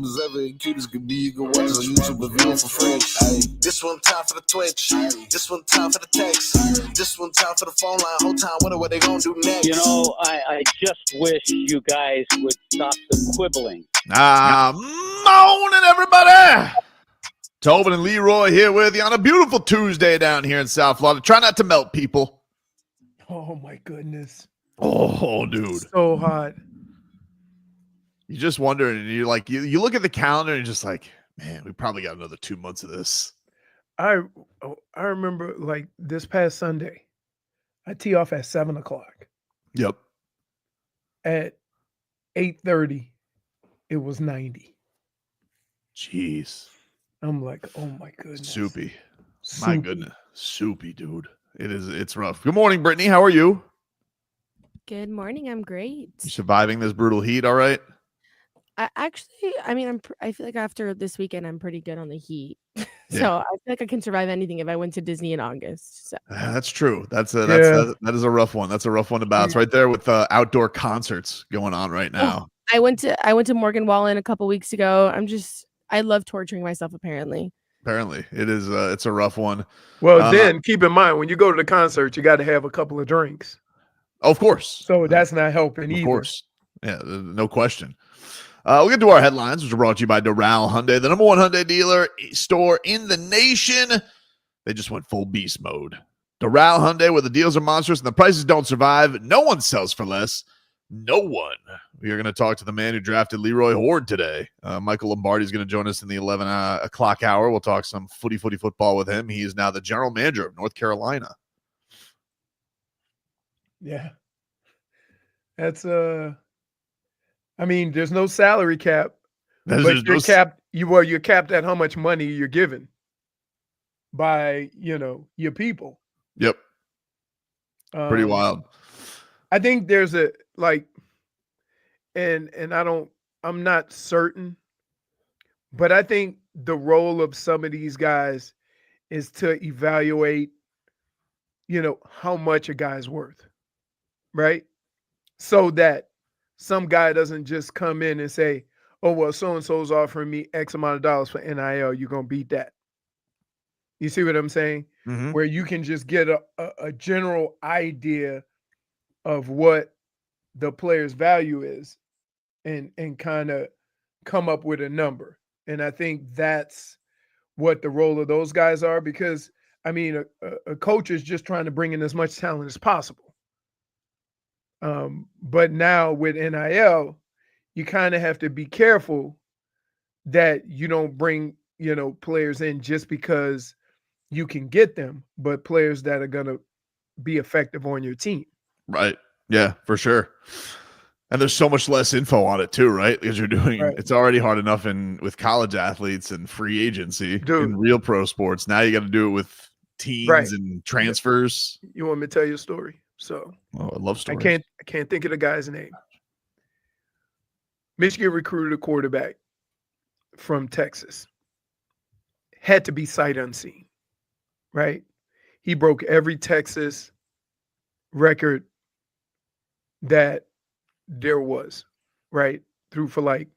as ever and cute as could be. You can watch us on YouTube and view it for free. Ay, this one time for the Twitch. This one time for the text. This one time for the phone line. Whole time, what they gonna do next? You know, I just wish you guys would stop the quibbling. Morning, everybody. Tobin and Leroy here with you on a beautiful Tuesday down here in South Florida. Try not to melt, people. Oh, my goodness. Oh, dude. So hot. You just wonder, and you're like, you look at the calendar and you're just like, man, we probably got another 2 months of this. I remember, like, this past Sunday, I tee off at 7 o'clock. Yep. At 8:30, it was 90. Jeez. I'm like, oh, my goodness. Soupy. My goodness. Soupy, dude. It's rough. Good morning, Brittany. How are you? Good morning. I'm great. You surviving this brutal heat, all right? I feel like after this weekend, I'm pretty good on the heat. So Yeah. I feel like I can survive anything if I went to Disney in August. So. That's true. That is a rough one. That's a rough one to bounce right there with outdoor concerts going on right now. I went to Morgan Wallen a couple weeks ago. I love torturing myself. Apparently it is. It's a rough one. Well, then keep in mind when you go to the concert, you got to have a couple of drinks. Of course. So that's not helping either. Of course. Yeah, no question. We'll get to our headlines, which are brought to you by Doral Hyundai, the number one Hyundai dealer store in the nation. They just went full beast mode. Doral Hyundai, where the deals are monstrous and the prices don't survive. No one sells for less. No one. We are going to talk to the man who drafted Leroy Horde today. Michael Lombardi is going to join us in the 11 o'clock hour. We'll talk some footy football with him. He is now the general manager of North Carolina. Yeah. That's there's no salary cap. But you're capped. You're capped at how much money you're given by, your people. Yep. Pretty wild. I think there's I'm not certain, but I think the role of some of these guys is to evaluate, how much a guy's worth, right? So that some guy doesn't just come in and say, oh, well, so-and-so's offering me X amount of dollars for NIL. You're going to beat that. You see what I'm saying? Mm-hmm. Where you can just get a general idea of what the player's value is and kind of come up with a number. And I think that's what the role of those guys are because, a coach is just trying to bring in as much talent as possible. But now with NIL, you kind of have to be careful that you don't bring, players in just because you can get them, but players that are going to be effective on your team. Right. Yeah, for sure. And there's so much less info on it too, right? Because it's already hard enough with college athletes and free agency in real pro sports. Now you got to do it with teams and transfers. You want me to tell you a story? So, I love stories. I can't think of the guy's name. Michigan recruited a quarterback from Texas. Had to be sight unseen, right? He broke every Texas record that there was, right? Threw for like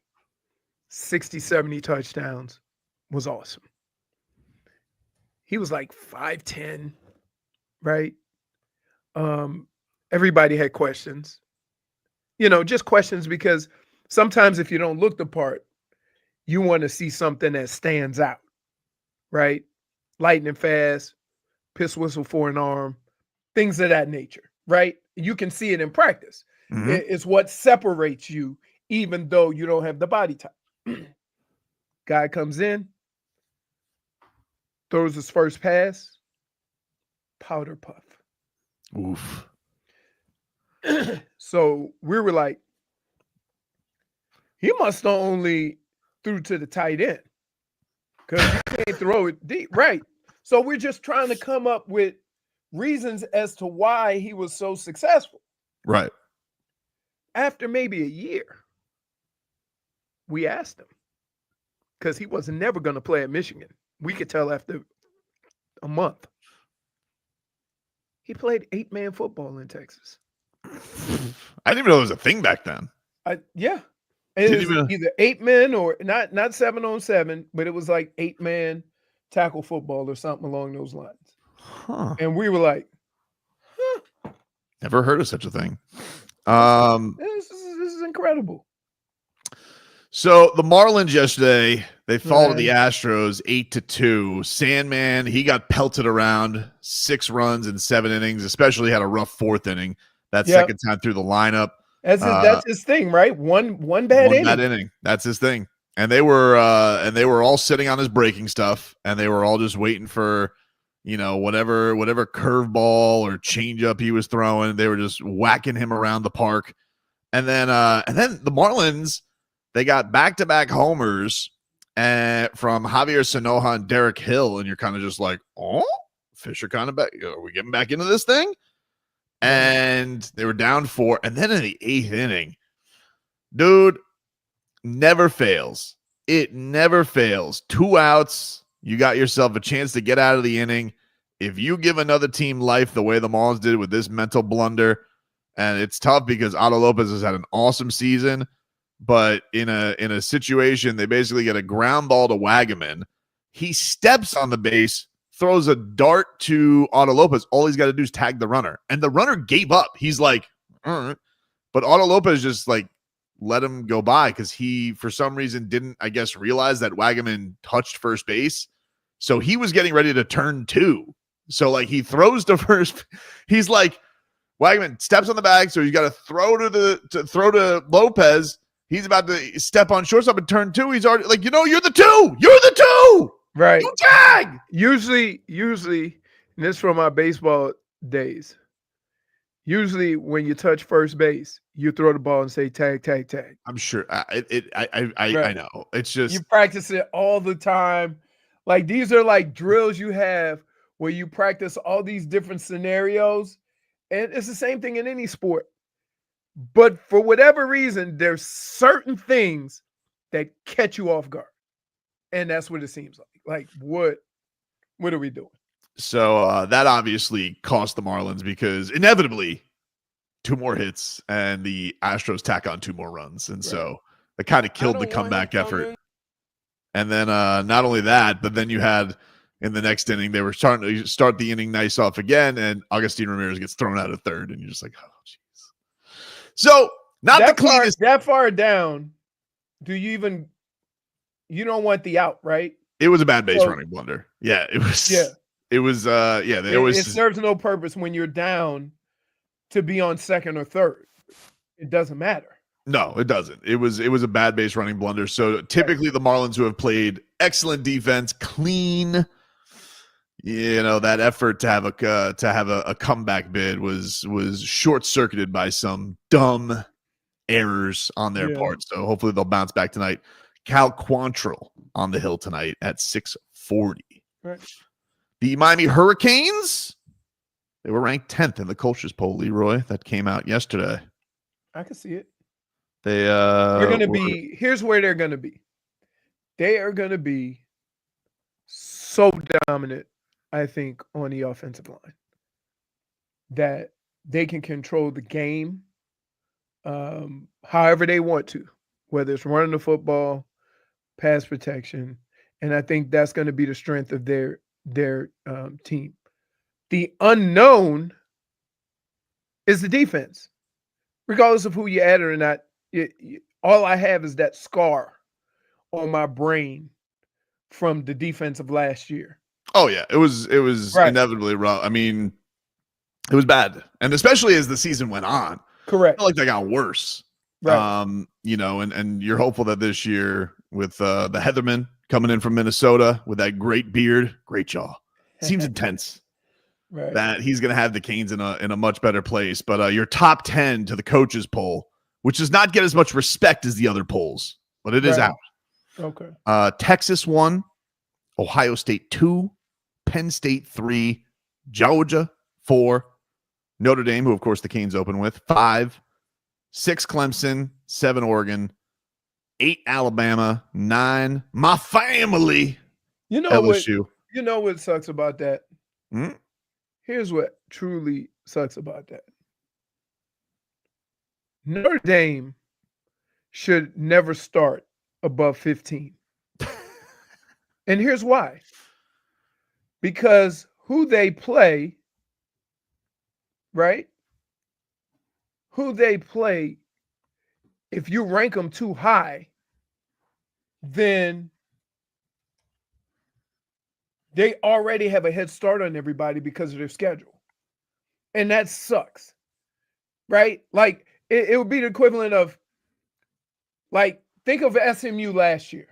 60, 70 touchdowns. Was awesome. He was like 5'10", right? Everybody had questions, just questions because sometimes if you don't look the part, you want to see something that stands out, right? Lightning fast, piss whistle for an arm, things of that nature, right? You can see it in practice. Mm-hmm. It's what separates you, even though you don't have the body type. Guy comes in, throws his first pass, powder puff. Oof. So we were like, he must have only threw to the tight end because you can't throw it deep, right? So we're just trying to come up with reasons as to why he was so successful. Right. After maybe a year, we asked him because he was never going to play at Michigan. We could tell after a month. He played 8-man football in Texas. I didn't even know it was a thing back then. Yeah. It was either 8 men or not 7-on-7, but it was like 8-man tackle football or something along those lines. Huh. And we were like, Never heard of such a thing. this is incredible. So the Marlins yesterday, they fall to the Astros 8-2. Sandman, he got pelted around 6 runs in 7 innings, especially had a rough 4th inning. That second time through the lineup. That's his thing, right? One bad inning. That's his thing. And they were all sitting on his breaking stuff, and they were all just waiting for, whatever curveball or changeup he was throwing. They were just whacking him around the park. And then the Marlins, they got back-to-back homers from Javier Sanoja and Derek Hill, and you're kind of just like, oh, Fisher kind of back. Are we getting back into this thing? And they were down 4. And then in the 8th inning, dude, never fails. It never fails. 2 outs. You got yourself a chance to get out of the inning. If you give another team life the way the Marlins did with this mental blunder, and it's tough because Otto Lopez has had an awesome season, but in a situation, they basically get a ground ball to Wagaman. He steps on the base, throws a dart to Otto Lopez. All he's got to do is tag the runner. And the runner gave up. He's like, all right. But Otto Lopez just like let him go by because he, for some reason, didn't, I guess, realize that Wagaman touched first base. So he was getting ready to turn 2. So like he throws to first. He's like, Wagaman steps on the bag. So he's got to throw to Lopez. He's about to step on shortstop and turn 2. He's already like, you're the 2. You're the 2. Right. You tag. Usually, and this from my baseball days. Usually, when you touch first base, you throw the ball and say tag, tag, tag. I'm sure. I know. It's just you practice it all the time. Like these are like drills you have where you practice all these different scenarios, and it's the same thing in any sport. But for whatever reason, there's certain things that catch you off guard, and that's what it seems like. Like what are we doing? So that obviously cost the Marlins because inevitably 2 more hits and the Astros tack on 2 more runs. And so it kind of killed the comeback effort. And then not only that, but then you had in the next inning, they were starting to start the inning nice off again. And Augustine Ramirez gets thrown out at 3rd. And you're just like, oh, jeez. So not the cleanest. That far down, you don't want the out, right? It was a bad base running blunder. Yeah, it was. Yeah. It was, it serves no purpose when you're down to be on 2nd or 3rd. It doesn't matter. No, it doesn't. It was a bad base running blunder. So typically the Marlins, who have played excellent defense, clean, that effort to have a comeback bid was short circuited by some dumb errors on their part. So hopefully they'll bounce back tonight. Cal Quantrill on the hill tonight at 6:40. Right. The Miami Hurricanes, they were ranked 10th in the Cultures poll, Leroy. That came out yesterday. I can see it. They're going to be, here's where they're going to be. They are going to be so dominant, I think, on the offensive line that they can control the game however they want to, whether it's running the football, pass protection, and I think that's going to be the strength of their team. The unknown is the defense. Regardless of who you add or not, all I have is that scar on my brain from the defense of last year. Oh yeah, it was inevitably rough. I mean, it was bad, and especially as the season went on. Correct. I felt like they got worse. Right. And you're hopeful that this year with the Heatherman coming in from Minnesota with that great beard, great jaw, seems intense. Right. That he's going to have the Canes in a much better place. But your top 10 to the coaches poll, which does not get as much respect as the other polls, but it is out. Okay. Texas 1, Ohio State 2, Penn State 3, Georgia 4, Notre Dame, who of course the Canes open with, 5, 6 Clemson, 7 Oregon, 8 Alabama, 9 my family. LSU. What sucks about that? Hmm? Here's what truly sucks about that. Notre Dame should never start above 15. And here's why. Because who they play, right? Who they play, if you rank them too high, then they already have a head start on everybody because of their schedule. And that sucks, right? Like, it would be the equivalent of, like, think of SMU last year.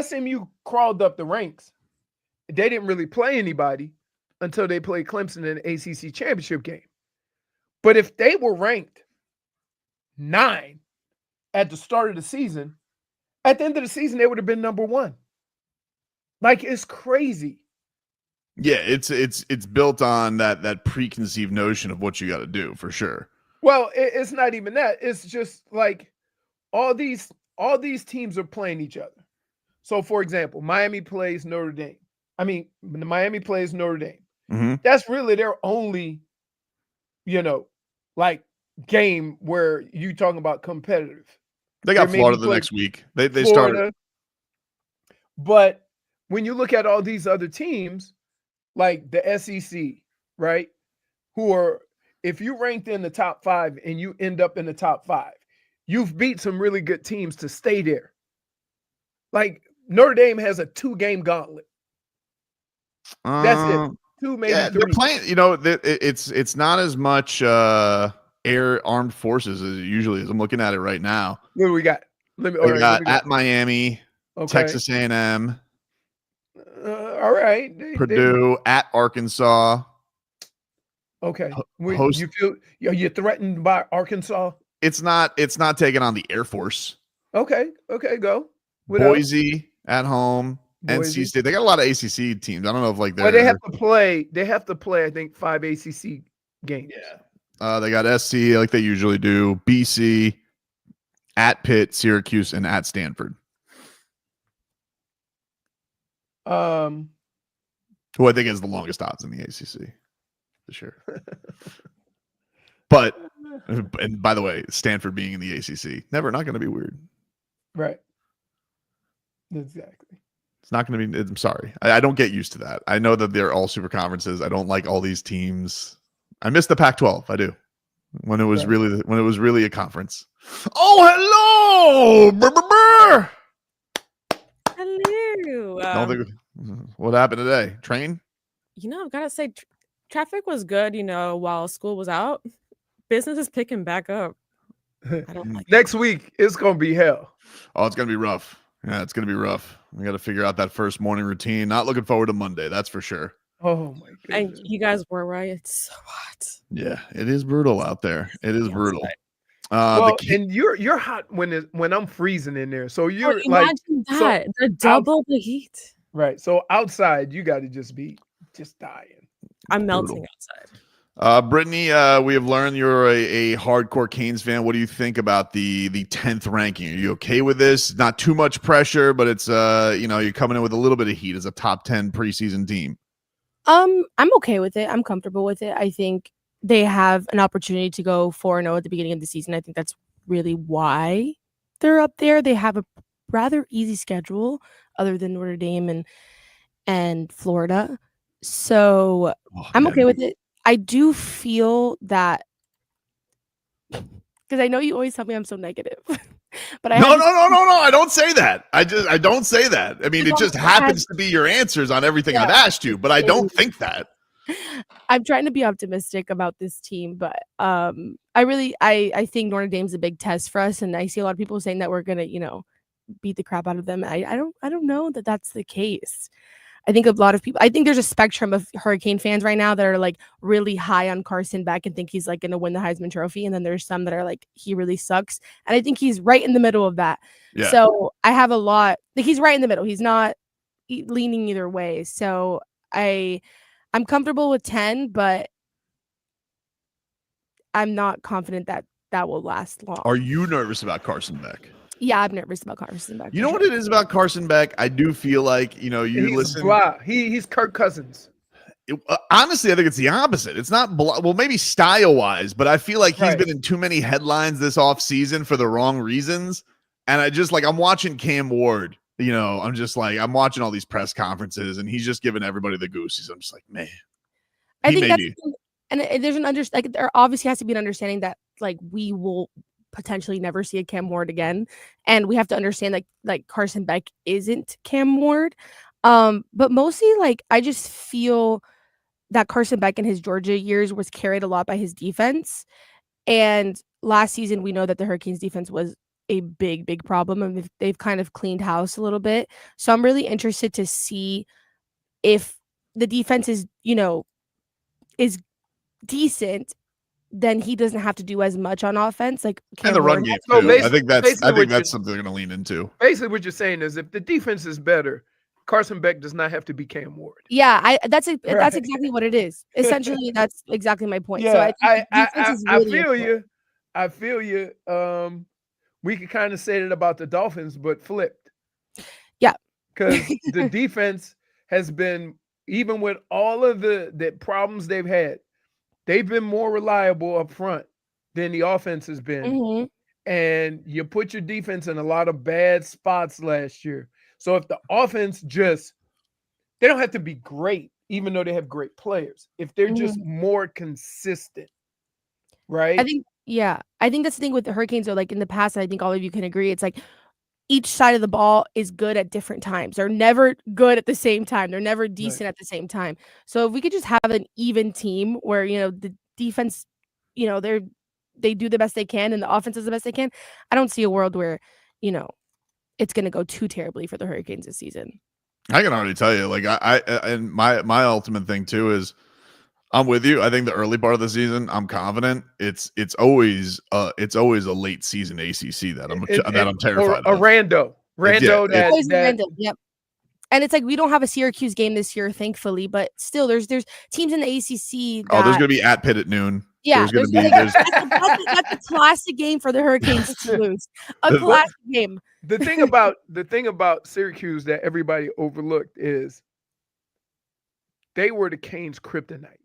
SMU crawled up the ranks. They didn't really play anybody until they played Clemson in the ACC championship game. But if they were ranked 9 at the start of the season, at the end of the season, they would have been number 1. Like, it's crazy. Yeah, it's built on that preconceived notion of what you got to do, for sure. Well, it's not even that. It's just like all these teams are playing each other. So, for example, Miami plays Notre Dame. Miami plays Notre Dame. Mm-hmm. That's really their only, like, game where you talking about competitive. They got Florida the next week. They started. But when you look at all these other teams, like the SEC, right, who are, if you ranked in the top 5 and you end up in the top 5, you've beat some really good teams to stay there. Like, Notre Dame has a 2-game gauntlet. That's it. 2, maybe 3. They're playing. It's not as much air armed forces as it usually is. I'm looking at it right now. What do we got? We got at Miami, okay. Texas A&M. All right. Purdue, at Arkansas. Okay. You feel you're threatened by Arkansas? It's not taking on the Air Force. Okay. Go. What Boise else? At home. NC State. They got a lot of ACC teams. I don't know if like they have to play. They have to play, I think, 5 ACC games. Yeah. They got SC like they usually do. BC, at Pitt, Syracuse, and at Stanford. Who I think is the longest odds in the ACC, for sure. But, and by the way, Stanford being in the ACC, not going to be weird. Right. Exactly. It's not going to be. I'm sorry. I don't get used to that. I know that they're all super conferences. I don't like all these teams. I miss the Pac-12. I do. When it was really a conference. Oh, hello. Brr, brr, brr. Hello. What happened today? Train? I've got to say, traffic was good, while school was out. Business is picking back up. I don't like Next week, it's going to be hell. Oh, it's going to be rough. Yeah, it's going to be rough. We got to figure out that first morning routine. Not looking forward to Monday, that's for sure. Oh, my goodness. And you guys were right. It's so hot. Yeah, it is brutal out there. It is brutal. And you're hot when I'm freezing in there. So you're imagine that. The double the heat. Right. So outside, you got to just be dying. I'm melting outside. Brittany, we have learned you're a hardcore Canes fan. What do you think about the 10th ranking? Are you okay with this? Not too much pressure, but it's you're coming in with a little bit of heat as a top 10 preseason team. I'm okay with it. I'm comfortable with it. I think they have an opportunity to go 4-0 at the beginning of the season. I think that's really why they're up there. They have a rather easy schedule other than Notre Dame and Florida. So I'm okay with it. I do feel that, because I know you always tell me I'm so negative, but No. I don't say that. I don't say that. I mean, it just happens to be your answers on everything I've asked you, but I don't think that. I'm trying to be optimistic about this team, but I think Notre Dame's a big test for us, and I see a lot of people saying that we're gonna, beat the crap out of them. I don't know that that's the case. I think a lot of people, I think there's a spectrum of Hurricane fans right now that are like really high on Carson Beck and think he's like going to win the Heisman Trophy. And then there's some that are like, he really sucks. And I think he's right in the middle of that. Yeah. So I have a lot, like he's right in the middle. He's not leaning either way. So I'm comfortable with 10, but I'm not confident that will last long. Are you nervous about Carson Beck? Yeah, I'm nervous about Carson Beck. You know what it is about Carson Beck? I do feel like, you listen. Blah. He's Kirk Cousins. Honestly, I think it's the opposite. It's not well, maybe style-wise, but I feel like he's been in too many headlines this offseason for the wrong reasons. And I just I'm watching Cam Ward, I'm watching all these press conferences and he's just giving everybody the goosies. I'm just like, man, I think that's, and there's there obviously has to be an understanding that we will potentially never see a Cam Ward again. And we have to understand like Carson Beck isn't Cam Ward. But mostly I just feel that Carson Beck in his Georgia years was carried a lot by his defense. And last season, we know that the Hurricanes defense was a big, big problem. And they've kind of cleaned house a little bit. So I'm really interested to see if the defense is decent, then he doesn't have to do as much on offense. And the run game So too. I think that's something they're going to lean into. Basically, what you're saying is if the defense is better, Carson Beck does not have to be Cam Ward. Yeah, that's exactly what it is. Essentially, that's exactly my point. Yeah, so I feel you. I feel you. We could kind of say that about the Dolphins, but flipped. Yeah, because the defense has been, even with all of the problems they've had, they've been more reliable up front than the offense has been. Mm-hmm. And you put your defense in a lot of bad spots last year. So if the offense they don't have to be great, even though they have great players. If they're just more consistent, right? I think that's the thing with the Hurricanes, though. In the past, I think all of you can agree, it's each side of the ball is good at different times. They're never good at the same time. They're never decent at the same time. So if we could just have an even team where, the defense, they do the best they can and the offense is the best they can, I don't see a world where, it's going to go too terribly for the Hurricanes this season. I can already tell you, and my ultimate thing too is I'm with you. I think the early part of the season, I'm confident. It's always a late season ACC that I'm terrified of. Rando. Yep. And it's we don't have a Syracuse game this year, thankfully, but still, there's teams in the ACC. There's going to be at Pitt at noon. Yeah, that's a classic game for the Hurricanes to lose. A classic game. The thing about Syracuse that everybody overlooked is they were the Canes' kryptonite,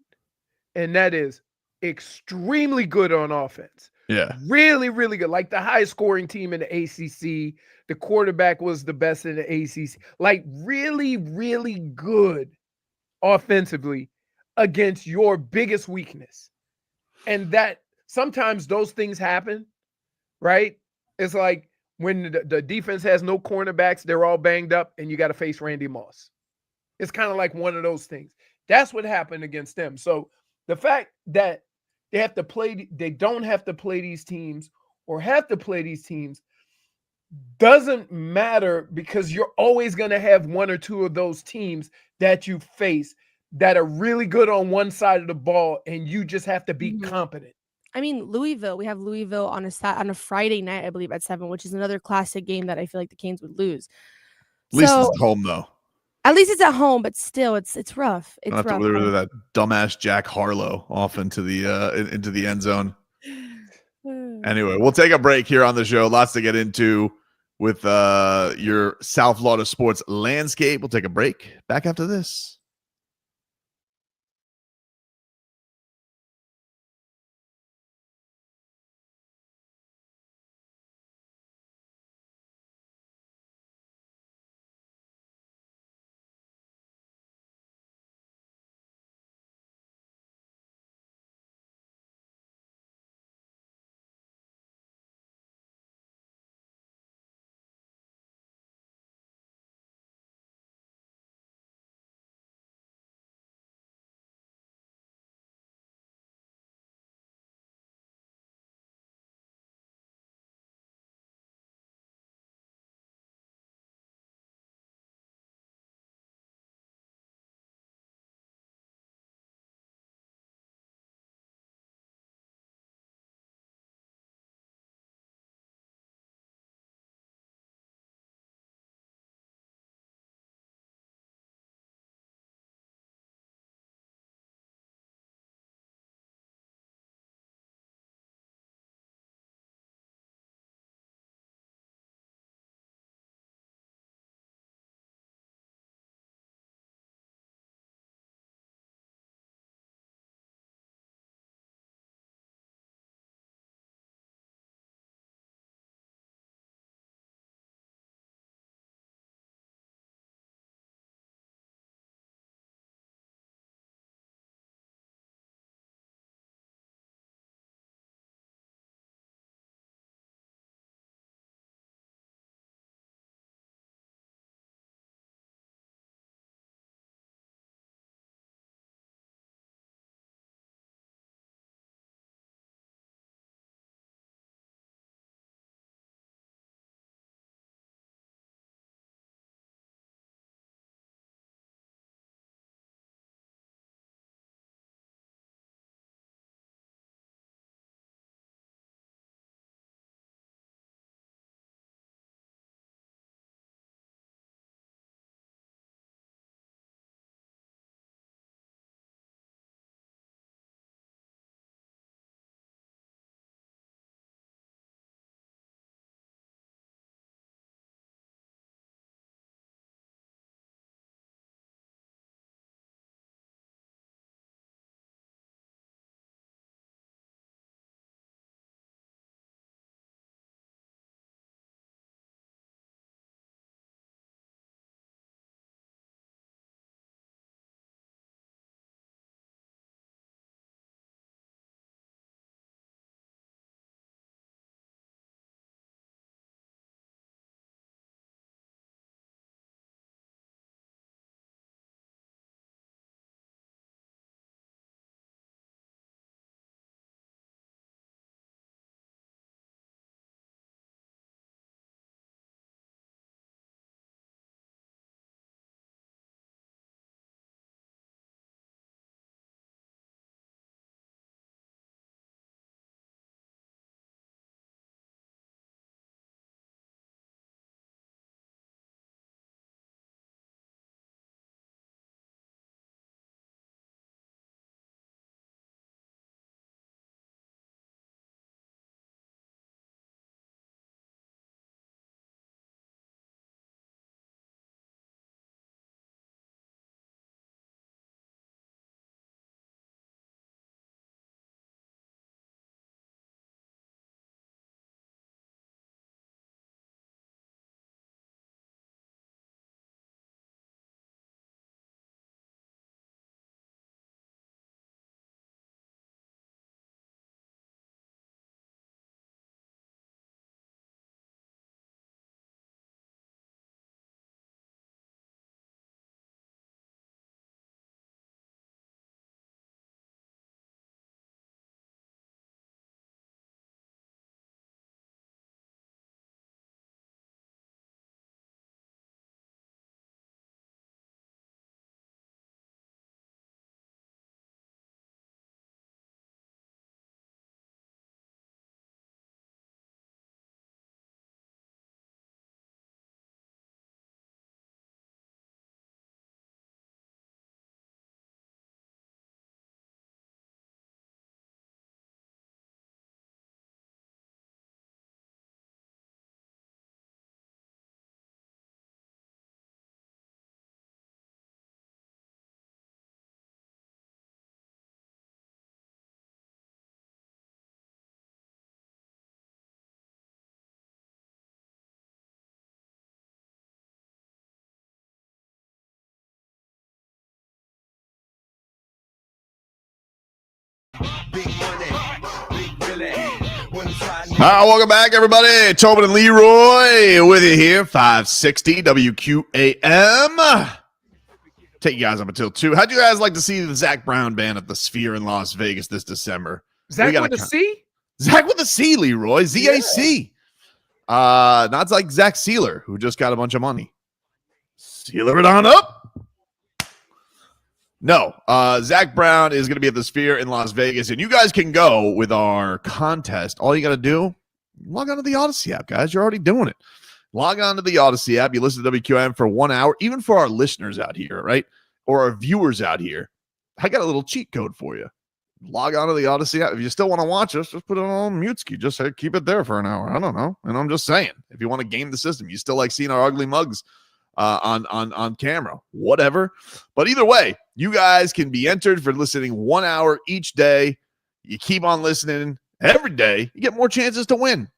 and that is extremely good on offense. Yeah, really, really good. Like the highest scoring team in the ACC. The quarterback was the best in the ACC. Really, really good offensively against your biggest weakness. And that sometimes those things happen, right? It's like when the defense has no cornerbacks, they're all banged up, and you got to face Randy Moss. It's kind of like one of those things. That's what happened against them. So the fact that they don't have to play these teams or have to play these teams doesn't matter, because you're always going to have one or two of those teams that you face that are really good on one side of the ball, and you just have to be competent. I mean, Louisville, we have Louisville on a Friday night, I believe, at 7, which is another classic game that I feel like the Canes would lose. At least it's at home, though. At least it's at home, but still, it's rough. It's rough. To literally that dumbass Jack Harlow off into the end zone. Anyway, we'll take a break here on the show. Lots to get into with your South Florida sports landscape. We'll take a break. Back after this. Welcome back, everybody. Tobin and Leroy with you here, 560 WQAM. Take you guys up until 2. How'd you guys like to see the Zach Brown band at the Sphere in Las Vegas this December? Zach with a C? Zach with a C, Leroy. Z-A-C. Not like Zach Sieler, who just got a bunch of money. Sieler it on up. No, Zach Brown is going to be at the Sphere in Las Vegas, and you guys can go with our contest. All you got to do, log on to the Odyssey app, guys. You're already doing it. Log on to the Odyssey app. You listen to WQM for 1 hour, even for our listeners out here, right? Or our viewers out here. I got a little cheat code for you. Log on to the Odyssey app. If you still want to watch us, just put it on mute ski. Just say, keep it there for an hour. I don't know. And I'm just saying, if you want to game the system, you still like seeing our ugly mugs on camera, whatever. But either way, you guys can be entered for listening 1 hour each day. You keep on listening every day, you get more chances to win.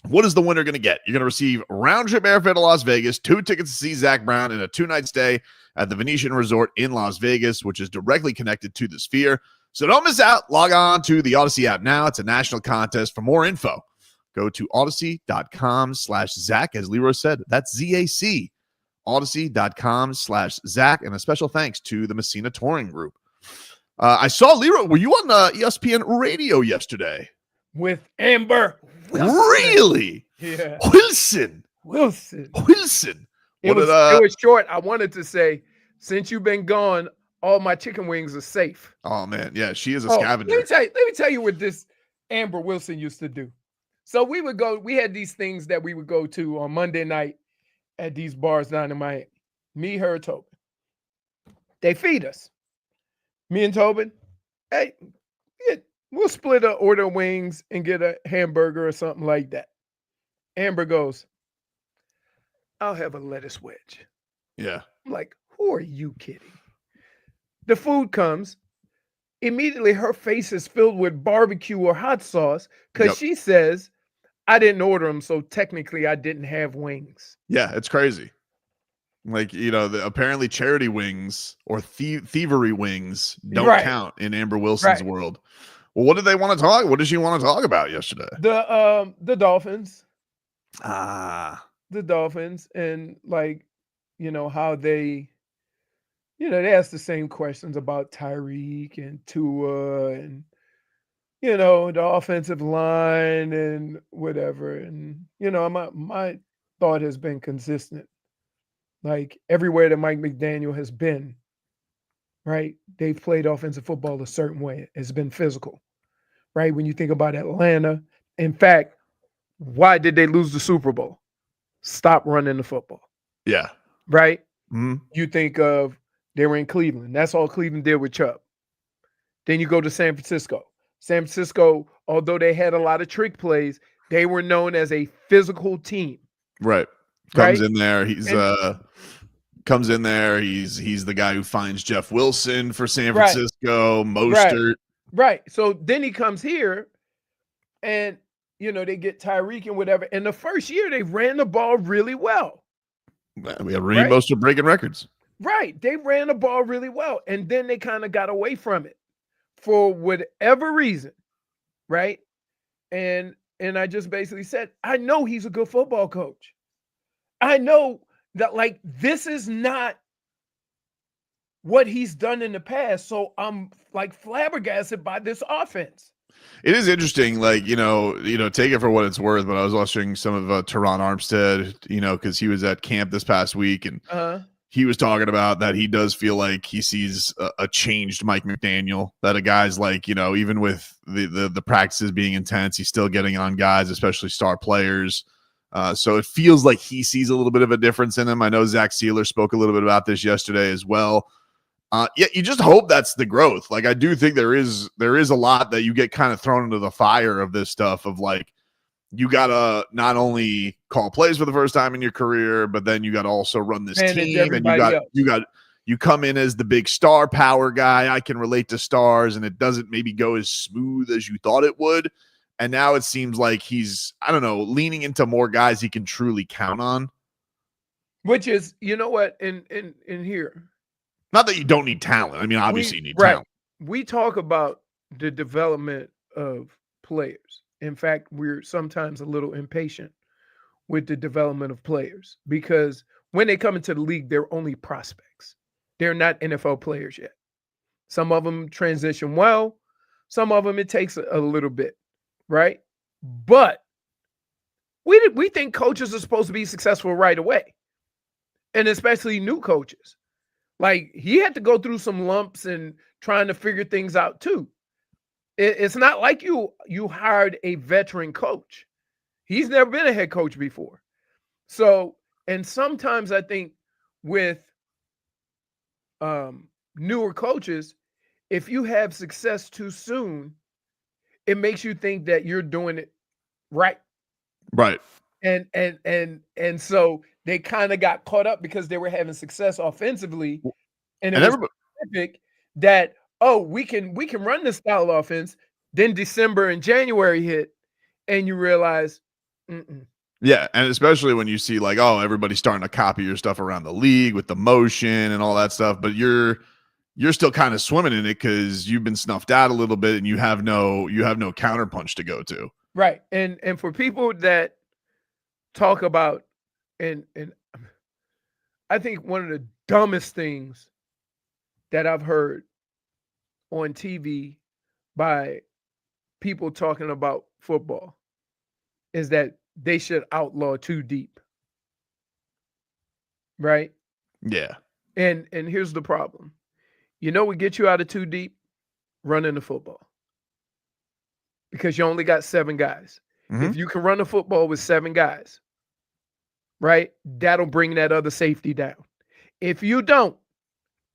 What is the winner going to get? You're going to receive round trip airfare to Las Vegas, 2 tickets to see Zach Brown, and a 2-night stay at the Venetian Resort in Las Vegas, which is directly connected to the Sphere. So don't miss out. Log on to the Odyssey app now. It's a national contest. For more info, go to odyssey.com/Zach. As Leroy said, that's Z-A-C. Odyssey.com/Zach. And a special thanks to the Messina Touring Group. I saw Leroy. Were you on ESPN radio yesterday? With Amber Wilson. Really? Yeah. Wilson. It was short. I wanted to say, since you've been gone, all my chicken wings are safe. Oh, man. Yeah, she is a scavenger. Let me tell you what this Amber Wilson used to do. So we had these things that we would go to on Monday night at these bars down in Miami. Me, her, Tobin. They feed us. Me and Tobin, hey, we'll split an order of wings and get a hamburger or something like that. Amber goes, I'll have a lettuce wedge. Yeah. I'm like, who are you kidding? The food comes. Immediately, her face is filled with barbecue or hot sauce because she says, I didn't order them, so technically I didn't have wings. Yeah, it's crazy. Like, apparently charity wings or thievery wings don't count in Amber Wilson's world. Well, what did they want to talk? What did she want to talk about yesterday? The Dolphins. The Dolphins, and how they, they asked the same questions about Tyreek and Tua and, the offensive line and whatever. And, my thought has been consistent. Like everywhere that Mike McDaniel has been, right? They've played offensive football a certain way. It's been physical, right? When you think about Atlanta, in fact, why did they lose the Super Bowl? Stop running the football. Yeah. Right? Mm-hmm. You think of they were in Cleveland. That's all Cleveland did with Chubb. Then you go to San Francisco. San Francisco, although they had a lot of trick plays, they were known as a physical team. Right. Comes in there. He's the guy who finds Jeff Wilson for San Francisco, Mostert. Right. So then he comes here and, they get Tyreek and whatever. And the first year they ran the ball really well. We have Raheem Mostert breaking records. Right. They ran the ball really well. And then they kind of got away from it for whatever reason. Right. And I just basically said, I know he's a good football coach. I know that this is not what he's done in the past. So I'm flabbergasted by this offense. It is interesting, take it for what it's worth. But I was watching some of Teron Armstead, because he was at camp this past week, and he was talking about that he does feel like he sees a changed Mike McDaniel. That a guy's even with the practices being intense, he's still getting on guys, especially star players. So it feels like he sees a little bit of a difference in him. I know Zach Sieler spoke a little bit about this yesterday as well. You just hope that's the growth. I do think there is a lot that you get kind of thrown into the fire of this stuff of you got to not only call plays for the first time in your career, but then you got to also run this team, and you come in as the big star power guy. I can relate to stars, and it doesn't maybe go as smooth as you thought it would. And now it seems like he's, leaning into more guys he can truly count on. Which is, in here. Not that you don't need talent. I mean, obviously you need talent. We talk about the development of players. In fact, we're sometimes a little impatient with the development of players because when they come into the league, they're only prospects. They're not NFL players yet. Some of them transition well, some of them it takes a little bit, right? But we think coaches are supposed to be successful right away, and especially new coaches. Like he had to go through some lumps and trying to figure things out too. It's not like you hired a veteran coach. He's never been a head coach before. So, and sometimes I think with newer coaches, if you have success too soon, it makes you think that you're doing it right. Right. And so they kind of got caught up because they were having success offensively, and it And was everybody, specific that we can run this style of offense. Then December and January hit, and you realize, yeah, and especially when you see like, oh, everybody's starting to copy your stuff around the league with the motion and all that stuff, but you're still kind of swimming in it because you've been snuffed out a little bit and you have no counterpunch to go to. Right. And for people that talk about and I think one of the dumbest things that I've heard on TV by people talking about football is that they should outlaw too deep. Right? Yeah. And here's the problem. You know what gets you out of too deep? Running the football. Because you only got 7 guys. Mm-hmm. If you can run the football with 7 guys, right, that'll bring that other safety down. If you don't,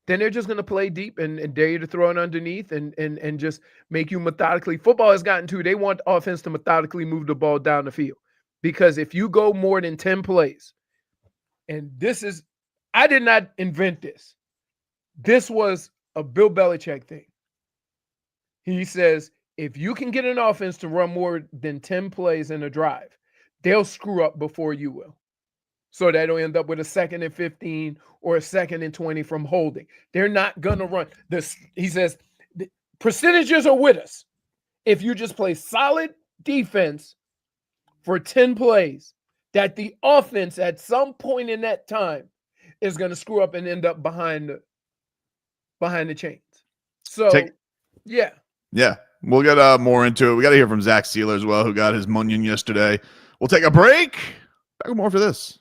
then they're just going to play deep and dare you to throw it underneath and just make you methodically. Football has gotten to, they want offense to methodically move the ball down the field. Because if you go more than 10 plays, and this is, I did not invent this. This was a Bill Belichick thing. He says, if you can get an offense to run more than 10 plays in a drive, they'll screw up before you will. So that'll end up with a 2nd and 15 or a 2nd and 20 from holding. They're not going to run this. He says, the percentages are with us. If you just play solid defense for 10 plays, that the offense at some point in that time is going to screw up and end up behind the chains. So, yeah. Yeah. We'll get more into it. We got to hear from Zach Sieler as well, who got his munion yesterday. We'll take a break. Back with more for this.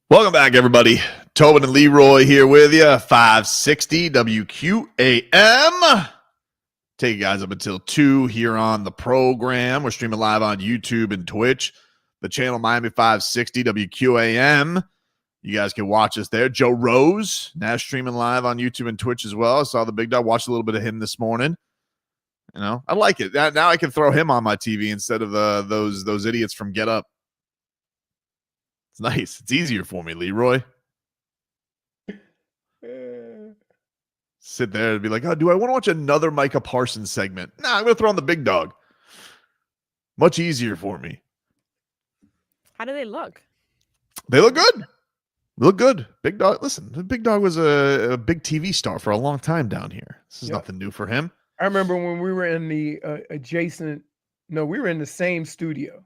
Welcome back, everybody. Tobin and Leroy here with you. 560 WQAM. Take you guys up until 2 here on the program. We're streaming live on YouTube and Twitch. The channel Miami 560 WQAM. You guys can watch us there. Joe Rose now streaming live on YouTube and Twitch as well. I saw the big dog. Watched a little bit of him this morning. You know, I like it. Now I can throw him on my TV instead of those idiots from Get Up. It's nice. It's easier for me, Leroy. Sit there and be like, oh, do I want to watch another Micah Parsons segment? Nah, I'm going to throw on the big dog. Much easier for me. How do they look? They look good. They look good. Big dog. Listen, the big dog was a big TV star for a long time down here. This is nothing new for him. I remember when we were in the we were in the same studio.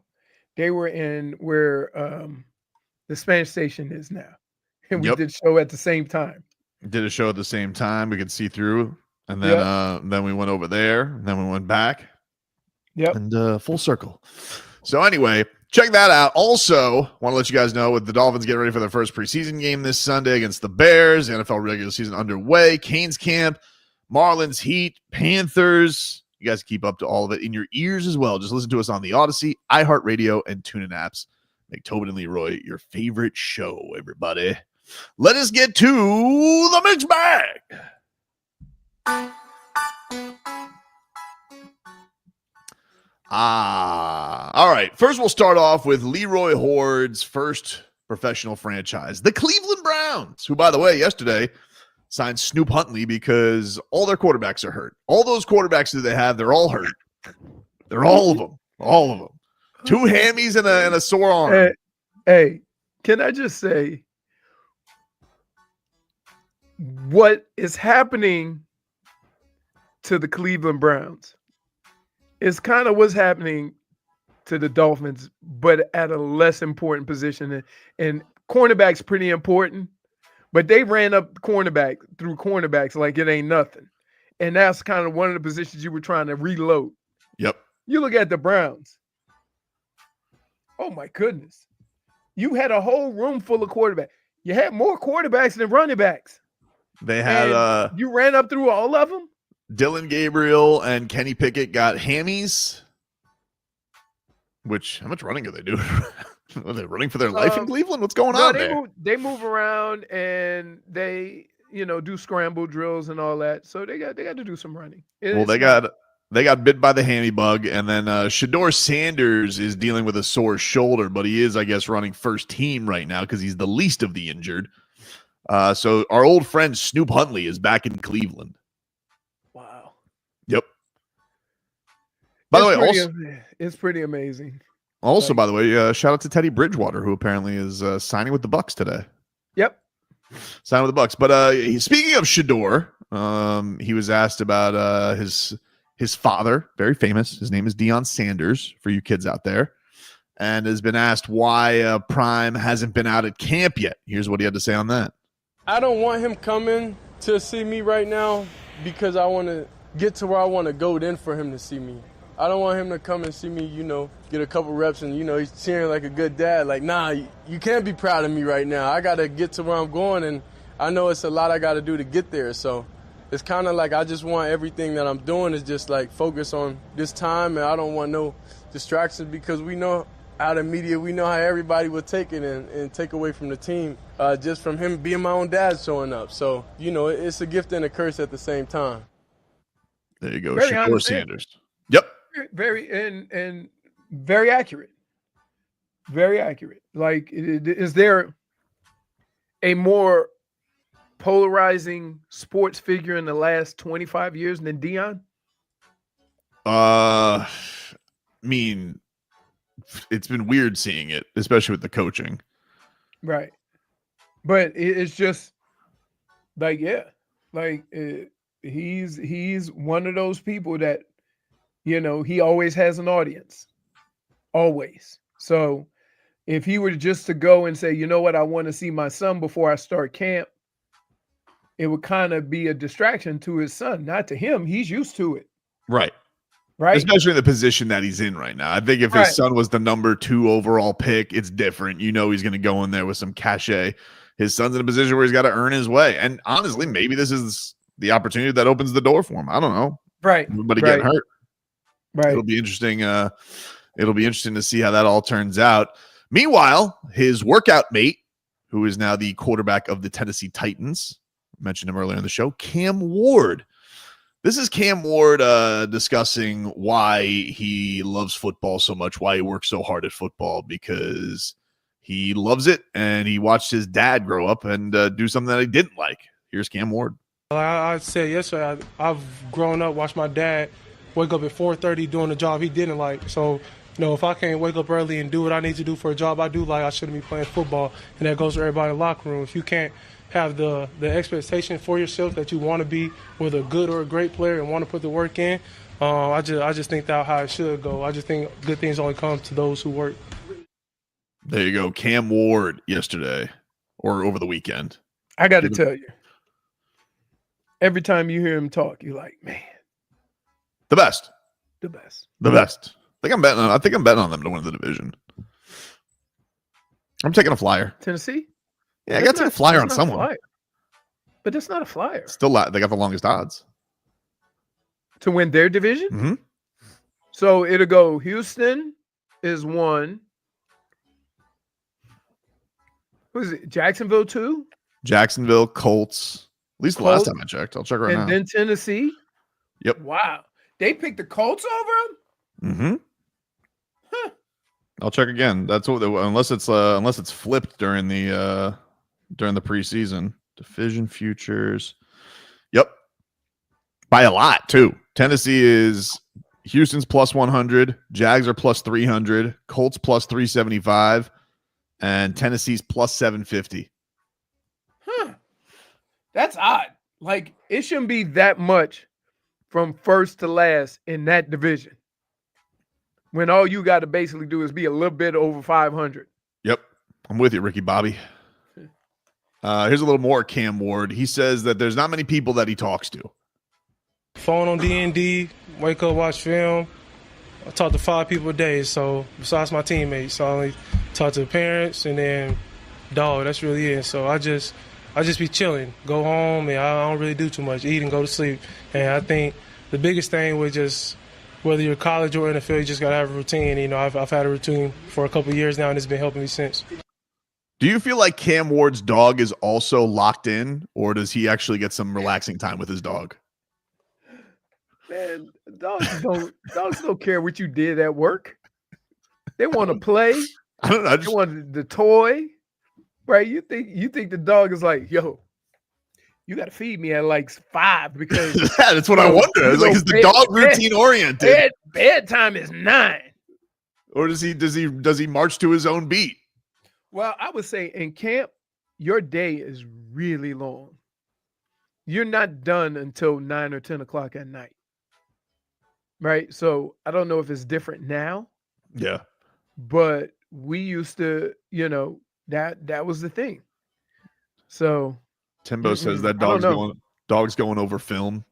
They were in where the Spanish station is now. And we did a show at the same time. Did a show at the same time. We could see through. And then we went over there. And then we went back. Yep. And full circle. So anyway, check that out. Also, want to let you guys know with the Dolphins getting ready for their first preseason game this Sunday against the Bears. The NFL regular season underway. Canes camp. Marlins, Heat, Panthers. You guys keep up to all of it in your ears as well. Just listen to us on the Odyssey, iHeartRadio, and TuneIn apps. Make Tobin and Leroy your favorite show, everybody. Let us get to the mixed bag. All right. First, we'll start off with Leroy Horde's first professional franchise, the Cleveland Browns, who, by the way, yesterday signed Snoop Huntley because all their quarterbacks are hurt. All those quarterbacks that they have, they're all hurt. They're all of them. All of them. 2 hammies and a sore arm. Hey, can I just say what is happening to the Cleveland Browns is kind of what's happening to the Dolphins, but at a less important position. And cornerback's pretty important, but they ran up cornerbacks like it ain't nothing. And that's kind of one of the positions you were trying to reload. Yep. You look at the Browns. Oh, my goodness. You had a whole room full of quarterbacks. You had more quarterbacks than running backs. They had you ran up through all of them? Dillon, Gabriel, and Kenny Pickett got hammies. How much running are they doing? Are they running for their life in Cleveland? What's going on there? They move around and they, do scramble drills and all that. So they got to do some running. They got bit by the hammy bug, and then Shedeur Sanders is dealing with a sore shoulder, but he is, I guess, running first team right now because he's the least of the injured. So our old friend Snoop Huntley is back in Cleveland. Wow. Yep. By the way, it's pretty amazing. Also, by the way, shout out to Teddy Bridgewater, who apparently is signing with the Bucs today. Yep. Signing with the Bucs. But speaking of Shedeur, he was asked about his father, very famous. His name is Deion Sanders, for you kids out there, and has been asked why Prime hasn't been out at camp yet. Here's what he had to say on that. I don't want him coming to see me right now because I want to get to where I want to go then for him to see me. I don't want him to come and see me, get a couple reps and, he's cheering like a good dad. Like, nah, you can't be proud of me right now. I got to get to where I'm going, and I know it's a lot I got to do to get there. So it's kind of like I just want everything that I'm doing is just, like, focus on this time, and I don't want no distractions because we know how the media, we know how everybody would take it and take away from the team just from him being my own dad showing up. So, it's a gift and a curse at the same time. There you go, Shedeur Sanders. Yep. Very and very accurate. Very accurate. Like, is there a more polarizing sports figure in the last 25 years than Deion? I mean, it's been weird seeing it, especially with the coaching. Right. But it's just like, he's one of those people that, he always has an audience. Always. So if he were just to go and say, you know what, I want to see my son before I start camp, it would kind of be a distraction to his son, not to him. He's used to it. Right. right? Especially in the position that he's in right now. I think if his son was the number 2 overall pick, it's different. He's going to go in there with some cachet. His son's in a position where he's got to earn his way. And honestly, maybe this is the opportunity that opens the door for him. I don't know. Right. Everybody getting hurt. Right. It'll be interesting. It'll be interesting to see how that all turns out. Meanwhile, his workout mate, who is now the quarterback of the Tennessee Titans, mentioned him earlier in the show, Cam Ward. This is Cam Ward discussing why he loves football so much, why he works so hard at football, because he loves it and he watched his dad grow up and do something that he didn't like. Here's Cam Ward. I said yesterday, I've grown up, watched my dad wake up at 4:30 doing a job he didn't like. So, if I can't wake up early and do what I need to do for a job I do like, I shouldn't be playing football. And that goes to everybody in the locker room. If you can't have the expectation for yourself that you want to be with a good or a great player and want to put the work in, I just think that's how it should go. I just think good things only come to those who work. There you go. Cam Ward yesterday or over the weekend. I got to tell you, every time you hear him talk, you're like, man. The best. The best. The best. I think I'm betting on them to win the division. I'm taking a flyer. Tennessee? Yeah, I got to take a flyer on someone. Flyer. But that's not a flyer. Still, they got the longest odds. To win their division? Mm-hmm. So it'll go Houston is 1. Who is it? Jacksonville 2? Jacksonville, Colts. At least the last time I checked. I'll check right now. And then Tennessee? Yep. Wow. They picked the Colts over them? Mm-hmm. Huh. I'll check again. That's what unless it's flipped during the preseason. Division futures. Yep. By a lot, too. Tennessee is Houston's plus 100, Jags are plus 300, Colts plus 375, and Tennessee's plus 750. Huh. That's odd. Like, it shouldn't be that much from first to last in that division, when all you got to basically do is be a little bit over 500. Yep. I'm with you, Ricky Bobby. Here's a little more Cam Ward. He says that there's not many people that he talks to. Phone on D&D, wake up, watch film. I talk to 5 people a day, so besides my teammates. So I only talk to parents and then dog. That's really it. So I just be chilling, go home, and I don't really do too much, eat and go to sleep. And I think the biggest thing was just, whether you're college or NFL, you just got to have a routine. I've had a routine for a couple of years now, and it's been helping me since. Do you feel like Cam Ward's dog is also locked in, or does he actually get some relaxing time with his dog? Man, dogs don't care what you did at work. They want to play. I don't know. They want the toy, right? You think the dog is like, yo, you got to feed me at like 5 because yeah, that's what I wonder. It's like, is the dog routine oriented? Bedtime is 9, or does he march to his own beat? Well, I would say in camp, your day is really long. You're not done until 9 or 10 o'clock at night. Right? So I don't know if it's different now. Yeah. But we used to, that was the thing. So Timbo says that dog's going over film.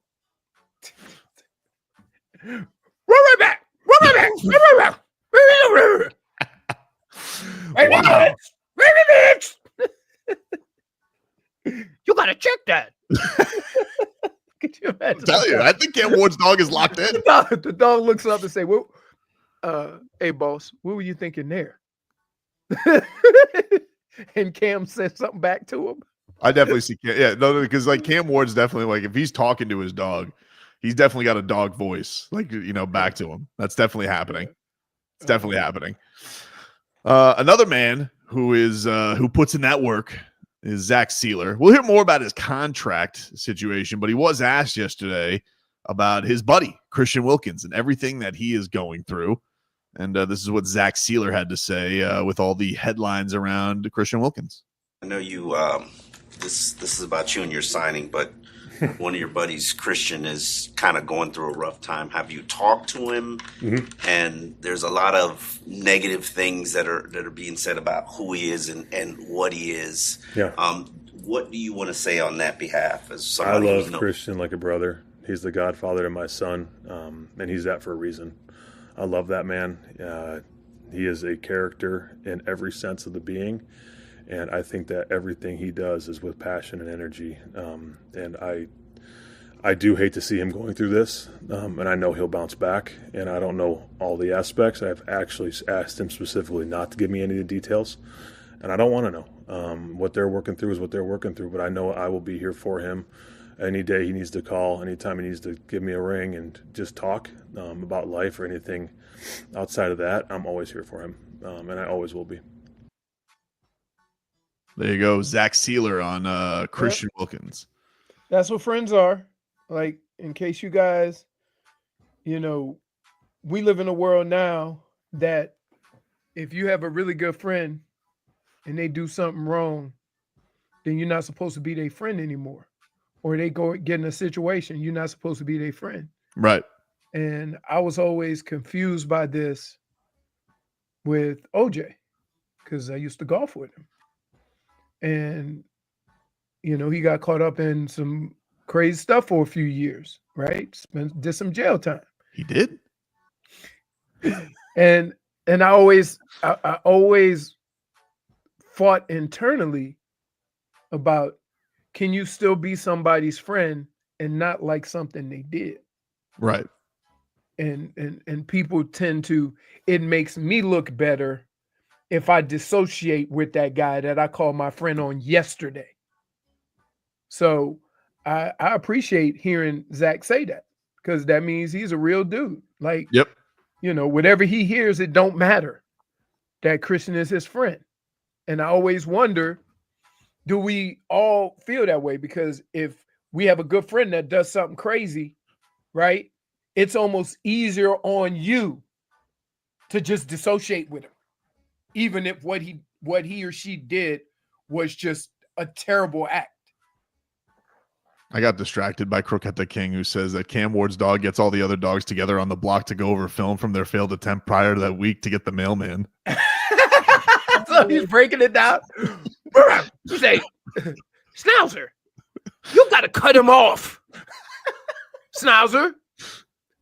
Run right back. Wow. You gotta check that. Could you imagine? I'll tell you, I think Cam Ward's dog is locked in. The dog looks up and say, "Well, hey boss, what were you thinking there?" And Cam said something back to him. I definitely see Cam. Yeah, no, because like Cam Ward's definitely like, if he's talking to his dog, he's definitely got a dog voice, like, back to him. That's definitely happening. It's definitely happening. Another man who puts in that work is Zach Sieler. We'll hear more about his contract situation, but he was asked yesterday about his buddy, Christian Wilkins, and everything that he is going through. And this is what Zach Sieler had to say with all the headlines around Christian Wilkins. I know you, this is about you and your signing, but one of your buddies, Christian, is kind of going through a rough time. Have you talked to him? Mm-hmm. And there's a lot of negative things that are being said about who he is and what he is. Yeah. What do you want to say on that behalf? As I somebody love Christian like a brother. He's the godfather to my son, and he's that for a reason. I love that man. He is a character in every sense of the being, and I think that everything he does is with passion and energy. And I do hate to see him going through this, and I know he'll bounce back, and I don't know all the aspects. I've actually asked him specifically not to give me any of the details, and I don't want to know. What they're working through is what they're working through, but I know I will be here for him any day he needs to call, anytime he needs to give me a ring and just talk about life or anything outside of that. I'm always here for him, and I always will be. There you go. Zach Sieler on Christian Wilkins. That's what friends are. Like, in case you guys, we live in a world now that if you have a really good friend and they do something wrong, then you're not supposed to be their friend anymore. Or they go get in a situation, you're not supposed to be their friend. Right. And I was always confused by this with OJ because I used to golf with him. And, he got caught up in some crazy stuff for a few years, right? Did some jail time. He did? And I always fought internally about, can you still be somebody's friend and not like something they did? Right. And people tend to, it makes me look better if I dissociate with that guy that I called my friend on yesterday. So I appreciate hearing Zach say that, because that means he's a real dude. Like, yep. Whatever he hears, it don't matter that Christian is his friend. And I always wonder, do we all feel that way? Because if we have a good friend that does something crazy, right, it's almost easier on you to just dissociate with him, even if what he or she did was just a terrible act. I got distracted by Crooked the King, who says that Cam Ward's dog gets all the other dogs together on the block to go over film from their failed attempt prior to that week to get the mailman. So he's breaking it down. You say, Schnauzer, you got to cut him off. Schnauzer,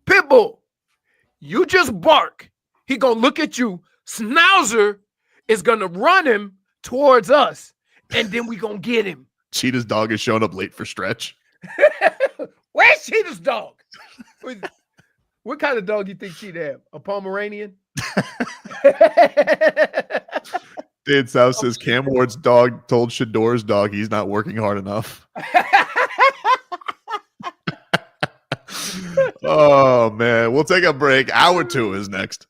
Pitbull, you just bark. He going to look at you. Schnauzer is going to run him towards us, and then we going to get him. Cheetah's dog is showing up late for stretch. Where's Cheetah's dog? What kind of dog you think Cheetah have? A Pomeranian? Dave South says Cam Ward's dog told Shedeur's dog he's not working hard enough. Oh, man. We'll take a break. Hour 2 is next.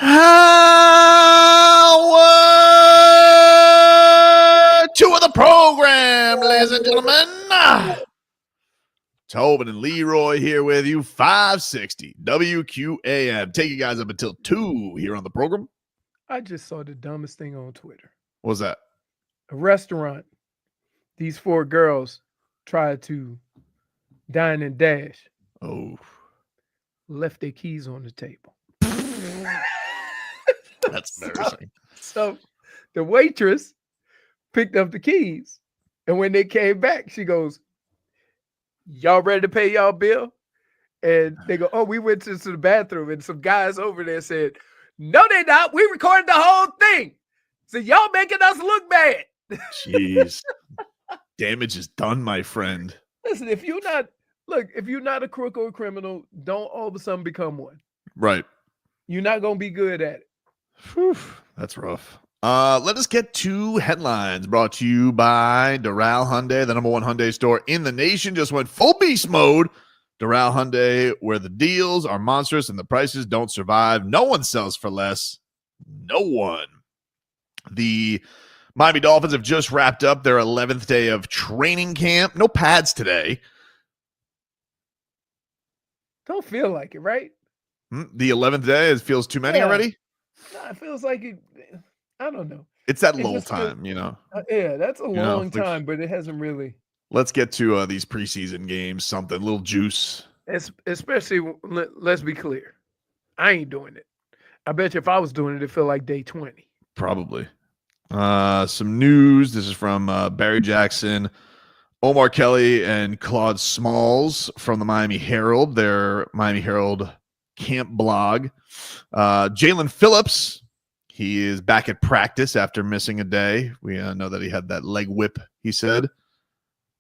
Hour 2 of the program, ladies and gentlemen. Tobin and Leroy here with you, 560 WQAM. Take you guys up until 2 here on the program. I just saw the dumbest thing on Twitter. What was that? A restaurant. These 4 girls tried to dine and dash. Oh, Left their keys on the table. that's embarrassing. So the waitress picked up the keys. And when they came back, she goes, "Y'all ready to pay y'all bill?" And they go, "Oh, we went to the bathroom." And some guys over there said, "No, they're not. We recorded the whole thing. So y'all making us look bad." Jeez. Damage is done, my friend. Listen, if you're not a crook or a criminal, don't all of a sudden become one. Right. You're not going to be good at it. Whew, that's rough. Let us get to headlines brought to you by Doral Hyundai, the #1 Hyundai store in the nation. Just went full beast mode. Doral Hyundai, where the deals are monstrous and the prices don't survive. No one sells for less. No one. The Miami Dolphins have just wrapped up their 11th day of training camp. No pads today. Don't feel like it, right? The 11th day, it feels too many already? Nah, it feels like it. I don't know. It's that lull time, you know. Yeah, that's a long time, but it hasn't really. Let's get to these preseason games, something, a little juice. Especially, let's be clear. I ain't doing it. I bet you if I was doing it, it'd feel like day 20. Probably. Some news. This is from Barry Jackson, Omar Kelly, and Claude Smalls from the Miami Herald, their Miami Herald camp blog. Jalen Phillips, he is back at practice after missing a day. We know that he had that leg whip, he said.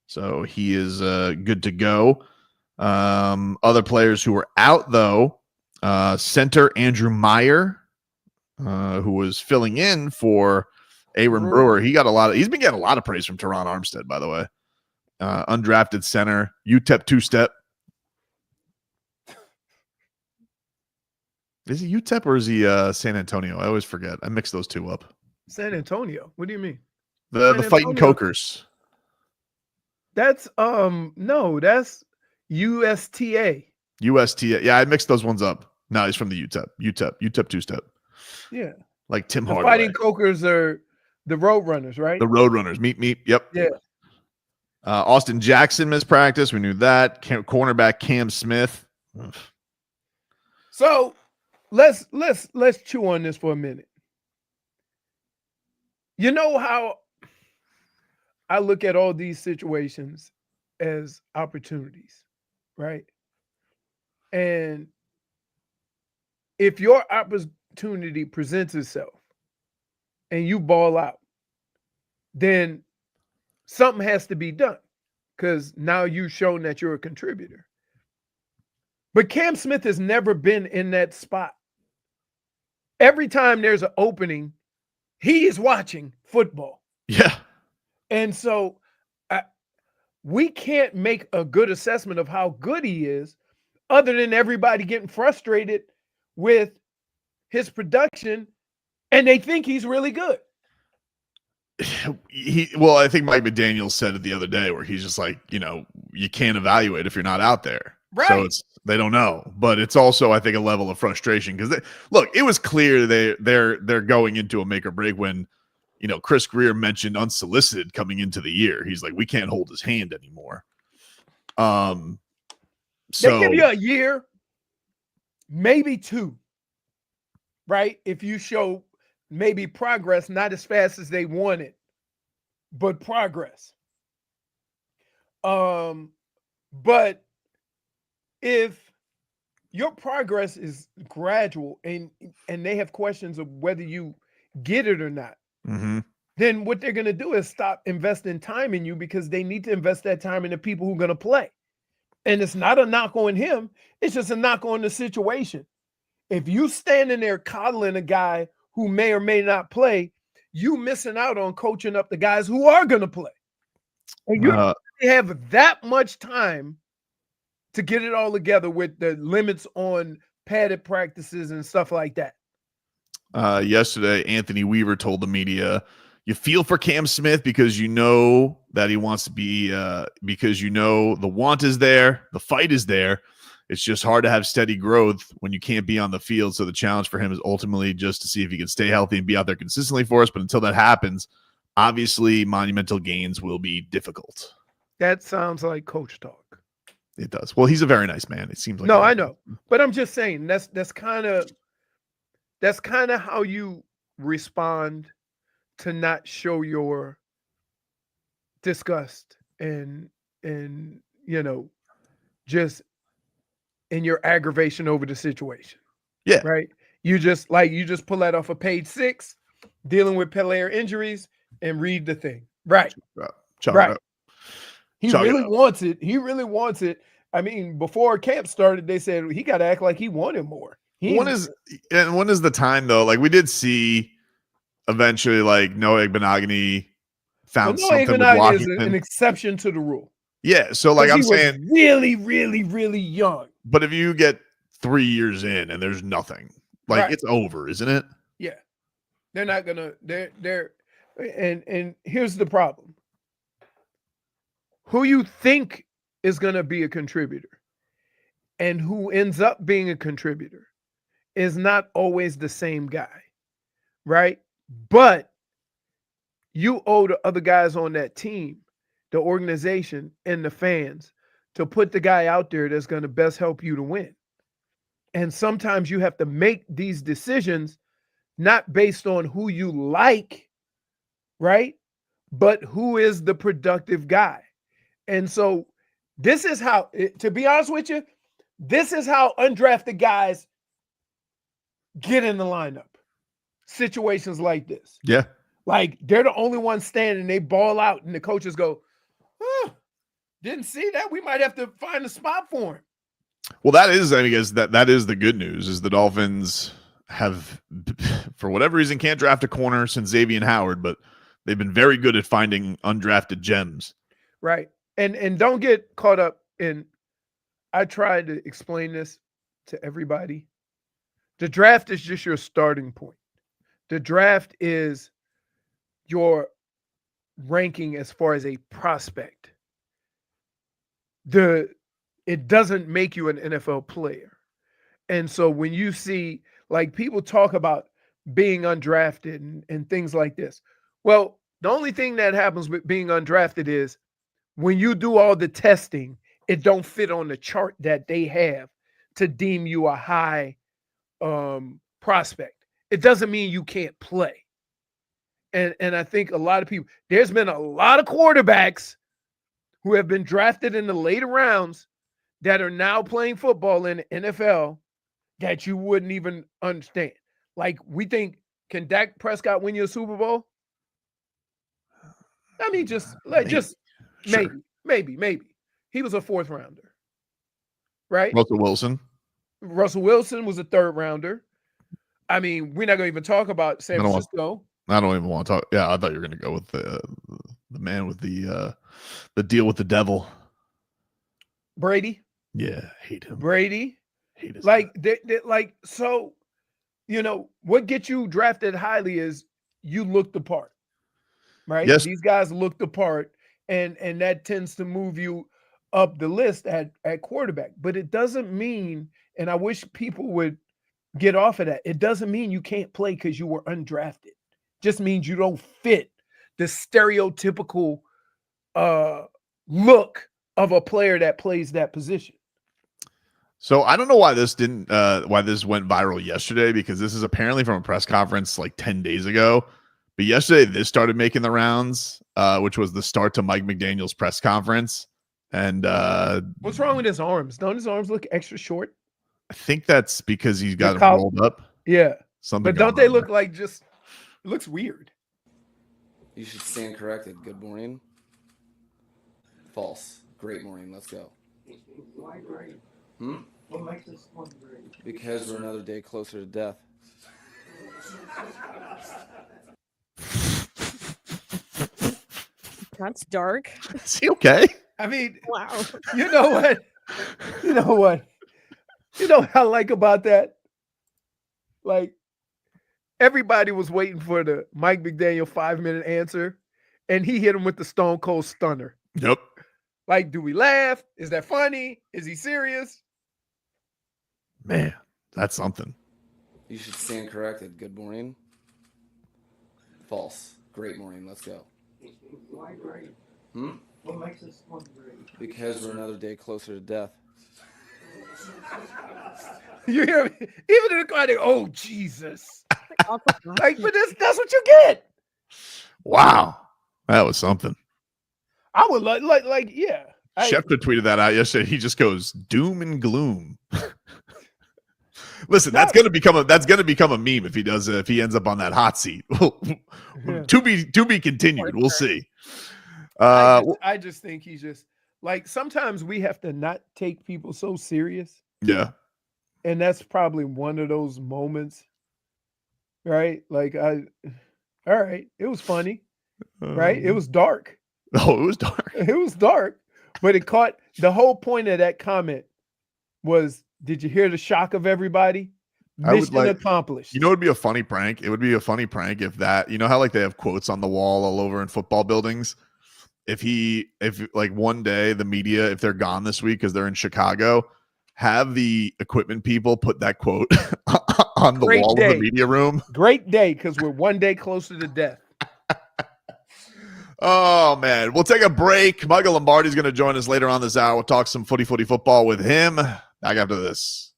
So he is good to go. Other players who were out, though, center Andrew Meyer, who was filling in for Aaron Brewer. He's been getting a lot of praise from Teron Armstead, by the way. Undrafted center, UTEP two-step. Is he UTEP or is he San Antonio? I always forget. I mix those two up. San Antonio. What do you mean? The Fighting Cokers. That's no, that's USTA. USTA. Yeah, I mixed those ones up. No, he's from the UTEP two-step. Yeah. Like Tim The Hardaway. Fighting Cokers are the Roadrunners, right? The Roadrunners. Meet. Yep. Yeah. Austin Jackson missed practice. We knew that. Cornerback Cam Smith. Ugh. So let's chew on this for a minute. You know how I look at all these situations as opportunities, right? And if your opportunity presents itself and you ball out, then something has to be done because now you've shown that you're a contributor. But Cam Smith has never been in that spot. Every time there's an opening, he is watching football. Yeah. And so we can't make a good assessment of how good he is other than everybody getting frustrated with his production and they think he's really good. I think Mike McDaniel said it the other day where he's just like, you can't evaluate if you're not out there. Right. So they don't know, but it's also, I think, a level of frustration because look, it was clear they're going into a make or break when, Chris Greer mentioned unsolicited coming into the year. He's like, we can't hold his hand anymore. So they give you a year, maybe 2, right? If you show maybe progress, not as fast as they wanted, but progress. But if your progress is gradual and they have questions of whether you get it or not, then what they're going to do is stop investing time in you because they need to invest that time in the people who are going to play. And it's not a knock on him. It's just a knock on the situation. If you standing there coddling a guy who may or may not play, you missing out on coaching up the guys who are going to play. And you have that much time to get it all together with the limits on padded practices and stuff like that. yesterday, Anthony Weaver told the media, you feel for Cam Smith because you know that he wants to be, because you know the want is there, the fight is there. It's just hard to have steady growth when you can't be on the field. So the challenge for him is ultimately just to see if he can stay healthy and be out there consistently for us. But until that happens, obviously monumental gains will be difficult. That sounds like coach talk. It does. Well, he's a very nice man. It seems like. No, I know. But I'm just saying that's kind of how you respond to not show your disgust and just in your aggravation over the situation. Yeah. Right. You just pull that off of page 6, dealing with player injuries, and read the thing. Right. Right. He really wants it. He really wants it. I mean, before camp started, they said he got to act like he wanted more. When is the time though? Like we did see eventually, like Noah Igbenogany found something with Washington. Is an exception to the rule. Yeah, so like I'm saying, really, really, really young. But if you get 3 years in and there's nothing, like it's over, isn't it? Yeah, they're not gonna. They're and here's the problem: who you think is gonna be a contributor, and who ends up being a contributor, is not always the same guy, right? But you owe the other guys on that team, the organization, and the fans to put the guy out there that's going to best help you to win. And sometimes you have to make these decisions not based on who you like, right? But who is the productive guy. And so this is how, to be honest with you, this is how undrafted guys get in the lineup. Situations like this. Yeah. Like they're the only ones standing, they ball out, and the coaches go, didn't see that. We might have to find a spot for him. Well, that is, I guess that is the good news, is the Dolphins have, for whatever reason, can't draft a corner since Xavier Howard, but they've been very good at finding undrafted gems. Right. And don't get caught up in, I tried to explain this to everybody. The draft is just your starting point. The draft is your ranking as far as a prospect. It doesn't make you an NFL player. And so when you see, like, people talk about being undrafted and things like this, well, the only thing that happens with being undrafted is when you do all the testing, it don't fit on the chart that they have to deem you a high prospect. It doesn't mean you can't play. And I think a lot of people, there's been a lot of quarterbacks who have been drafted in the later rounds that are now playing football in the NFL that you wouldn't even understand. Like, we think, can Dak Prescott win you a Super Bowl? I mean, maybe. He was a 4th rounder, right? Russell Wilson was a 3rd rounder. I mean, we're not going to even talk about San Francisco. I don't even want to talk. Yeah, I thought you were going to go with the man with the deal with the devil. Brady. Yeah, hate him. Brady. Hate his so, what gets you drafted highly is you look the part, right? Yes. These guys look the part, and that tends to move you up the list at quarterback. But it doesn't mean, and I wish people would get off of that, it doesn't mean you can't play because you were undrafted. Just means you don't fit the stereotypical look of a player that plays that position. So I don't know why this went viral yesterday, because this is apparently from a press conference like 10 days ago. But yesterday this started making the rounds, which was the start to Mike McDaniel's press conference. And what's wrong with his arms? Don't his arms look extra short? I think that's because he's got them rolled up. Yeah. Something. But don't they look like just, it looks weird. You should stand corrected. Good morning. False. Great morning. Let's go. Why great? What makes this one great? Because we're another day closer to death. That's dark. Is he okay? I mean, Wow. You know what? You know what I like about that? Like, Everybody was waiting for the Mike McDaniel 5-minute answer, and he hit him with the Stone Cold Stunner. Yep. Like, do we laugh? Is that funny? Is he serious? Man, that's something. You should stand corrected. Good morning. False. Great morning. Let's go. Why great? Hmm? What makes this one great? Because we're another day closer to death. You hear me? Even in the car, they, oh, Jesus. Awkward. Like, but that's what you get. Wow. That was something. I would like, yeah. Schefter tweeted that out yesterday. He just goes doom and gloom. Listen, that's gonna become a meme if he ends up on that hot seat. To be continued. We'll see. I just think he's just like, sometimes we have to not take people so serious. Yeah. And that's probably one of those moments, right? Like, all right, it was funny, right? It was dark. Oh, it was dark. It was dark, but it caught the whole point of that comment was, did you hear the shock of everybody? Mission accomplished. You know, it would be a funny prank. It would be a funny prank if that, you know how like they have quotes on the wall all over in football buildings. If like one day the media, if they're gone this week because they're in Chicago, have the equipment people put that quote on the wall of the media room. Great day, because we're one day closer to death. Oh, man. We'll take a break. Michael Lombardi is going to join us later on this hour. We'll talk some footy football with him. Back after this.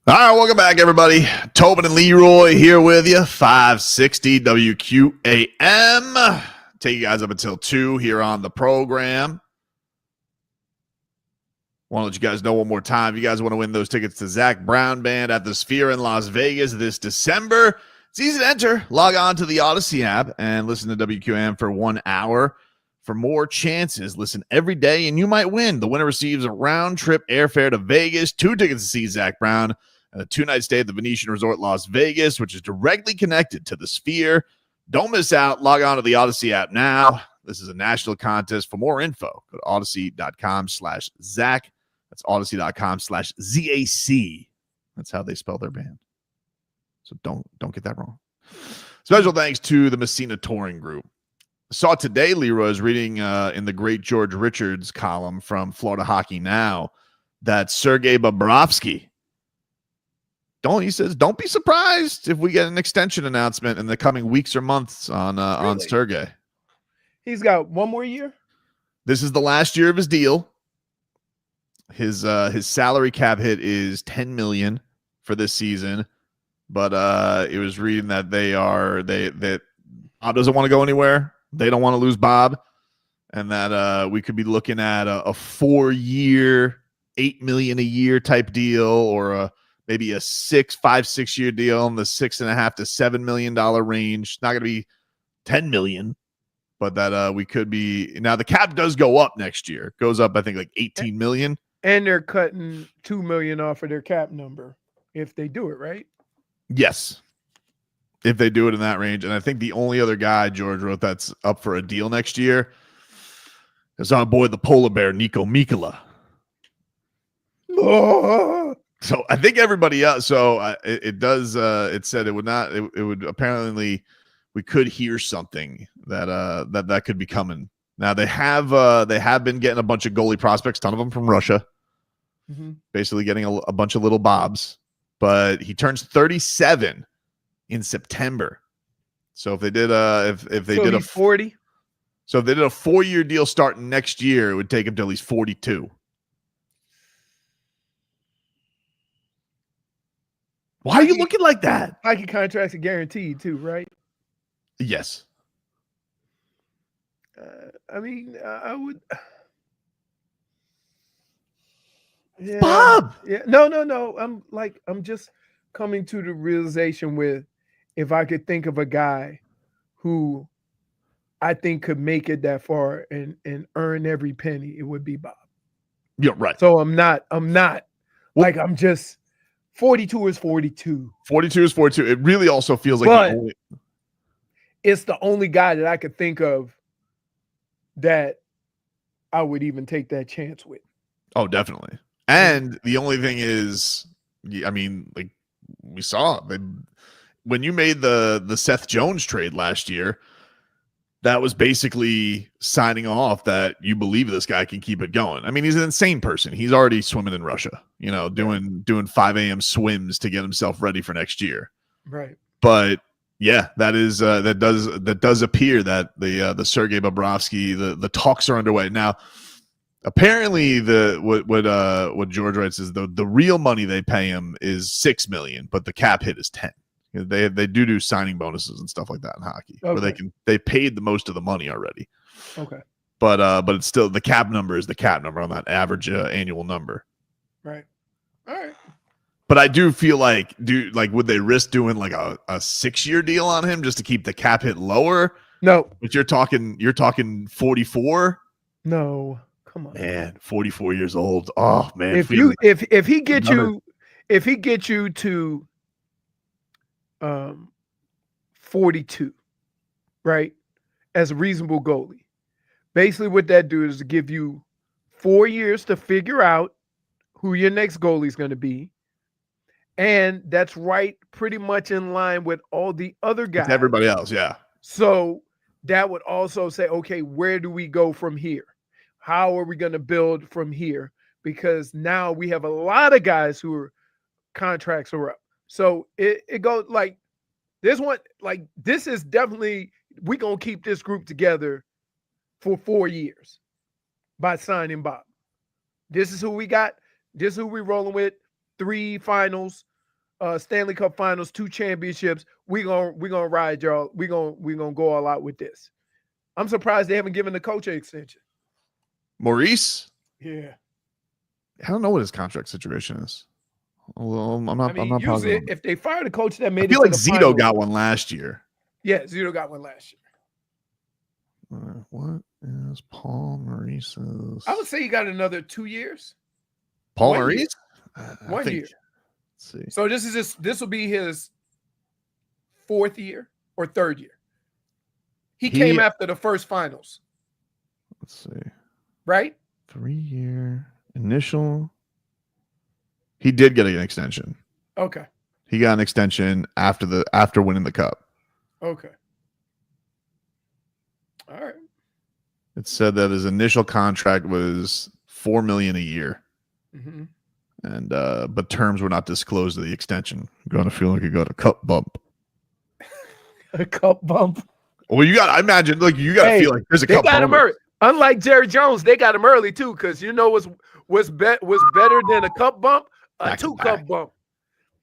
All right, welcome back, everybody. Tobin and Leroy here with you, 560 WQAM. Take you guys up until 2 here on the program. Want to let you guys know one more time. If you guys want to win those tickets to Zach Brown Band at the Sphere in Las Vegas this December, it's easy to enter. Log on to the Odyssey app and listen to WQAM for 1 hour. For more chances, listen every day, and you might win. The winner receives a round-trip airfare to Vegas, 2 tickets to see Zach Brown, and a 2-night stay at the Venetian Resort Las Vegas, which is directly connected to the Sphere. Don't miss out. Log on to the Odyssey app now. This is a national contest. For more info, go to odyssey.com/Zach. That's odyssey.com/ZAC. That's how they spell their band. So don't get that wrong. Special thanks to the Messina Touring Group. Saw today, Leroy is reading in the great George Richards column from Florida Hockey Now that Sergei Bobrovsky, he says, don't be surprised if we get an extension announcement in the coming weeks or months on Sergei. He's got 1 more year? This is the last year of his deal. His salary cap hit is $10 million for this season, but it was reading that that Bob doesn't want to go anywhere. They don't want to lose Bob, and that we could be looking at a 4-year, $8 million a year type deal, or maybe a 5-6 year deal in the $6.5 to $7 million range. Not going to be $10 million, but that we could be. Now the cap does go up next year. It goes up, I think, like $18 million. And they're cutting $2 million off of their cap number if they do it, right? Yes, if they do it in that range. And I think the only other guy George wrote that's up for a deal next year is our boy, the polar bear, Nico Mikkola. Oh. So I think everybody else. So it does. It said it would not. It would apparently. We could hear something that could be coming. Now they have been getting a bunch of goalie prospects, ton of them from Russia. Mm-hmm. Basically getting a bunch of little bobs. But he turns 37 in September. So if they did if they did a 40. So if they did a 4-year deal starting next year, it would take him till he's 42. Why are you looking like that? Hockey contracts are guaranteed too, right? Yes. I mean, I would. Yeah, Bob. Yeah. No. I'm just coming to the realization with, if I could think of a guy who I think could make it that far and earn every penny, it would be Bob. You're right. So I'm not like, I'm just 42 is 42. 42 is 42. It really also feels like it's the only guy that I could think of that I would even take that chance with. Oh, definitely. And the only thing is, I mean, like we saw when you made the Seth Jones trade last year, that was basically signing off that you believe this guy can keep it going. I mean, he's an insane person. He's already swimming in Russia, doing 5 a.m. swims to get himself ready for next year. Right. But yeah, that is that does appear that the Sergei Bobrovsky, the talks are underway now. Apparently, what George writes is the real money they pay him is $6 million, but the cap hit is 10. They do signing bonuses and stuff like that in hockey, where they paid the most of the money already. Okay, but it's still the cap number is the cap number on that average annual number. Right. All right. But I do feel like would they risk doing like a 6-year deal on him just to keep the cap hit lower? No. But you're talking 44. No. Come on, man. 44 years old. Oh man. If he gets you to 42, right, as a reasonable goalie, basically what that do is give you 4 years to figure out who your next goalie is going to be. And that's right, pretty much in line with all the other guys. It's everybody else, yeah. So that would also say, okay, where do we go from here? How are we going to build from here? Because now we have a lot of guys who are contracts are up. So it goes like this one, like this is definitely, we're going to keep this group together for 4 years by signing Bob. This is who we got. This is who we're rolling with. 3 finals, Stanley Cup Finals, 2 championships. We gonna ride y'all. We gonna go all out with this. I'm surprised they haven't given the coach an extension. Maurice? Yeah. I don't know what his contract situation is. Well, I'm not usually positive. if they fire the coach that made I feel it like to the Zito finals, got one last year. Yeah, Zito got one last year. What is Paul Maurice's? I would say he got another 2 years. Paul 1 year. Maurice? 1 year. Let's see. So this will be his 4th year or 3rd year. He came after the first finals. Let's see. Right? 3-year initial. He did get an extension. Okay. He got an extension after winning the cup. Okay. All right. It said that his initial contract was $4 million a year. Mm-hmm. And but terms were not disclosed to the extension. I'm gonna feel like you got a cup bump. A cup bump. Well, I imagine you gotta feel like there's a cup bump. They got him early. Unlike Jerry Jones, they got him early too, because you know what's better than a cup bump? A 2-cup bump.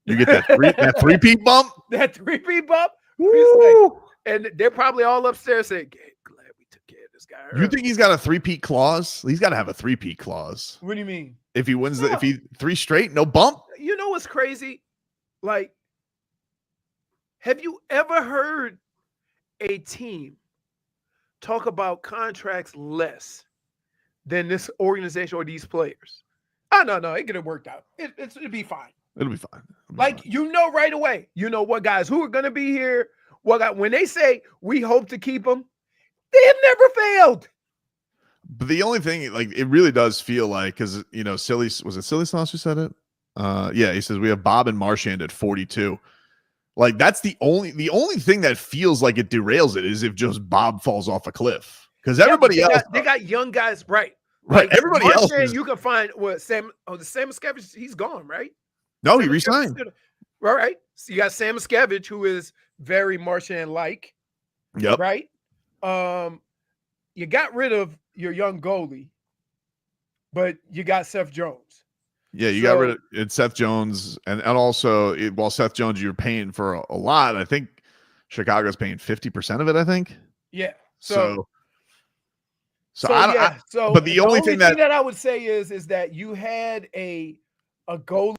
You get that 3-peat bump? That 3-peat bump? Like, and they're probably all upstairs saying, glad we took care of this guy early. You think he's got a 3-peat clause? He's got to have a 3-peat clause. What do you mean? If he wins if he 3 straight, no bump? You know what's crazy? Like, have you ever heard a team talk about contracts less than this organization or these players? Oh, no, it could have worked out. It'll be fine. It'll be fine. You know right away. You know what guys who are going to be here. When they say we hope to keep them, they have never failed. But the only thing, it really does feel like, because Silly Sauce who said it? Yeah, he says we have Bob and Marchand at 42. Like that's the only thing that feels like it derails it is if just Bob falls off a cliff. Because everybody else, they got young guys, right? Right. Everybody else, you can find Sam Miscavige. He's gone, right? No, he resigned. All right. So you got Sam Miscavige, who is very Marchand-like. Yep. Right. You got rid of your young goalie, but you got Seth Jones. Yeah, you got rid of Seth Jones, and also while Seth Jones you're paying for a lot. I think Chicago's paying 50% of it. I think. Yeah. But the only thing that I would say is that you had a goalie.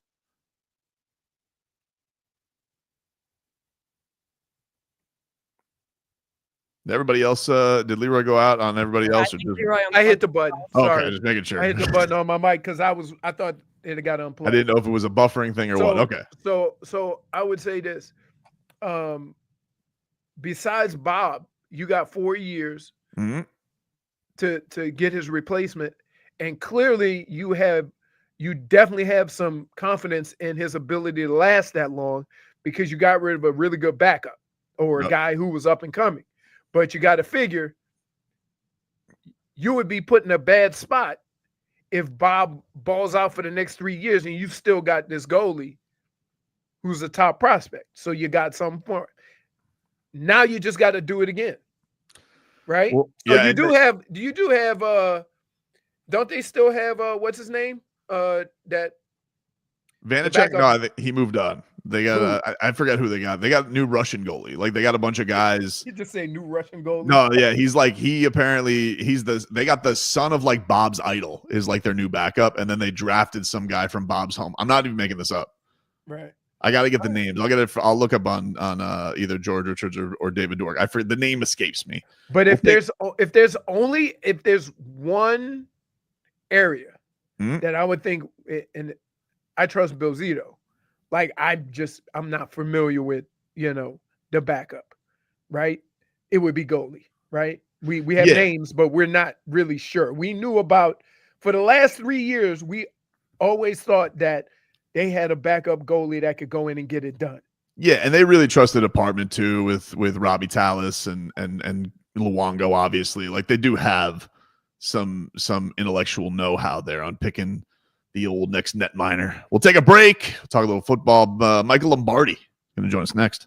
Everybody else, did Leroy go out on everybody else? Or just... I hit the button. Sorry. Okay, just making sure. I hit the button on my mic because I thought it got unplugged. I didn't know if it was a buffering thing or what. Okay. So I would say this. Besides Bob, you got 4 years to get his replacement, and clearly you definitely have some confidence in his ability to last that long because you got rid of a really good backup or a guy who was up and coming. But you got to figure you would be put in a bad spot if Bob balls out for the next 3 years and you've still got this goalie who's a top prospect. So you got something for it. Now you just got to do it again. Right? Well, so you do have don't they still have what's his name? That Vanacek? No, I think he moved on. They got I forget who they got. They got a new Russian goalie. Like they got a bunch of guys. You just say new Russian goalie? No, yeah, they got the son of like Bob's idol is like their new backup, and then they drafted some guy from Bob's home. I'm not even making this up. Right. I got to get the names. I'll look up on either George Richards or David Dork. I forget, the name escapes me. But if there's one area that I would think, and I trust Bill Zito. Like I'm not familiar with, the backup, right? It would be goalie, right? We have names, but we're not really sure. We knew about for the last 3 years, we always thought that they had a backup goalie that could go in and get it done. Yeah, and they really trust the department too with Robbie Tallis and Luongo, obviously. Like they do have some intellectual know-how there on picking the old next net minor. We'll take a break. We'll talk a little football. Michael Lombardi going to join us next.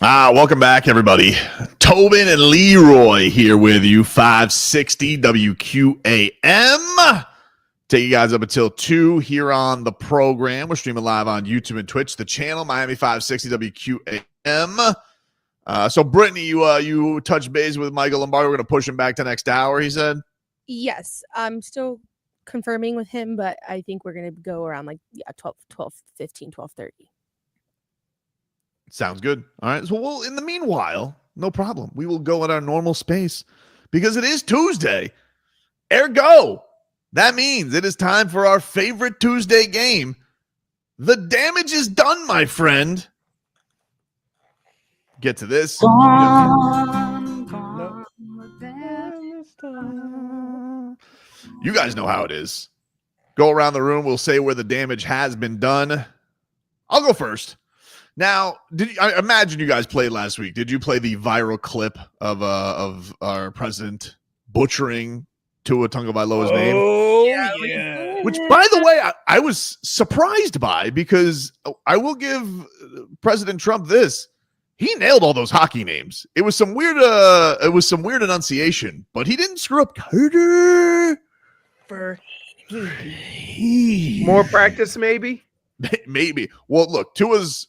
Welcome back, everybody. Tobin and Leroy here with you, 560 WQAM. Take you guys up until 2 here on the program. We're streaming live on YouTube and Twitch, the channel, Miami 560 WQAM. So, Brittany, you touched base with Michael Lombardi. We're going to push him back to next hour, he said? Yes, I'm still confirming with him, but I think we're going to go around 12:15, 12:30. Sounds good. All right. So, in the meanwhile, no problem. We will go at our normal space because it is Tuesday. Ergo, that means it is time for our favorite Tuesday game. The damage is done, my friend. Get to this. You guys know how it is. Go around the room. We'll say where the damage has been done. I'll go first. Now, I imagine you guys played last week. Did you play the viral clip of our president butchering Tua Tagovailoa's name? Oh, yeah. Which, by the way, I was surprised by, because I will give President Trump this. He nailed all those hockey names. It was some weird enunciation, but he didn't screw up Carter. More practice, maybe? Maybe. Well, look, Tua's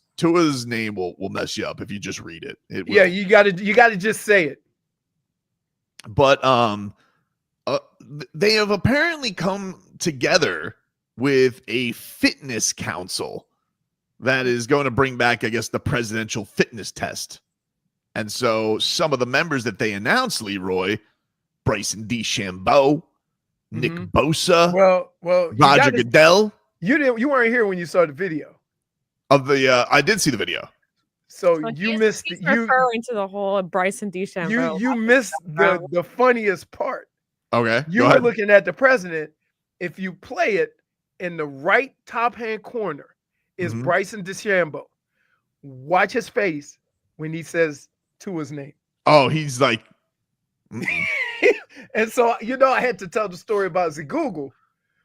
name will mess you up if you just read it. Yeah, you gotta just say it. But they have apparently come together with a fitness council that is going to bring back, I guess, the presidential fitness test. And so some of the members that they announced, Leroy, Bryson DeChambeau, Nick Bosa, Roger Goodell. You weren't here when you saw the video. I did see the video. So you missed he's referring to the whole Bryson DeChambeau. You missed the funniest part. Okay. You were looking at the president. If you play it in the right top hand corner is Bryson DeChambeau. Watch his face when he says Tua's name. Oh, he's like and so I had to tell the story about Google.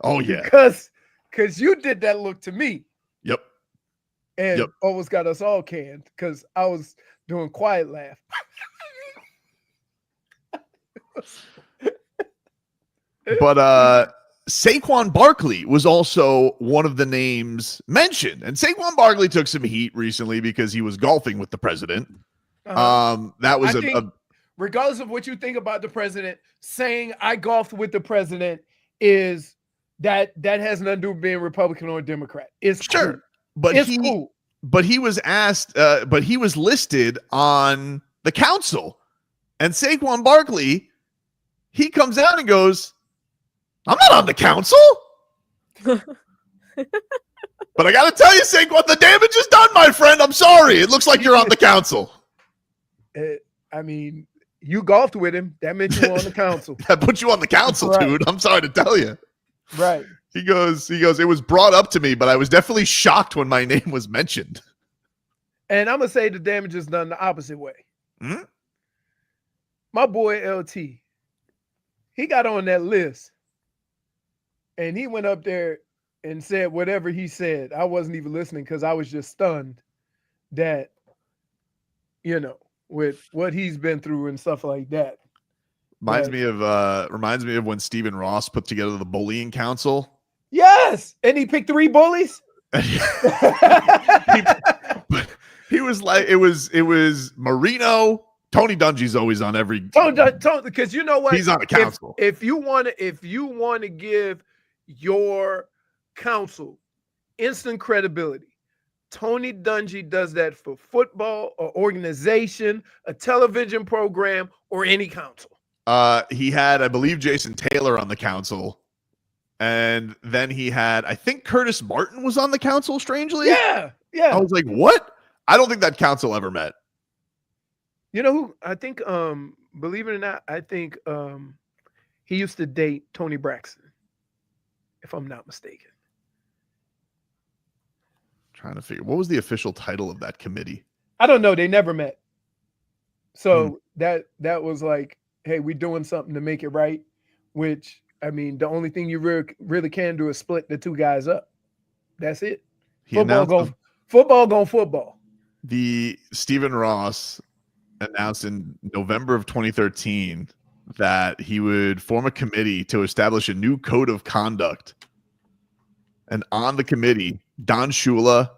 Oh yeah. Because you did that look to me. Yep. And almost got us all canned because I was doing quiet laugh. But Saquon Barkley was also one of the names mentioned. And Saquon Barkley took some heat recently because he was golfing with the president. That was regardless of what you think about the president, saying I golfed with the president is that has nothing to do with being Republican or Democrat. It's sure. Cool. But it's cool. But he was asked, but he was listed on the council. And Saquon Barkley, he comes out and goes, I'm not on the council. But I got to tell you, Saquon, the damage is done, my friend. I'm sorry. It looks like you're on the council. I mean, you golfed with him. That meant you were on the council. That put you on the council, right. Dude. I'm sorry to tell you. Right. He goes, it was brought up to me, but I was definitely shocked when my name was mentioned. And I'm going to say the damage is done the opposite way. Mm-hmm. My boy LT, he got on that list and he went up there and said whatever he said. I wasn't even listening because I was just stunned that, with what he's been through and stuff like that. Reminds me of when Stephen Ross put together the bullying council. Yes, and he picked 3 bullies. he was like, it was Marino. Tony Dungy's always on every. Because you know what? He's on the council. If you want to give your council instant credibility, Tony Dungy does that for football, or organization, a television program, or any council. He had, I believe, Jason Taylor on the council. And then he had, I think Curtis Martin was on the council, strangely. Yeah. I was like, what? I don't think that council ever met. You know who? I think, believe it or not, I think he used to date Tony Braxton, if I'm not mistaken. Trying to figure, what was the official title of that committee? I don't know. They never met. So that was like, hey, we're doing something to make it right, which, I mean, the only thing you really can do is split the 2 guys up. That's it. Football going football. the Stephen Ross announced in November of 2013 that he would form a committee to establish a new code of conduct. And on the committee, Don Shula,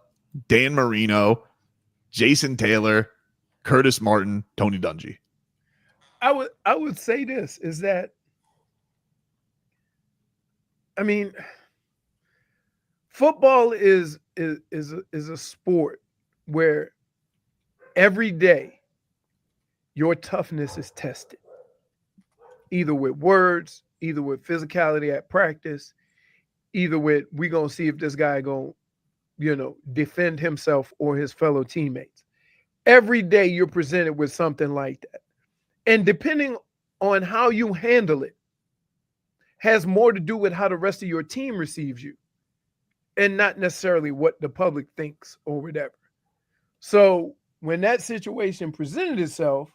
Dan Marino, Jason Taylor, Curtis Martin, Tony Dungy. I would say this is that, I mean, football is a sport where every day your toughness is tested, either with words, either with physicality at practice, either with we gonna see if this guy gonna, defend himself or his fellow teammates. Every day you're presented with something like that. And depending on how you handle it has more to do with how the rest of your team receives you and not necessarily what the public thinks or whatever. So when that situation presented itself,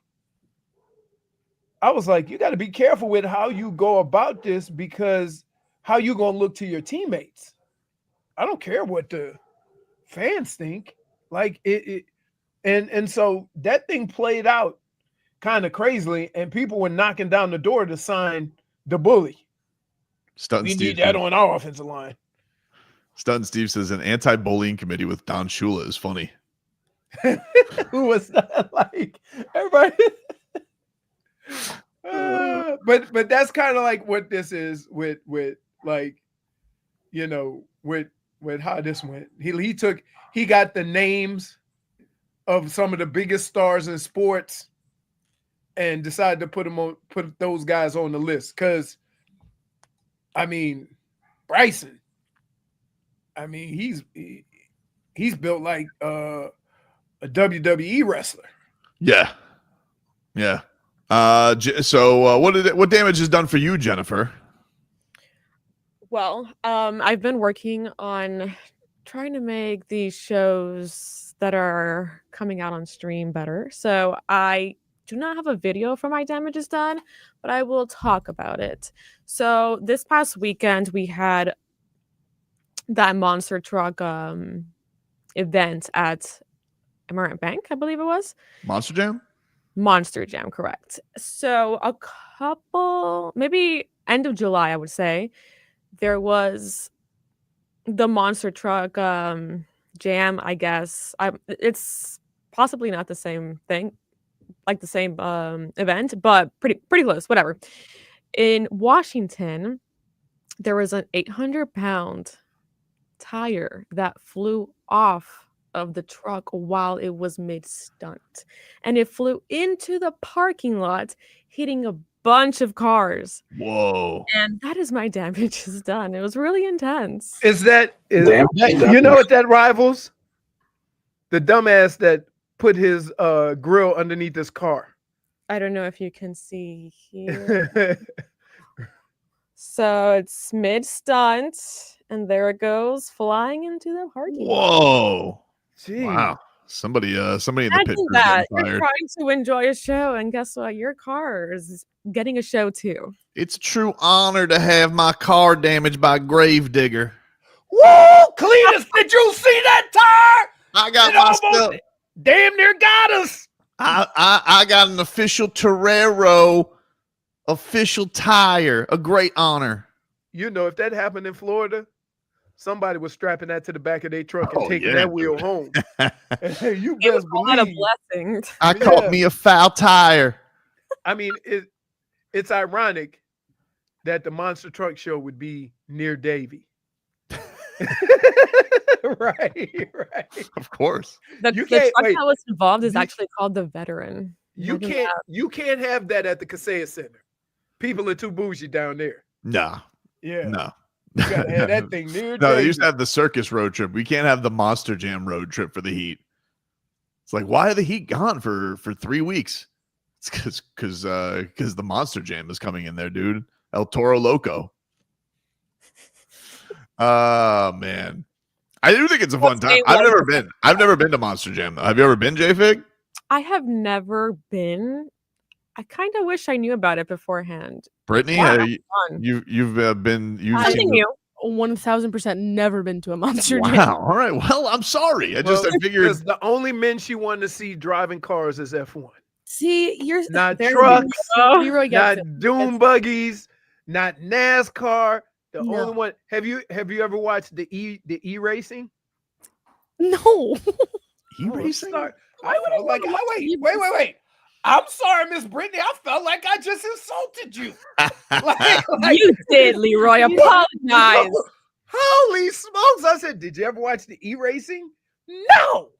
I was like, you got to be careful with how you go about this, because how you going to look to your teammates. I don't care what the fans think. Like and so that thing played out kind of crazily, and people were knocking down the door to sign the bully. We need that on our offensive line. Stunt Steve says an anti-bullying committee with Don Shula is funny. Who was that? Like everybody. But that's kind of like what this is with like, with how this went. He got the names of some of the biggest stars in sports and decided to put those guys on the list. Because, I mean, Bryson, I mean, he's built like a WWE wrestler. Yeah. So what damage is done for you, Jennifer? Well, I've been working on trying to make these shows that are coming out on stream better. So I do not have a video for my damages done, but I will talk about it. So this past weekend, we had that monster truck event at Emirate Bank, I believe it was. Monster Jam? Monster Jam, correct. So a couple, maybe end of July, I would say, there was the monster truck jam, I guess. It's possibly not the same thing, like the same event, but pretty close, whatever. In Washington, there was an 800-pound tire that flew off of the truck while it was mid-stunt. And it flew into the parking lot, hitting a bunch of cars. Whoa. And that is my damage is done. It was really intense. You know what that rivals? The dumbass that put his grill underneath his car. I don't know if you can see here. So it's mid-stunt, and there it goes, flying into the parking lot. Whoa. Jeez. Wow. Somebody in the pit. That. You're trying to enjoy a show, and guess what? Your car is getting a show too. It's a true honor to have my car damaged by a gravedigger. Whoa, Cletus, did you see that tire? I got my stuff. Damn near got us. I got an official Torero official tire. A great honor. You know, if that happened in Florida, somebody was strapping that to the back of their truck and taking that wheel home. You best believe. A blessing. I caught me a foul tire. I mean, it's ironic that the monster truck show would be near Davie. Right. Of course. The truck that was involved is actually called the Veteran. You can't have that at the Kaseya Center. People are too bougie down there. No. Yeah. No. You gotta have that thing near. No, they used to have the circus road trip. We can't have the Monster Jam road trip for the Heat. It's like, why are the Heat gone for 3 weeks? It's because the Monster Jam is coming in there, dude. El Toro Loco. Man. I do think it's a fun time. I've never been to Monster Jam though. Have you ever been, JFig? I have never been. I kind of wish I knew about it beforehand. Brittany, you've been. Something new. 1000% never been to a monster jam. Wow. All right. Well, I'm sorry. I figured. Because the only men she wanted to see driving cars is F1. See, you're Not there trucks, Leroy gets not it. dune buggies, not NASCAR. The No. only one. Have you ever watched the E racing? No. E-racing? Wait. I'm sorry, Miss Brittany. I felt like I just insulted you. You did, Leroy. Apologize. Holy smokes. I said, did you ever watch the E-racing? No.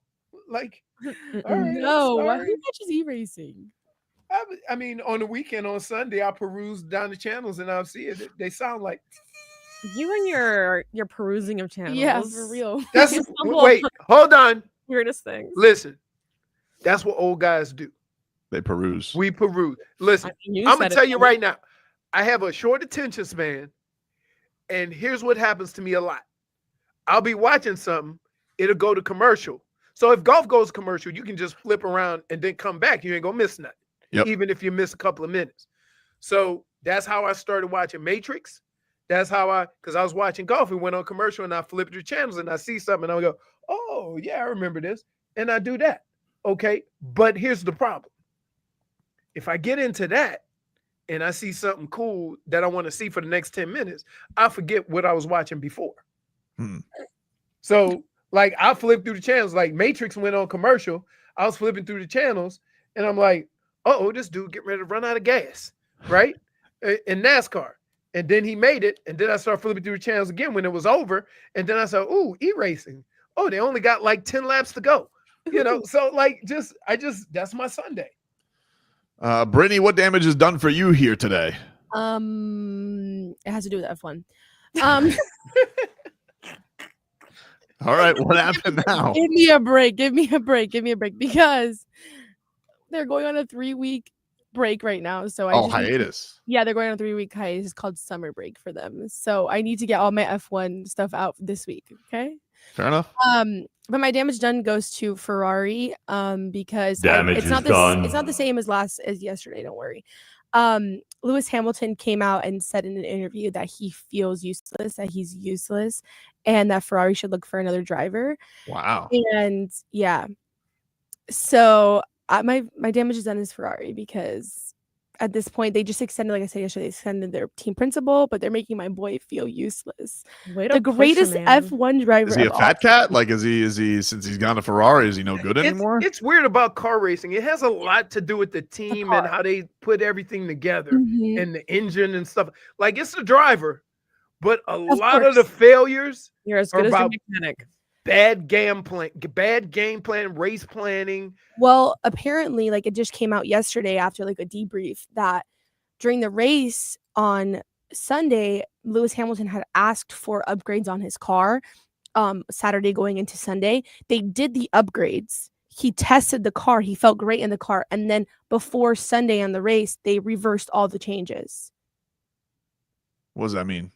Like, all right, No. I'm sorry. Who watches e-racing? I mean, on the weekend, on Sunday, I peruse down the channels and I'll see it. They sound like You and your perusing of channels. Yeah, for real. that's wait, hold on. Weirdest things. Listen, that's what old guys do. They peruse. We peruse. Listen, I'm gonna tell you right now. I have a short attention span, and here's what happens to me a lot. I'll be watching something, it'll go to commercial. So if golf goes commercial, you can just flip around and then come back. You ain't gonna miss nothing. Yep. Even if you miss a couple of minutes. So that's how I started watching Matrix. That's how because I was watching golf and went on commercial and I flipped through channels and I see something and I go, oh yeah, I remember this. And I do that. Okay. But here's the problem. If I get into that and I see something cool that I want to see for the next 10 minutes, I forget what I was watching before. So like I flipped through the channels, like Matrix went on commercial. I was flipping through the channels and I'm like, oh, this dude getting ready to run out of gas, right? In NASCAR. And then he made it. And then I started flipping through the channels again when it was over. And then I said, ooh, e-racing. Oh, they only got like 10 laps to go. You know, so like that's my Sunday. Brittany, what damage is done for you here today? It has to do with F1. All right, what happened now? Give me a break because they're going on a 3-week break right now. So hiatus. Yeah, they're going on a 3-week hiatus. It's called summer break for them. So I need to get all my F1 stuff out this week. Okay. Fair enough. But my damage done goes to Ferrari. Because Damage it's not done. It's not the same as yesterday. Don't worry. Lewis Hamilton came out and said in an interview that he feels useless, that he's useless, and that Ferrari should look for another driver. Wow. And yeah, so my damage is done is Ferrari because at this point they just extended, like I said yesterday, they extended their team principal, but they're making my boy feel useless. The greatest F1 driver. Is he a of all fat cat? Like, is he since he's gone to Ferrari, is he no good anymore? It's weird about car racing. It has a lot to do with the team and how they put everything together and the engine and stuff. Like it's the driver, but a lot of the failures You're as are good as about the mechanic. bad game plan, race planning. Well, apparently, like it just came out yesterday after like a debrief that during the race on Sunday, Lewis Hamilton had asked for upgrades on his car. Saturday going into Sunday, they did the upgrades. He tested the car. He felt great in the car. And then before Sunday on the race, they reversed all the changes. What does that mean?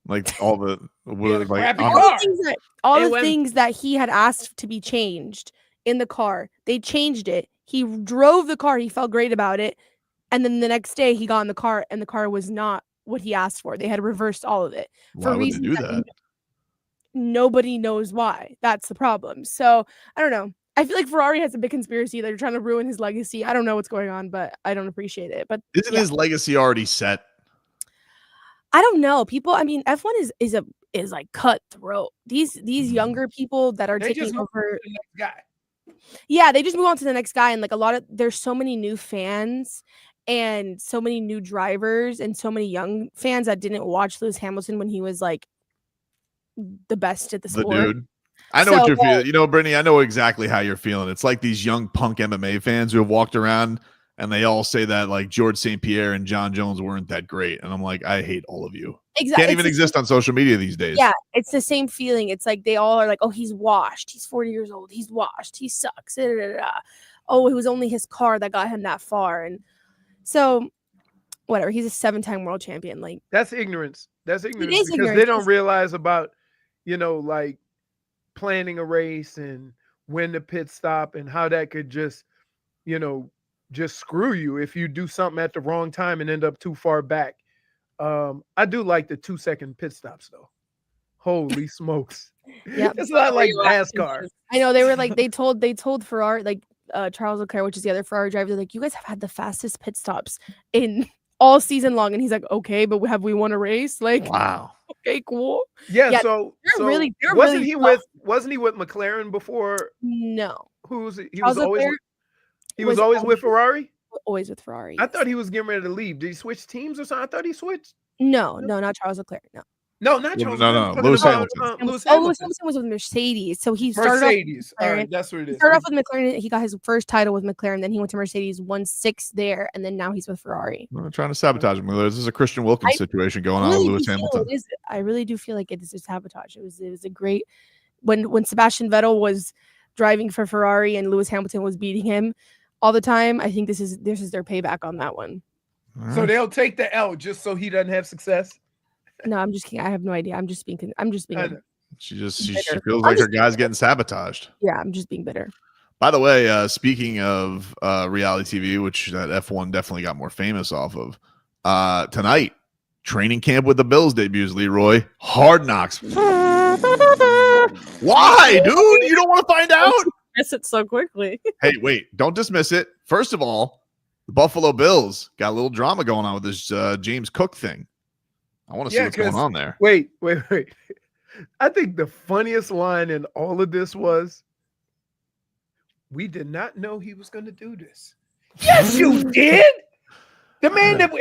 Like all the things that he had asked to be changed in the car, they changed it. He drove the car. He felt great about it. And then the next day he got in the car and the car was not what he asked for. They had reversed all of it. Why would they do that? Nobody knows why. That's the problem. So I don't know. I feel like Ferrari has a big conspiracy. They're trying to ruin his legacy. I don't know what's going on, but I don't appreciate it. But isn't his legacy already set? I don't know. People, I mean, F1 is like cutthroat. These younger people that are taking over. The next guy. Yeah, they just move on to the next guy, and like there's so many new fans and so many new drivers and so many young fans that didn't watch Lewis Hamilton when he was like the best at the sport. Dude. I know what you're feeling. You know, Brittany, I know exactly how you're feeling. It's like these young punk MMA fans who have walked around and they all say that like George St. Pierre and John Jones weren't that great. And I'm like, I hate all of you. Exactly. Can't even exist on social media these days. Yeah, it's the same feeling. It's like they all are like, oh, he's washed. He's 40 years old. He's washed. He sucks. Da, da, da, da. Oh, it was only his car that got him that far. And so whatever. He's a 7-time world champion. Like that's ignorance. That's ignorance is because ignorance. they don't realize about, you know, like planning a race and when the pit stop and how that could just, you know, just screw you if you do something at the wrong time and end up too far back. I do like the 2-second pit stops though. Holy smokes. Yeah, It's not like NASCAR. I know they were like they told Ferrari, like Charles Leclerc, which is the other Ferrari driver, they're like, you guys have had the fastest pit stops in all season long, and he's like, okay, but have we won a race? Like, wow, okay, cool. Yeah, so they're wasn't really he with McLaren before? No, He was Charles always Leclerc was always with Ferrari. Always with Ferrari. I thought he was getting ready to leave. Did he switch teams or something? I thought he switched. No, not Charles Leclerc. No, not Charles. No, Leclerc. Lewis Lewis Hamilton. Lewis Hamilton was with Mercedes. So he started Mercedes. off with All McLaren. right, that's what it is. He started off with McLaren. He got his first title with McLaren. Then he went to Mercedes, won 6 there, and then now he's with Ferrari. I'm trying to sabotage him. This is a Christian Wilkins situation going on with Lewis Hamilton. I really do feel like it is a sabotage. It was a great when Sebastian Vettel was driving for Ferrari and Lewis Hamilton was beating him all the time. I think this is their payback on that one. So they'll take the L just so he doesn't have success. No, I'm just kidding. I have no idea. I'm just being. She feels like her guy's getting sabotaged. Yeah, I'm just being bitter. By the way, speaking of reality TV, which that F1 definitely got more famous off of, tonight, training camp with the Bills debuts, Leroy. Hard Knocks. Why, dude? You don't want to find out? Miss it so quickly. Hey, wait. Don't dismiss it. First of all, the Buffalo Bills got a little drama going on with this James Cook thing. I want to see what's going on there. Wait. I think the funniest line in all of this was, we did not know he was going to do this. Yes, you did. The man that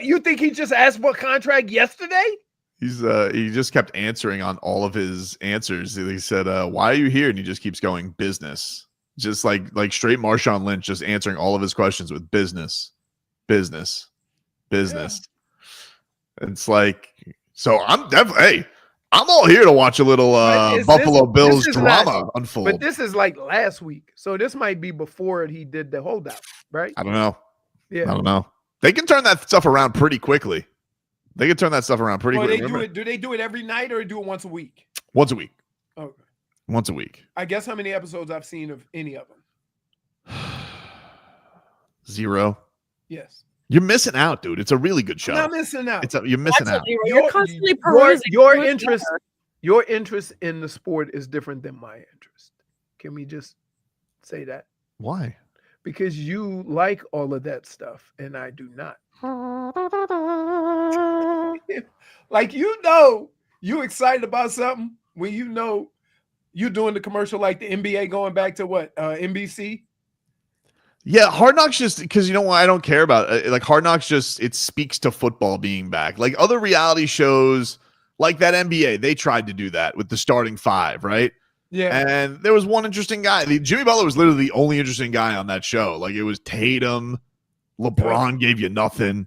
you think he just asked for a contract yesterday? He just kept answering on all of his answers. He said, "Why are you here?" And he just keeps going business, just like straight Marshawn Lynch, just answering all of his questions with business. Yeah. It's like, so I'm definitely, I'm all here to watch a little Buffalo Bills drama unfold. But this is like last week, so this might be before he did the holdout, right? I don't know. Yeah, I don't know. They can turn that stuff around pretty quickly. Do they do it every night or do it once a week? Once a week. Okay. Once a week. I guess how many episodes I've seen of any of them? 0. Yes. You're missing out, dude. It's a really good show. I'm not missing out. You're missing out. You're constantly perusing. Your interest in the sport is different than my interest. Can we just say that? Why? Because you like all of that stuff and I do not. Like, you excited about something when you're doing the commercial like the NBA going back to what, NBC? Yeah, Hard Knocks just because you know what I don't care about like Hard Knocks just it speaks to football being back. Like other reality shows like that NBA, they tried to do that with the starting 5, right? Yeah. And there was one interesting guy. Jimmy Butler was literally the only interesting guy on that show. Like it was Tatum, LeBron gave you nothing.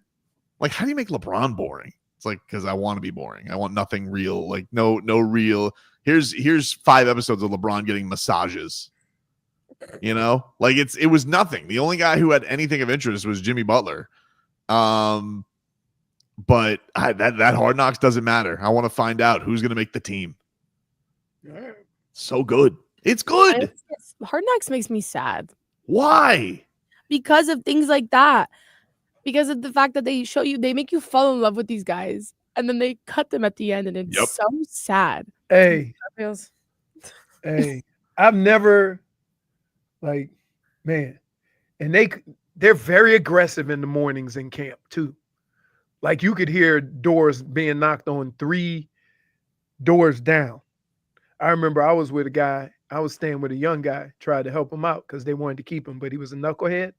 Like how do you make LeBron boring? It's like because I want to be boring. I want nothing real. Like no real. Here's 5 episodes of LeBron getting massages. You know, like it was nothing. The only guy who had anything of interest was Jimmy Butler. But that Hard Knocks doesn't matter. I want to find out who's going to make the team. Yeah. So good. It's good. Hard Knocks makes me sad. Why? Because of things like that. Because of the fact that they make you fall in love with these guys and then they cut them at the end and it's so sad. Hey, I've never like, man, and they're very aggressive in the mornings in camp too. Like you could hear doors being knocked on 3 doors down. I remember I was with a guy, I was staying with a young guy, tried to help him out because they wanted to keep him, but he was a knucklehead.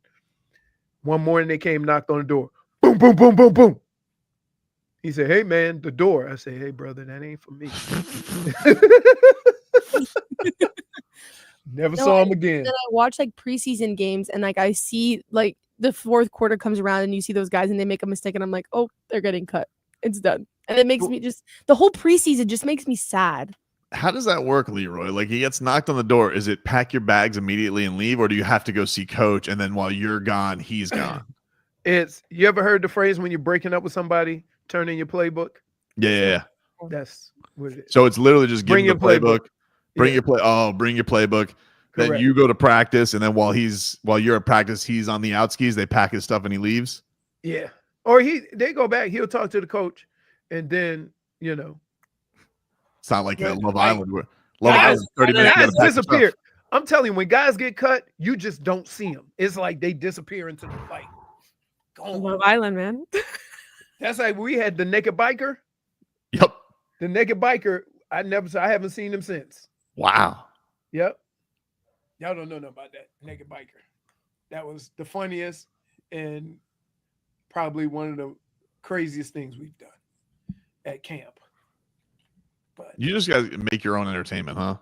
One morning they came, knocked on the door. Boom, boom, boom, boom, boom. He said, "Hey man, the door." I said, "Hey brother, that ain't for me." Never saw him again. Then I watch like preseason games and like I see like the 4th quarter comes around and you see those guys and they make a mistake and I'm like, oh, they're getting cut. It's done. And it makes me the whole preseason just makes me sad. How does that work, Leroy? Like he gets knocked on the door. Is it pack your bags immediately and leave, or do you have to go see coach and then while you're gone, he's gone? You ever heard the phrase when you're breaking up with somebody, turn in your playbook? Yeah. That's what it is. So it's literally just Bring give him your the playbook. playbook. Bring your playbook. Then Correct. you go to practice, and then while you're at practice, he's on the out skis. They pack his stuff and he leaves. Yeah. Or they go back, he'll talk to the coach, and then, It's not like Yeah, Love like, Island. Love guys, Island, 30 minutes. you guys gotta pack your stuff. disappear. I'm telling you, when guys get cut, you just don't see them. It's like they disappear into the fight. Love Island, man. That's like we had the naked biker. Yep. The naked biker. I haven't seen him since. Wow. Yep. Y'all don't know nothing about that naked biker. That was the funniest and probably one of the craziest things we've done at camp. But You just got to make your own entertainment, huh?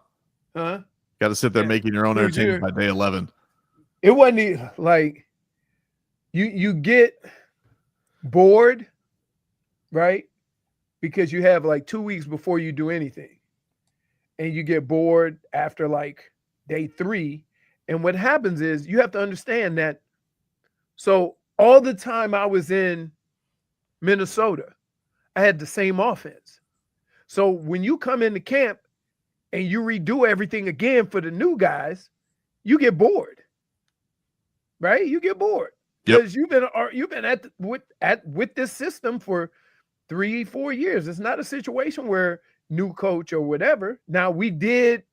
huh? Got to sit there making your own Dude, entertainment by day 11. It wasn't like you get bored, right? Because you have like 2 weeks before you do anything. And you get bored after like day 3. And what happens is you have to understand that. So all the time I was in Minnesota, I had the same offense. So when you come into camp and you redo everything again for the new guys, you get bored, right? You get bored because you've been with this system for 3-4 years. It's not a situation where new coach or whatever. Now we did,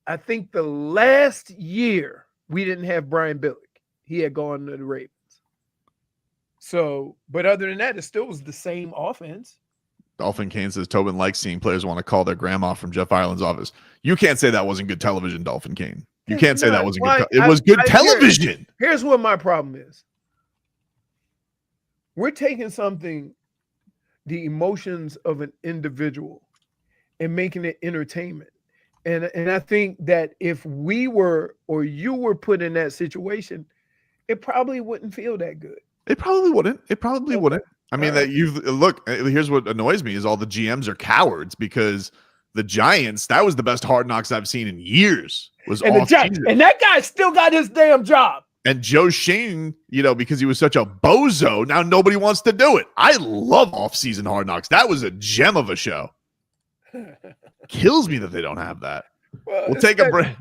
I think the last year we didn't have Brian Billick. He had gone to the Ravens. So, but other than that, it still was the same offense. Dolphin Kane says Tobin likes seeing players want to call their grandma from Jeff Ireland's office. You can't say that wasn't good television, Dolphin Kane. You can't say that wasn't good. It was good television. Here's what my problem is. We're taking something, the emotions of an individual, and making it entertainment. And I think that if we were or you were put in that situation, it probably wouldn't feel that good. It probably wouldn't. I mean, that here's what annoys me is all the GMs are cowards because the Giants, that was the best Hard Knocks I've seen in years. And that guy still got his damn job. And Joe Shane, because he was such a bozo, now nobody wants to do it. I love off-season Hard Knocks. That was a gem of a show. Kills me that they don't have that. We'll take a break.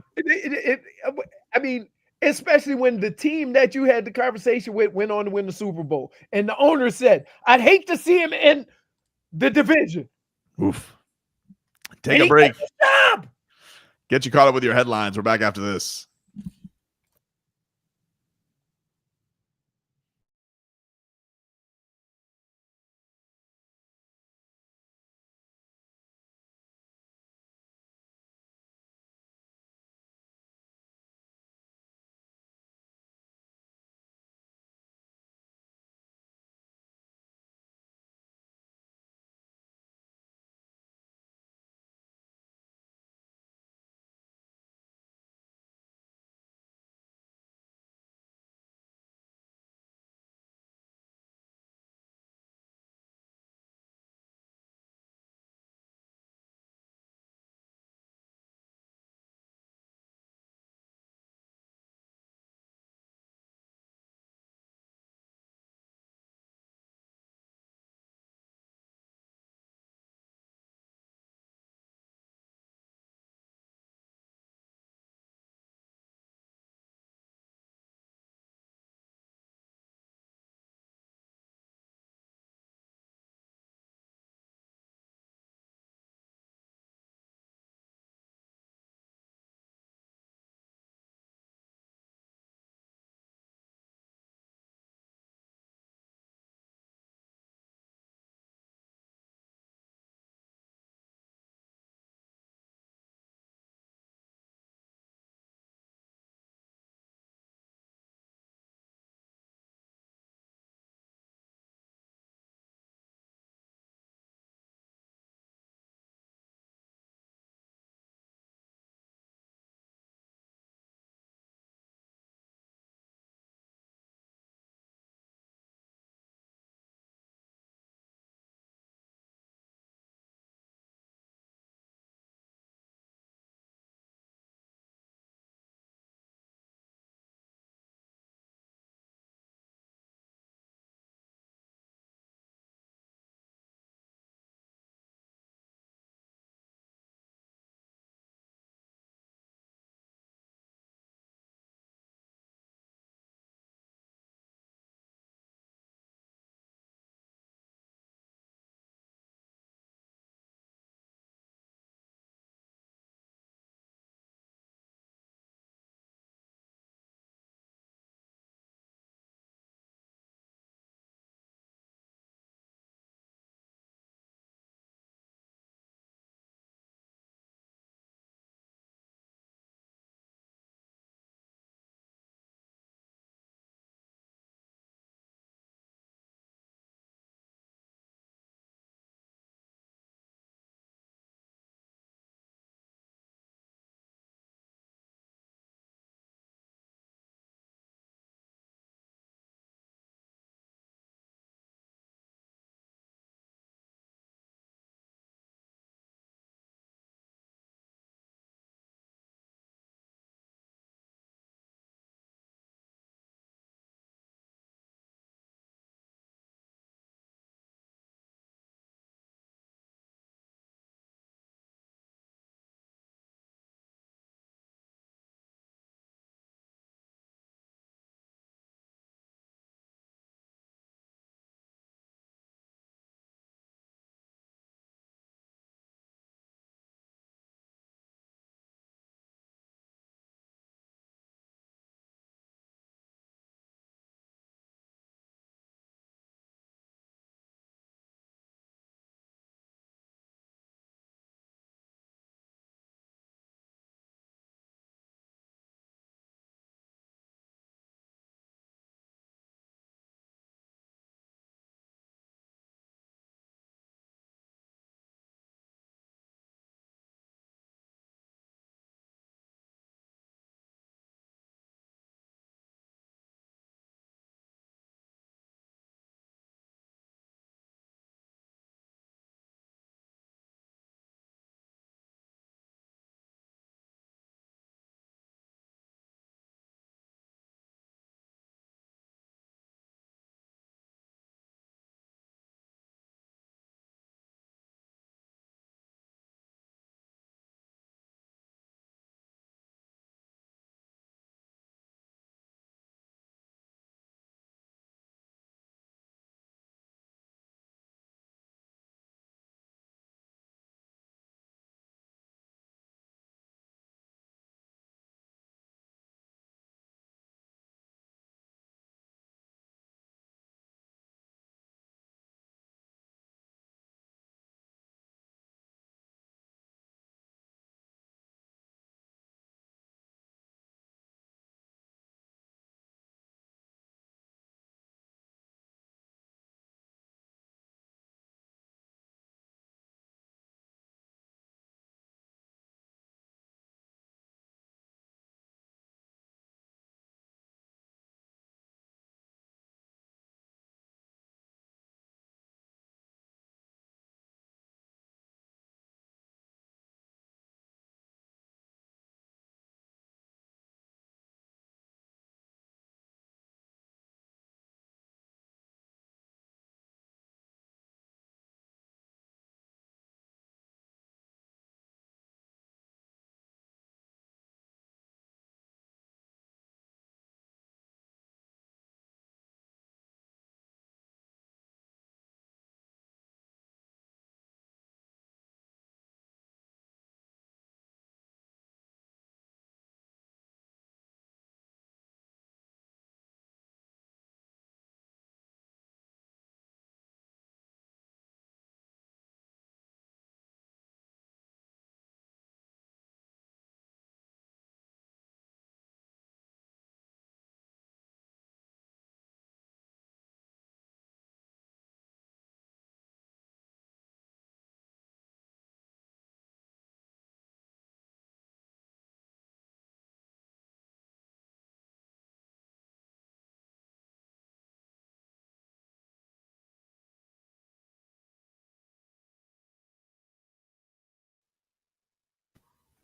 I mean, especially when the team that you had the conversation with went on to win the Super Bowl. And the owner said, I'd hate to see him in the division. Oof. Take a break. Get you caught up with your headlines. We're back after this.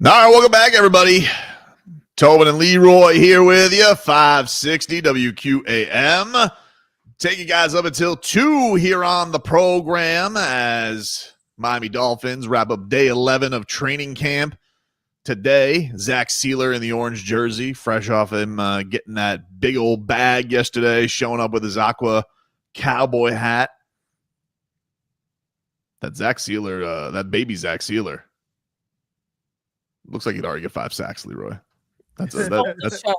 All right, welcome back, everybody. Tobin and Leroy here with you, 560 WQAM. Take you guys up until 2 here on the program as Miami Dolphins wrap up day 11 of training camp today. Zach Sieler in the orange jersey, fresh off him getting that big old bag yesterday, showing up with his aqua cowboy hat. That Zach Sieler, that baby Zach Sieler. Looks like he'd already get 5 sacks, Leroy. That's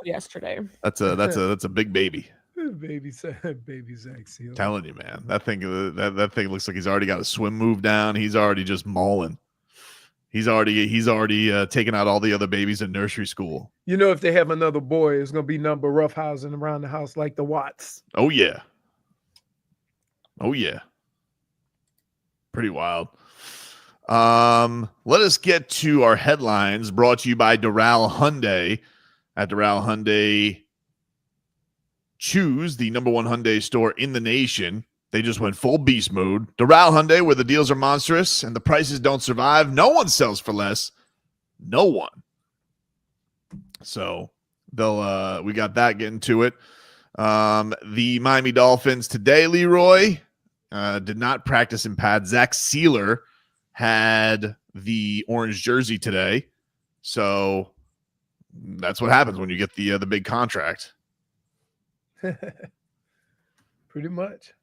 yesterday. That's a big baby. Baby Zach Sieler. Telling you, man, that thing looks like he's already got a swim move down. He's already just mauling. He's already taken out all the other babies in nursery school. You know, if they have another boy, it's gonna be number roughhousing around the house like the Watts. Oh yeah. Pretty wild. Let us get to our headlines brought to you by Doral Hyundai. At Doral Hyundai, choose the number 1 Hyundai store in the nation. They just went full beast mode. Doral Hyundai, where the deals are monstrous and the prices don't survive. No one sells for less. No one. So we got that getting to it. The Miami Dolphins today, Leroy, did not practice in pads. Zach Sieler had the orange jersey today. So that's what happens when you get the big contract. Pretty much.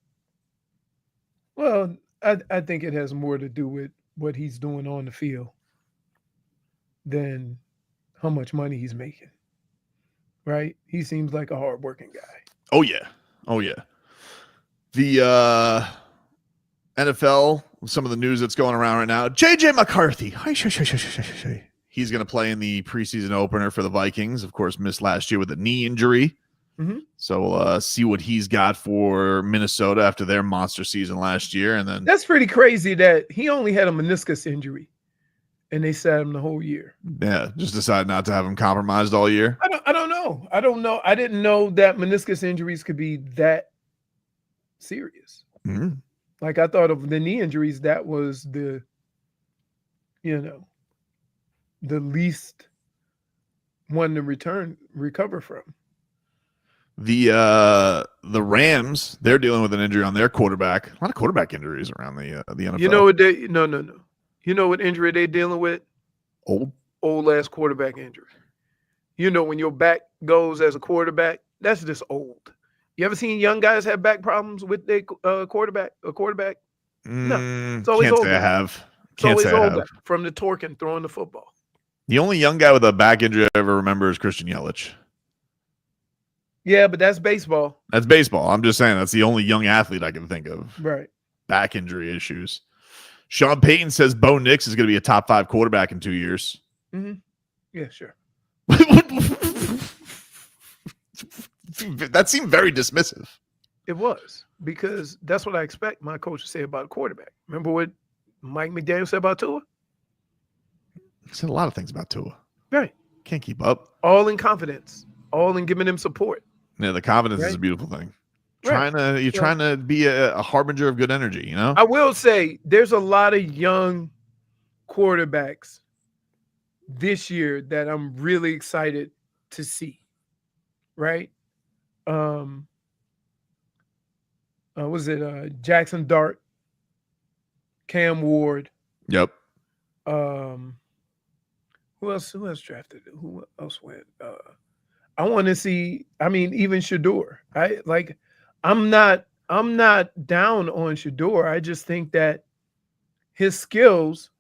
Well, I think it has more to do with what he's doing on the field than how much money he's making. Right? He seems like a hardworking guy. Oh, yeah. The NFL, some of the news that's going around right now. J.J. McCarthy. He's going to play in the preseason opener for the Vikings. Of course, missed last year with a knee injury. Mm-hmm. So we'll see what he's got for Minnesota after their monster season last year. And then that's pretty crazy that he only had a meniscus injury and they sat him the whole year. Yeah, just decided not to have him compromised all year. I don't know. I didn't know that meniscus injuries could be that serious. Mm-hmm. Like I thought of the knee injuries, that was the least one to recover from. The Rams, they're dealing with an injury on their quarterback. A lot of quarterback injuries around the NFL. You know what no. You know what injury they're dealing with? Old ass quarterback injury. You know, when your back goes as a quarterback, that's just old. You ever seen young guys have back problems with their quarterback? No, it's always can't older. Say I have. It's always say I older have. from the torque and throwing the football. The only young guy with a back injury I ever remember is Christian Yelich. Yeah, but that's baseball. That's baseball. I'm just saying that's the only young athlete I can think of. Right. Back injury issues. Sean Payton says Bo Nix is going to be a top 5 quarterback in 2 years. Mm-hmm. Yeah, sure. That seemed very dismissive. It was, because that's what I expect my coach to say about a quarterback. Remember what Mike McDaniel said about Tua? He said a lot of things about Tua. Right. Can't keep up. All in confidence. All in giving him support. Yeah, the confidence is a beautiful thing. You're trying to be a harbinger of good energy, you know? I will say there's a lot of young quarterbacks this year that I'm really excited to see. Right? Was it Jackson Dart, Cam Ward? Yep. Who else drafted? Who else went? I want to see. I mean, even Shedeur. I'm not down on Shedeur. I just think that his skills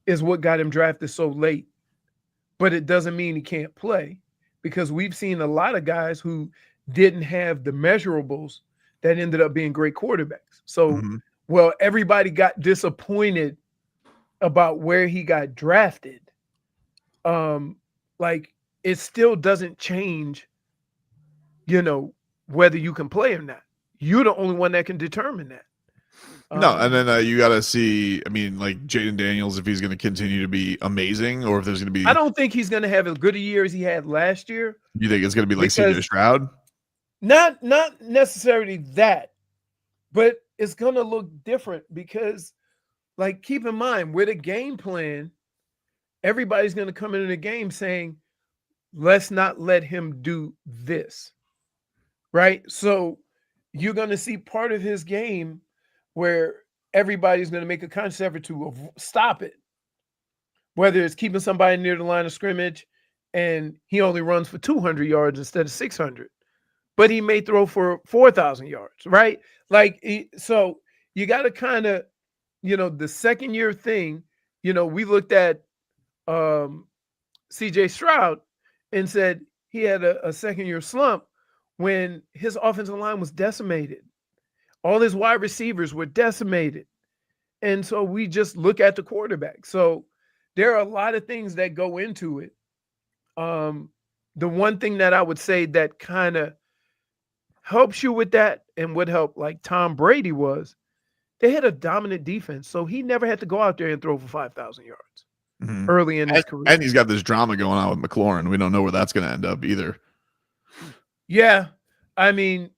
is what got him drafted so late. But it doesn't mean he can't play, because we've seen a lot of guys who didn't have the measurables that ended up being great quarterbacks. So, well, everybody got disappointed about where he got drafted. It still doesn't change, whether you can play or not. You're the only one that can determine that. No, and then you got to see, Jaden Daniels, if he's going to continue to be amazing, or if there's going to be... I don't think he's going to have as good a year as he had last year. You think it's going to be like CJ Stroud? Not necessarily that, but it's going to look different because, keep in mind, with a game plan everybody's going to come into the game saying, let's not let him do this, right? So you're going to see part of his game where everybody's going to make a conscious effort to stop it, whether it's keeping somebody near the line of scrimmage and he only runs for 200 yards instead of 600, but he may throw for 4,000 yards, right? Like, so you got to kind of, the second year thing, we looked at CJ Stroud and said he had a second year slump when his offensive line was decimated. All his wide receivers were decimated. And so we just look at the quarterback. So there are a lot of things that go into it. The one thing that I would say that kind of helps you with that and would help, like Tom Brady was, they had a dominant defense. So he never had to go out there and throw for 5,000 yards early in his career. And he's got this drama going on with McLaurin. We don't know where that's going to end up either. Yeah. I mean,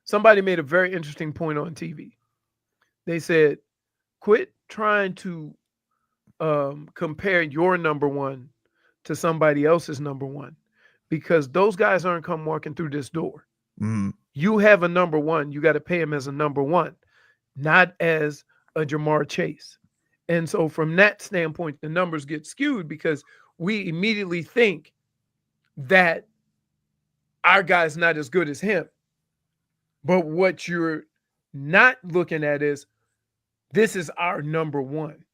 somebody made a very interesting point on TV. They said, quit trying to compare your number one to somebody else's number one, because those guys aren't come walking through this door. You have a number one. You got to pay him as a number one, not as a Jamar Chase. And so from that standpoint, the numbers get skewed because we immediately think that our guy's not as good as him. But what you're not looking at is this is our number one.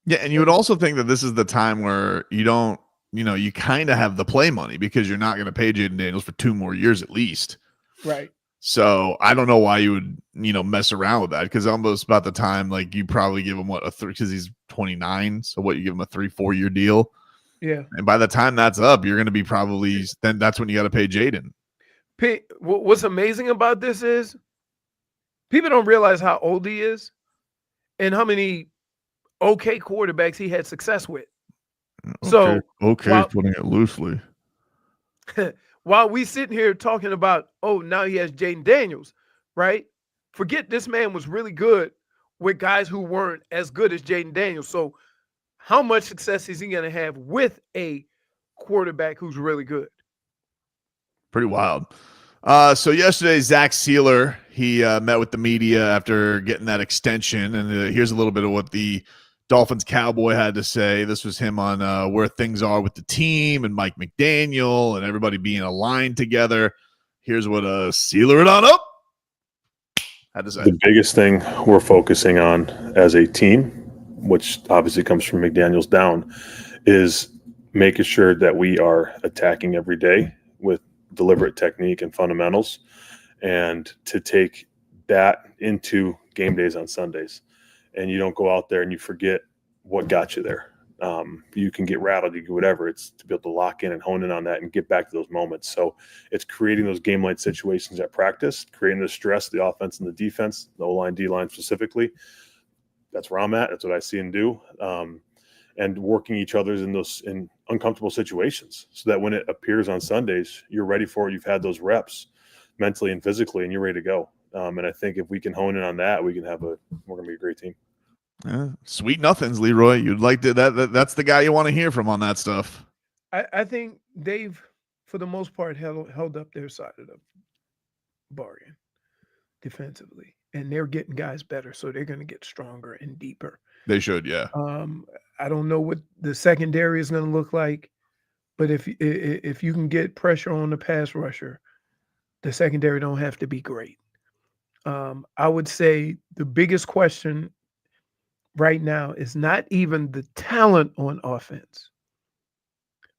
Yeah, and you would also think that this is the time where you don't, you kind of have the play money because you're not going to pay Jaden Daniels for 2 more years at least. Right. So I don't know why you would, mess around with that, because almost about the time, like, you probably give him because he's 29. So what, you give him a 3-4 year deal? Yeah. And by the time that's up, you're going to be then that's when you got to pay Jaden. What's amazing about this is people don't realize how old he is and how many okay quarterbacks he had success with. So putting it loosely. While we sitting here talking about, now he has Jaden Daniels, right? Forget this man was really good with guys who weren't as good as Jaden Daniels. So how much success is he going to have with a quarterback who's really good? Pretty wild. So yesterday, Zach Sieler, he met with the media after getting that extension. And here's a little bit of what the Dolphins cowboy had to say. This was him on where things are with the team and Mike McDaniel and everybody being aligned together. Here's what Sieler it on up had to say. The biggest thing we're focusing on as a team, which obviously comes from McDaniels down, is making sure that we are attacking every day with deliberate technique and fundamentals, and to take that into game days on Sundays. And you don't go out there and you forget what got you there. You can get rattled, you can whatever. It's to be able to lock in and hone in on that and get back to those moments. So it's creating those game-like situations at practice, creating the stress, the offense and the defense, the O-line, D-line specifically. That's where I'm at. That's what I see and do. And working each other's in uncomfortable situations so that when it appears on Sundays, you're ready for it. You've had those reps mentally and physically, and you're ready to go. And I think if we can hone in on that, we're going to be a great team. Sweet nothings, Leroy. You'd like to, that's the guy you want to hear from on that stuff. I think they've, for the most part, held up their side of the bargain defensively, and they're getting guys better. So they're going to get stronger and deeper. They should. Yeah. I don't know what the secondary is going to look like, but if you can get pressure on the pass rusher, the secondary don't have to be great. I would say the biggest question right now is not even the talent on offense,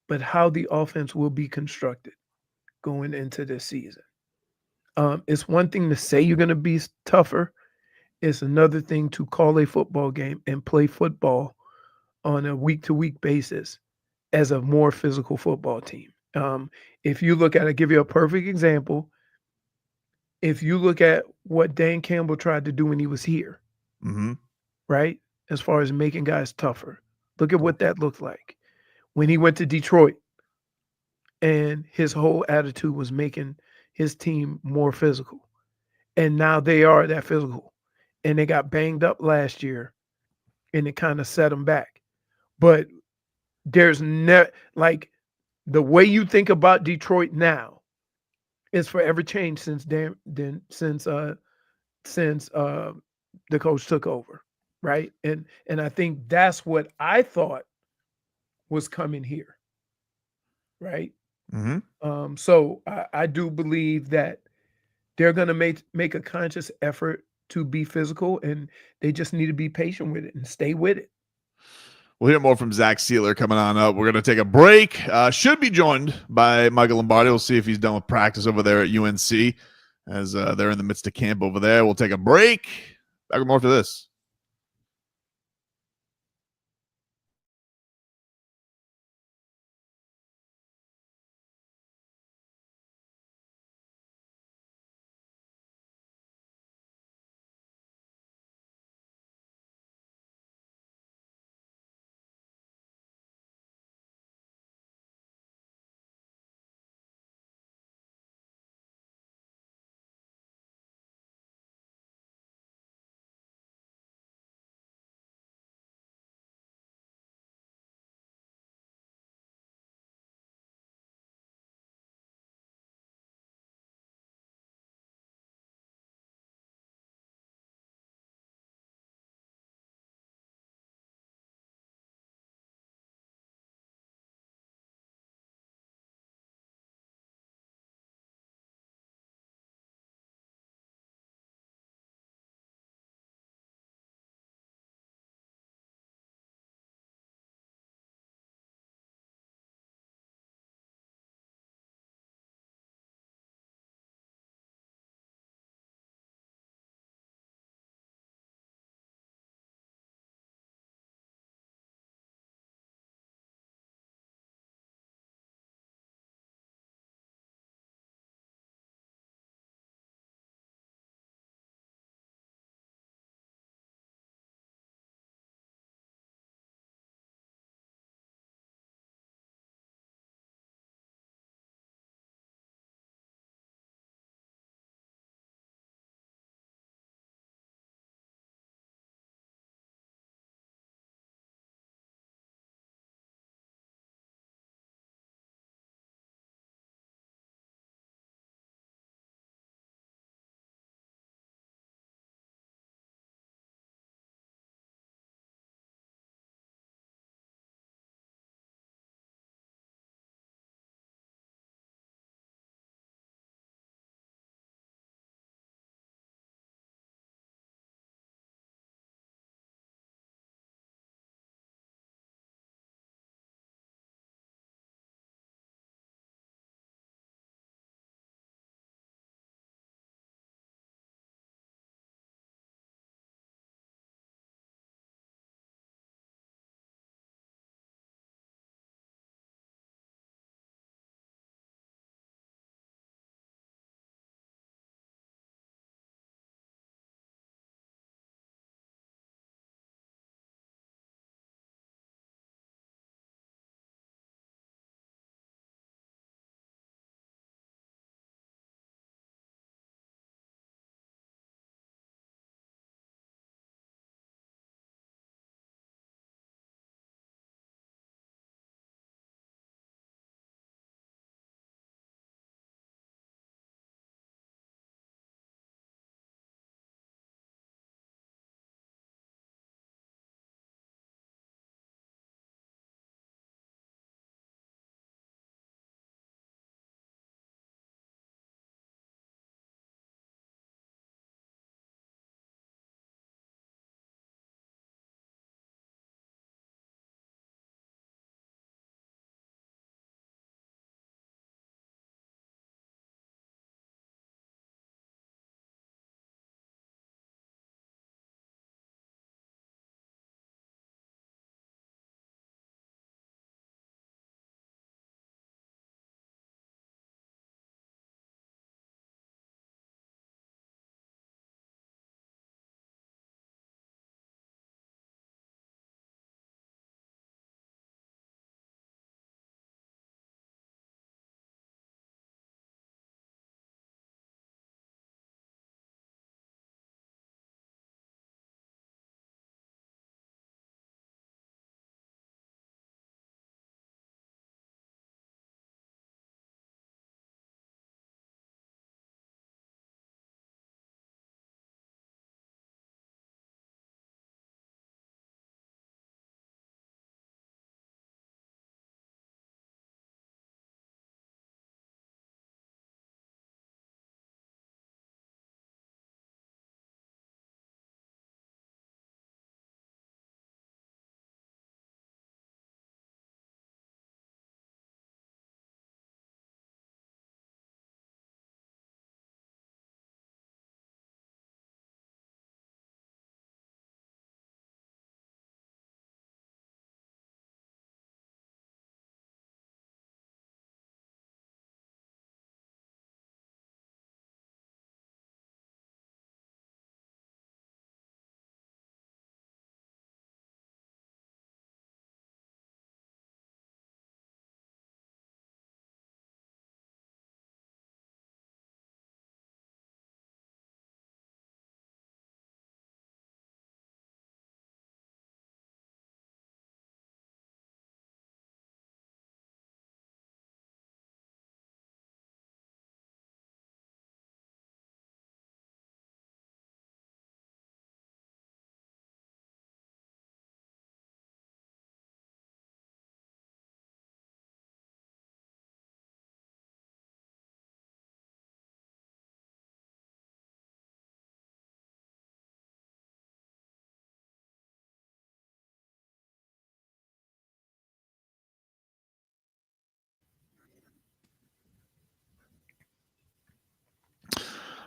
but how the offense will be constructed going into this season. It's one thing to say you're going to be tougher. It's another thing to call a football game and play football on a week-to-week basis as a more physical football team. If you look at it, I'll give you a perfect example. If you look at what Dan Campbell tried to do when he was here, right, as far as making guys tougher, look at what that looked like. When he went to Detroit and his whole attitude was making his team more physical. And now they are that physical. And they got banged up last year, and it kind of set them back. but there's never like the way you think about Detroit now is forever changed since the coach took over, right? And I think that's what I thought was coming here, right? Mm-hmm. So I do believe that they're going to make a conscious effort to be physical, and they just need to be patient with it and stay with it. We'll hear more from Zach Sieler coming on up. We're going to take a break. Should be joined by Michael Lombardi. We'll see if he's done with practice over there at UNC as they're in the midst of camp over there. We'll take a break. Back with more after this.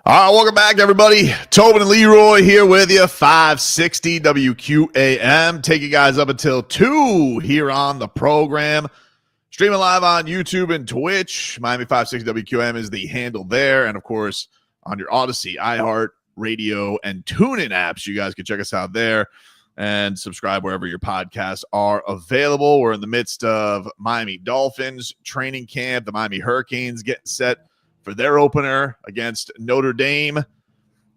All right, welcome back, everybody. Tobin and Leroy here with you, 560 WQAM. Take you guys up until 2 here on the program. Streaming live on YouTube and Twitch. Miami 560 WQAM is the handle there. And, of course, on your Odyssey, iHeart, Radio, and TuneIn apps. You guys can check us out there and subscribe wherever your podcasts are available. We're in the midst of Miami Dolphins training camp. The Miami Hurricanes getting set for their opener against Notre Dame.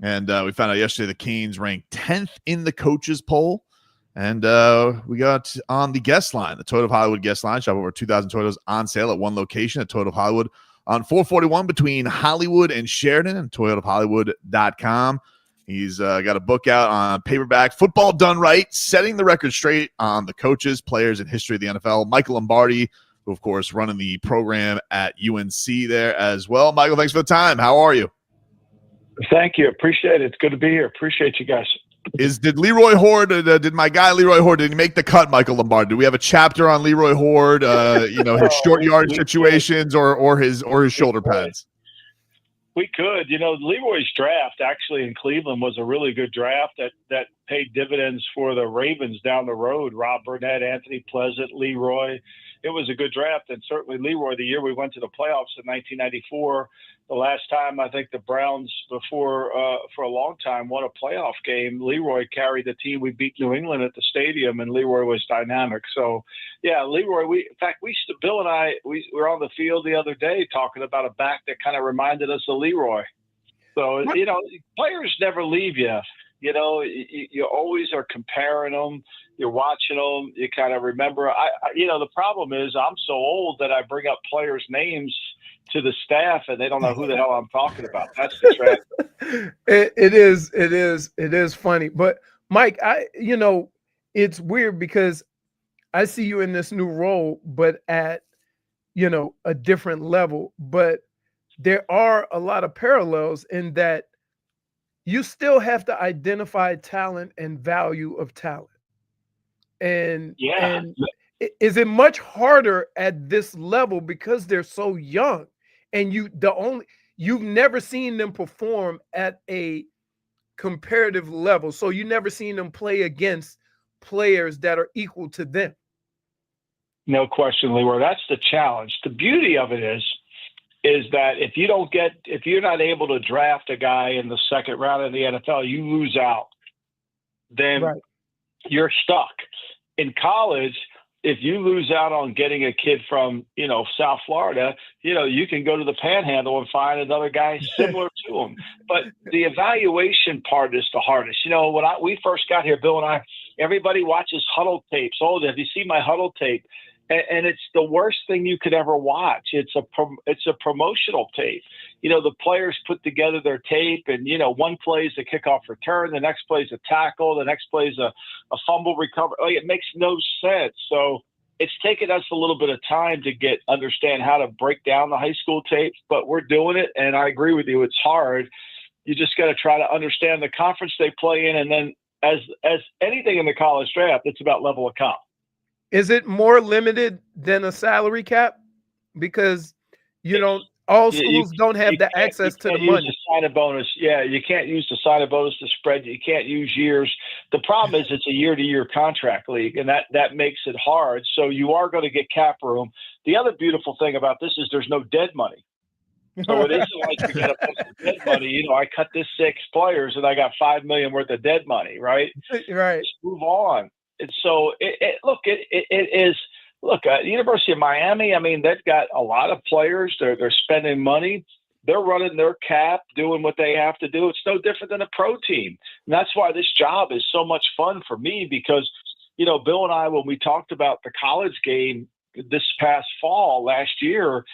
And we found out yesterday the Canes ranked 10th in the coaches poll. And we got on the guest line, the Toyota of Hollywood guest line. Shop over 2,000 Toyotas on sale at one location at Toyota of Hollywood on 441 between Hollywood and Sheridan, and toyotaofhollywood.com. He's got a book out on paperback, Football Done Right, setting the record straight on the coaches, players, and history of the NFL. Michael Lombardi, who, of course, running the program at UNC there as well. Michael, thanks for the time. How are you? Thank you. Appreciate it. It's good to be here. Appreciate you guys. Did Leroy Horde, did my guy Leroy Horde, did he make the cut, Michael Lombardi? Do we have a chapter on Leroy Horde, his short yard situations or his shoulder pads? We could. Leroy's draft actually in Cleveland was a really good draft that paid dividends for the Ravens down the road. Rob Burnett, Anthony Pleasant, Leroy. It was a good draft, and certainly Leroy, the year we went to the playoffs in 1994, the last time I think the Browns for a long time won a playoff game, Leroy carried the team. We beat New England at the stadium, and Leroy was dynamic. So, yeah, Leroy, Bill and I, we were on the field the other day talking about a back that kind of reminded us of Leroy. So, players never leave you. You always are comparing them. You're watching them. You kind of remember. The problem is I'm so old that I bring up players' names to the staff and they don't know who the hell I'm talking about. That's the tragedy. It is funny. But Mike, it's weird because I see you in this new role, but at, a different level. But there are a lot of parallels in that you still have to identify talent and value of talent. And is it much harder at this level because they're so young and you've never seen them perform at a comparative level. So you never seen them play against players that are equal to them. No question, Leroy. That's the challenge. The beauty of it is that if you're not able to draft a guy in the second round of the NFL, you lose out. Then you're stuck. In college, if you lose out on getting a kid from, South Florida, you can go to the Panhandle and find another guy similar to him. But the evaluation part is the hardest. When we first got here, Bill and I, everybody watches huddle tapes. Oh, have you seen my huddle tape? And it's the worst thing you could ever watch. It's a promotional tape. The players put together their tape, and one plays a kickoff return, the next plays a tackle, the next plays a fumble recovery. It makes no sense. So it's taken us a little bit of time to understand how to break down the high school tapes, but we're doing it. And I agree with you. It's hard. You just got to try to understand the conference they play in, and then as anything in the college draft, it's about level of comp. Is it more limited than a salary cap? Because, all schools don't have the access to the money. The sign-up bonus. Yeah, you can't use the sign-up bonus to spread. You can't use years. The problem is it's a year-to-year contract league, and that makes it hard. So you are going to get cap room. The other beautiful thing about this is there's no dead money. So it isn't like you got a bunch of dead money. I cut this 6 players, and I got $5 million worth of dead money, right? Right. Just move on. And so University of Miami, they've got a lot of players. They're spending money. They're running their cap, doing what they have to do. It's no different than a pro team. And that's why this job is so much fun for me because, Bill and I, when we talked about the college game this past fall last year,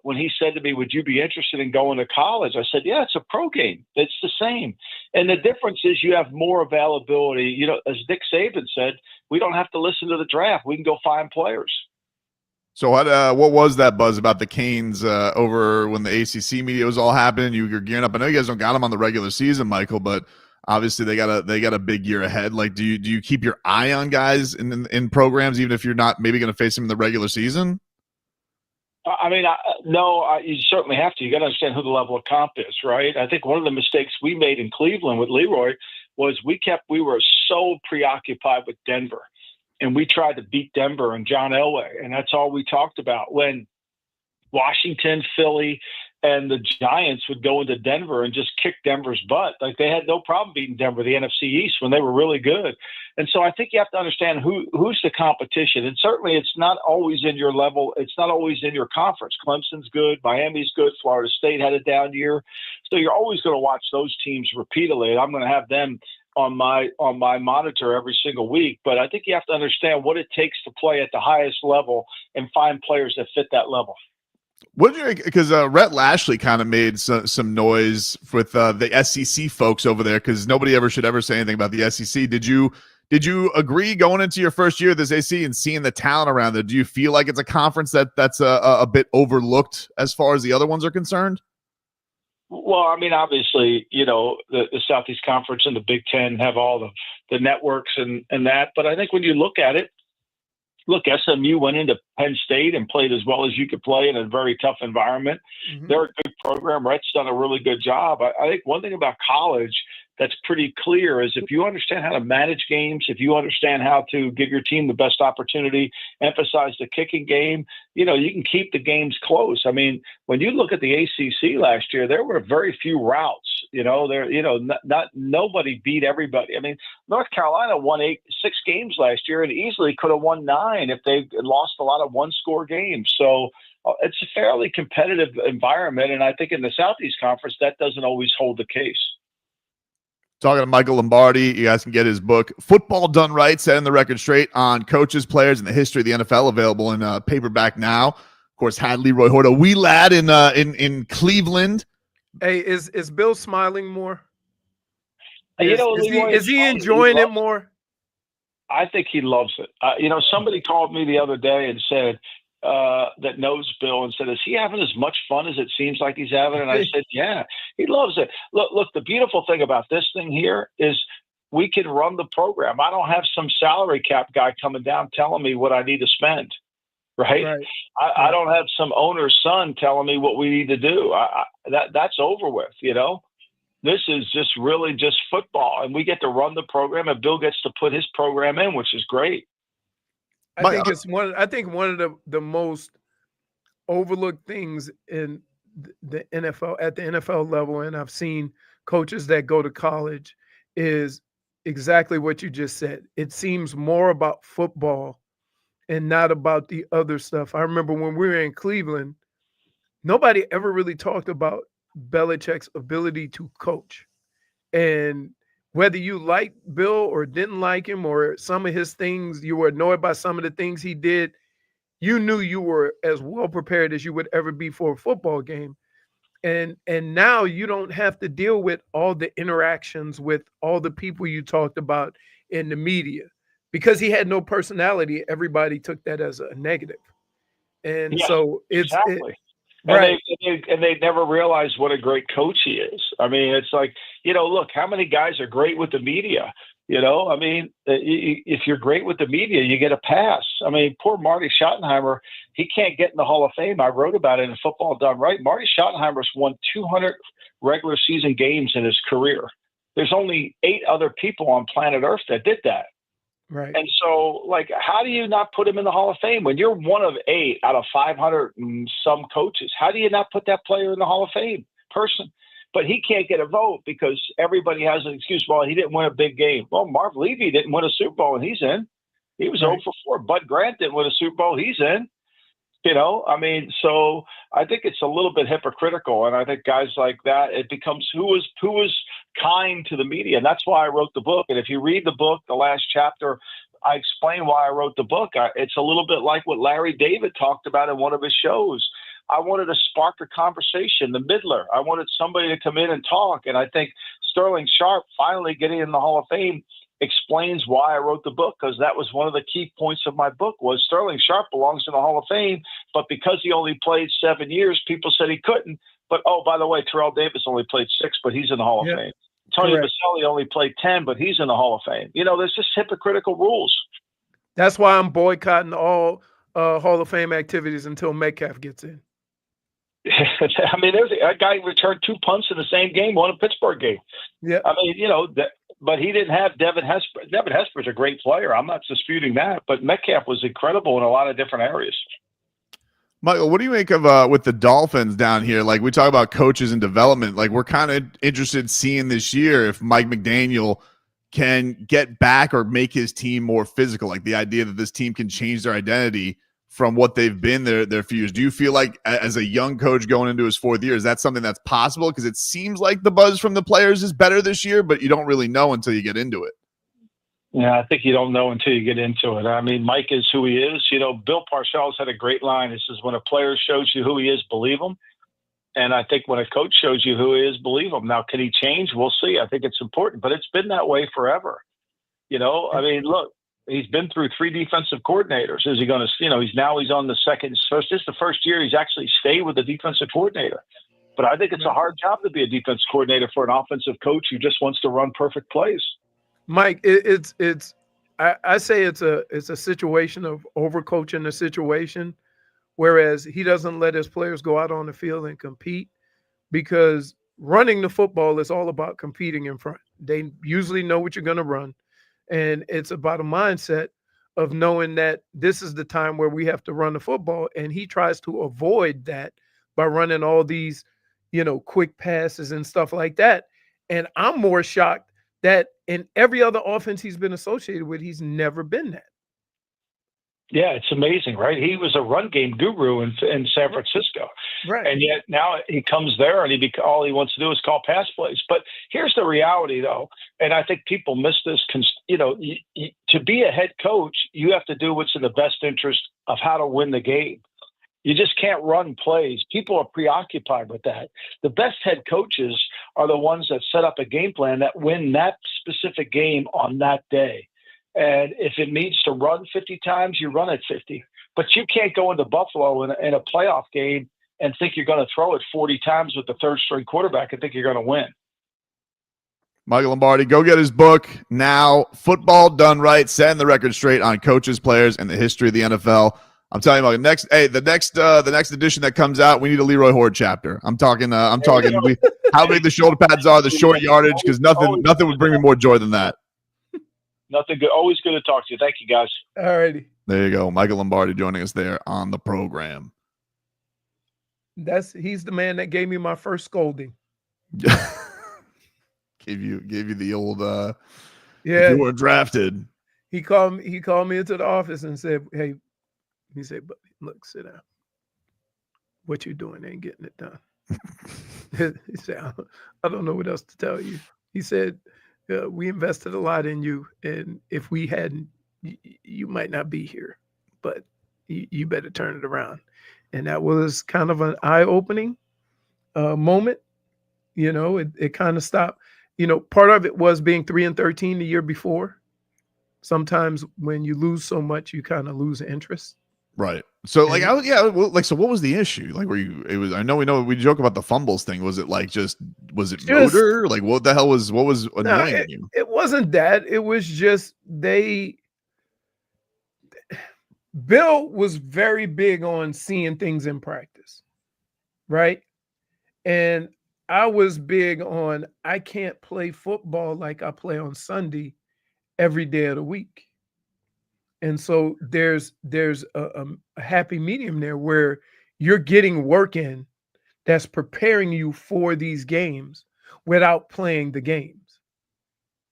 when he said to me, would you be interested in going to college? I said, yeah, it's a pro game. It's the same. And the difference is you have more availability. As Nick Saban said, we don't have to listen to the draft. We can go find players. So what was that buzz about the Canes over when the ACC media was all happening? You were gearing up. I know you guys don't got them on the regular season, Michael, but obviously they got a big year ahead. Like, do you keep your eye on guys in programs, even if you're not maybe going to face them in the regular season? I mean, you certainly have to. You got to understand who the level of comp is, right? I think one of the mistakes we made in Cleveland with Leroy was we were so preoccupied with Denver, and we tried to beat Denver and John Elway, and that's all we talked about. When Washington, Philly, and the Giants would go into Denver and just kick Denver's butt. Like, they had no problem beating Denver, the NFC East, when they were really good. And so I think you have to understand who's the competition. And certainly it's not always in your level. It's not always in your conference. Clemson's good. Miami's good. Florida State had a down year. So you're always going to watch those teams repeatedly. I'm going to have them on my monitor every single week. But I think you have to understand what it takes to play at the highest level and find players that fit that level. What did you, because Rhett Lashley kind of made some noise with the SEC folks over there, because nobody should ever say anything about the SEC. Did you agree going into your first year of this SEC and seeing the talent around there? Do you feel like it's a conference that's a bit overlooked as far as the other ones are concerned? Well, I mean, obviously, the Southeast Conference and the Big Ten have all the networks and that. But I think when you look at it, SMU went into Penn State and played as well as you could play in a very tough environment. Mm-hmm. They're a good program. Rhett's done a really good job. I think one thing about college that's pretty clear is if you understand how to manage games, if you understand how to give your team the best opportunity, emphasize the kicking game, you can keep the games close. I mean, when you look at the ACC last year, there were very few routes. Nobody beat everybody. I mean, North Carolina won 6 games last year and easily could have won 9 if they lost a lot of one-score games. So it's a fairly competitive environment, and I think in the Southeast Conference that doesn't always hold the case. Talking to Michael Lombardi, you guys can get his book, Football Done Right, Setting the Record Straight on Coaches, Players, and the History of the NFL, available in paperback now. Of course, had Leroy Hoard, a wee lad in Cleveland. Hey, is Bill smiling more? Leroy is he enjoying it more? I think he loves it. Somebody called me the other day and said, that knows Bill, and said, is he having as much fun as it seems like he's having? And I said, yeah, he loves it. Look, the beautiful thing about this thing here is we can run the program. I don't have some salary cap guy coming down telling me what I need to spend. Right. I don't have some owner's son telling me what we need to do. That's over with. This is just really just football, and we get to run the program, and Bill gets to put his program in, which is great. I think one of the most overlooked things in the NFL at the NFL level, and I've seen coaches that go to college, is exactly what you just said. It seems more about football and not about the other stuff. I remember when we were in Cleveland, nobody ever really talked about Belichick's ability to coach. And whether you liked Bill or didn't like him, or some of his things, you were annoyed by some of the things he did, you knew you were as well prepared as you would ever be for a football game. And now you don't have to deal with all the interactions with all the people you talked about in the media. Because he had no personality, everybody took that as a negative. And so it's exactly. Right. And they never realized what a great coach he is. I mean, it's like, look, how many guys are great with the media? I mean, if you're great with the media, you get a pass. I mean, poor Marty Schottenheimer, he can't get in the Hall of Fame. I wrote about it in Football Done Right. Marty Schottenheimer's won 200 regular season games in his career. There's only 8 other people on planet Earth that did that. Right. And so, how do you not put him in the Hall of Fame when you're one of 8 out of 500 and some coaches? How do you not put that player in the Hall of Fame person? But he can't get a vote because everybody has an excuse. Well, he didn't win a big game. Well, Marv Levy didn't win a Super Bowl, and he's in. He was 0 for 4. Bud Grant didn't win a Super Bowl. He's in. I mean, so I think it's a little bit hypocritical. And I think guys like that, it becomes who was kind to the media. And that's why I wrote the book. And if you read the book, the last chapter, I explain why I wrote the book. It's a little bit like what Larry David talked about in one of his shows. I wanted to spark a conversation, the middler. I wanted somebody to come in and talk. And I think Sterling Sharp finally getting in the Hall of Fame explains why I wrote the book, because that was one of the key points of my book was Sterling Sharp belongs in the Hall of Fame, but because he only played 7 years, people said he couldn't. But, oh, by the way, Terrell Davis only played 6, but he's in the Hall of Fame. Tony Baselli only played 10, but he's in the Hall of Fame. There's just hypocritical rules. That's why I'm boycotting all Hall of Fame activities until Metcalf gets in. I mean, there's a guy returned 2 punts in the same game, won a Pittsburgh game. Yeah. I mean, but he didn't have Devin Hesper. Devin Hesper's a great player. I'm not disputing that, but Metcalf was incredible in a lot of different areas. Michael, what do you make of with the Dolphins down here? Like, we talk about coaches and development. Like, we're kind of interested in seeing this year if Mike McDaniel can get back or make his team more physical. Like, the idea that this team can change their identity from what they've been their few years. Do you feel like as a young coach going into his 4th year, is that something that's possible? Because it seems like the buzz from the players is better this year, but you don't really know until you get into it. Yeah, I think you don't know until you get into it. I mean, Mike is who he is. Bill Parcells had a great line. He says, when a player shows you who he is, believe him. And I think when a coach shows you who he is, believe him. Now, can he change? We'll see. I think it's important, but it's been that way forever. I mean, look, he's been through 3 defensive coordinators. Is he going to, he's on the second. This is the first year he's actually stayed with the defensive coordinator. But I think it's a hard job to be a defense coordinator for an offensive coach who just wants to run perfect plays. Mike, I say it's a situation of overcoaching the situation, whereas he doesn't let his players go out on the field and compete, because running the football is all about competing in front. They usually know what you're going to run, and it's about a mindset of knowing that this is the time where we have to run the football, and he tries to avoid that by running all these, quick passes and stuff like that. And I'm more shocked that in every other offense he's been associated with, he's never been that. Yeah, it's amazing, right? He was a run game guru in San Francisco. Right. And yet now he comes there and all he wants to do is call pass plays. But here's the reality, though, and I think people miss this. To be a head coach, you have to do what's in the best interest of how to win the game. You just can't run plays. People are preoccupied with that. The best head coaches are the ones that set up a game plan that win that specific game on that day. And if it needs to run 50 times, you run it 50. But you can't go into Buffalo in a playoff game and think you're going to throw it 40 times with the third-string quarterback and think you're going to win. Michael Lombardi, go get his book now. Football Done Right, setting the record straight on coaches, players, and the history of the NFL. I'm telling you, the next edition that comes out, we need a Leroy Horde chapter. I'm talking how big the shoulder pads are, the short yardage, because nothing would bring me more joy than that. Nothing good. Always good to talk to you. Thank you, guys. All righty. There you go. Michael Lombardi joining us there on the program. He's the man that gave me my first scolding. gave you the old yeah. If you were drafted. He called me into the office and said, "Hey," he said, "But look, sit down. What you doing ain't getting it done." He said, "I don't know what else to tell you." He said, "We invested a lot in you, and if we hadn't, you might not be here, but you better turn it around." And that was kind of an eye-opening moment. It kind of stopped. Part of it was being 3-13 the year before. Sometimes when you lose so much, you kind of lose interest. Right. So so what was the issue? Like, I know we joke about the fumbles thing. Was it motor? Like, what was annoying you? It wasn't that. It was just Bill was very big on seeing things in practice. Right. And I was big on, I can't play football like I play on Sunday every day of the week. And so there's a happy medium there where you're getting work in that's preparing you for these games without playing the games,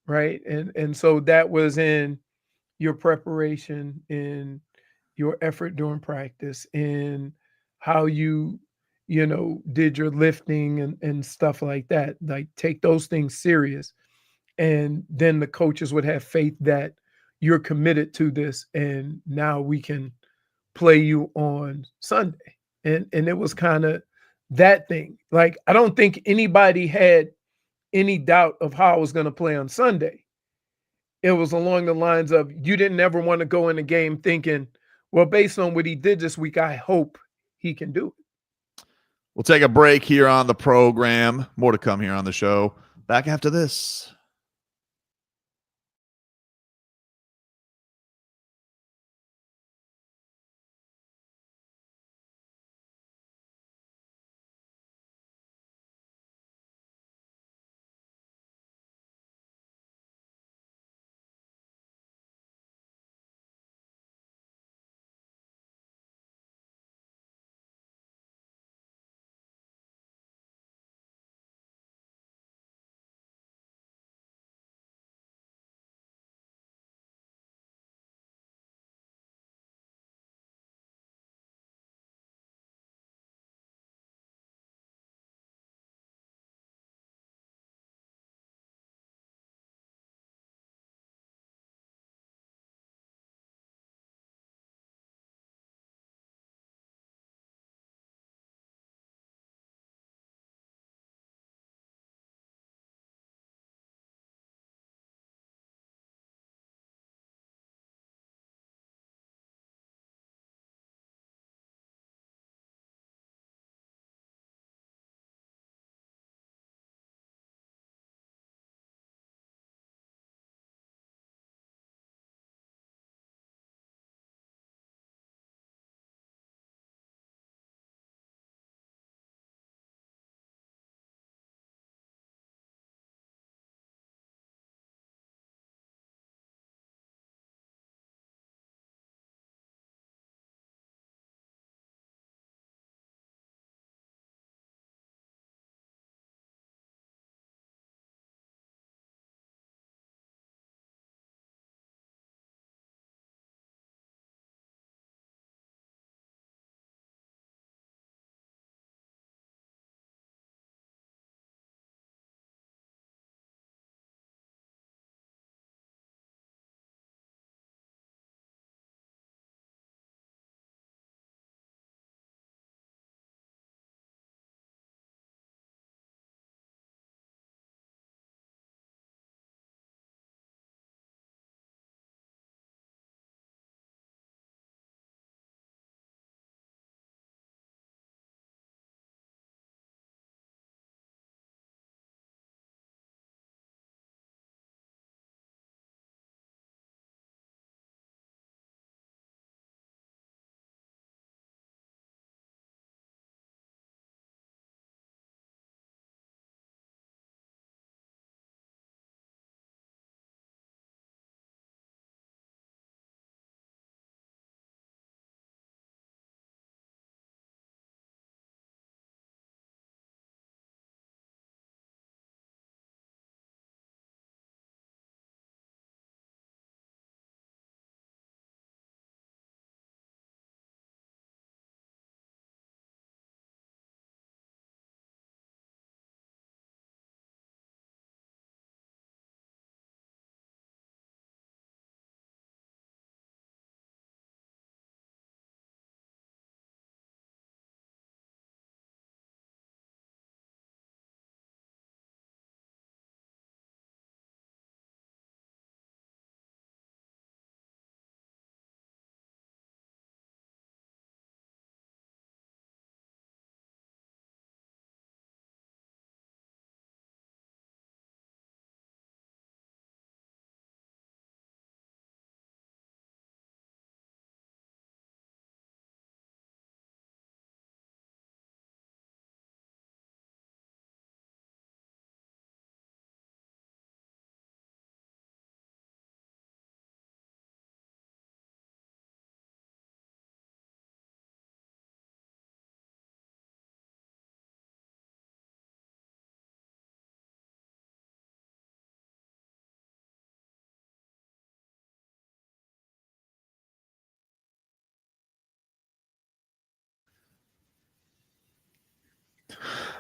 right? And so that was in your preparation, in your effort during practice, in how you did your lifting and stuff like that. Like, take those things serious. And then the coaches would have faith that you're committed to this, and now we can play you on Sunday. And it was kind of that thing. Like, I don't think anybody had any doubt of how I was going to play on Sunday. It was along the lines of, you didn't ever want to go in a game thinking, well, based on what he did this week, I hope he can do it. We'll take a break here on the program. More to come here on the show. Back after this.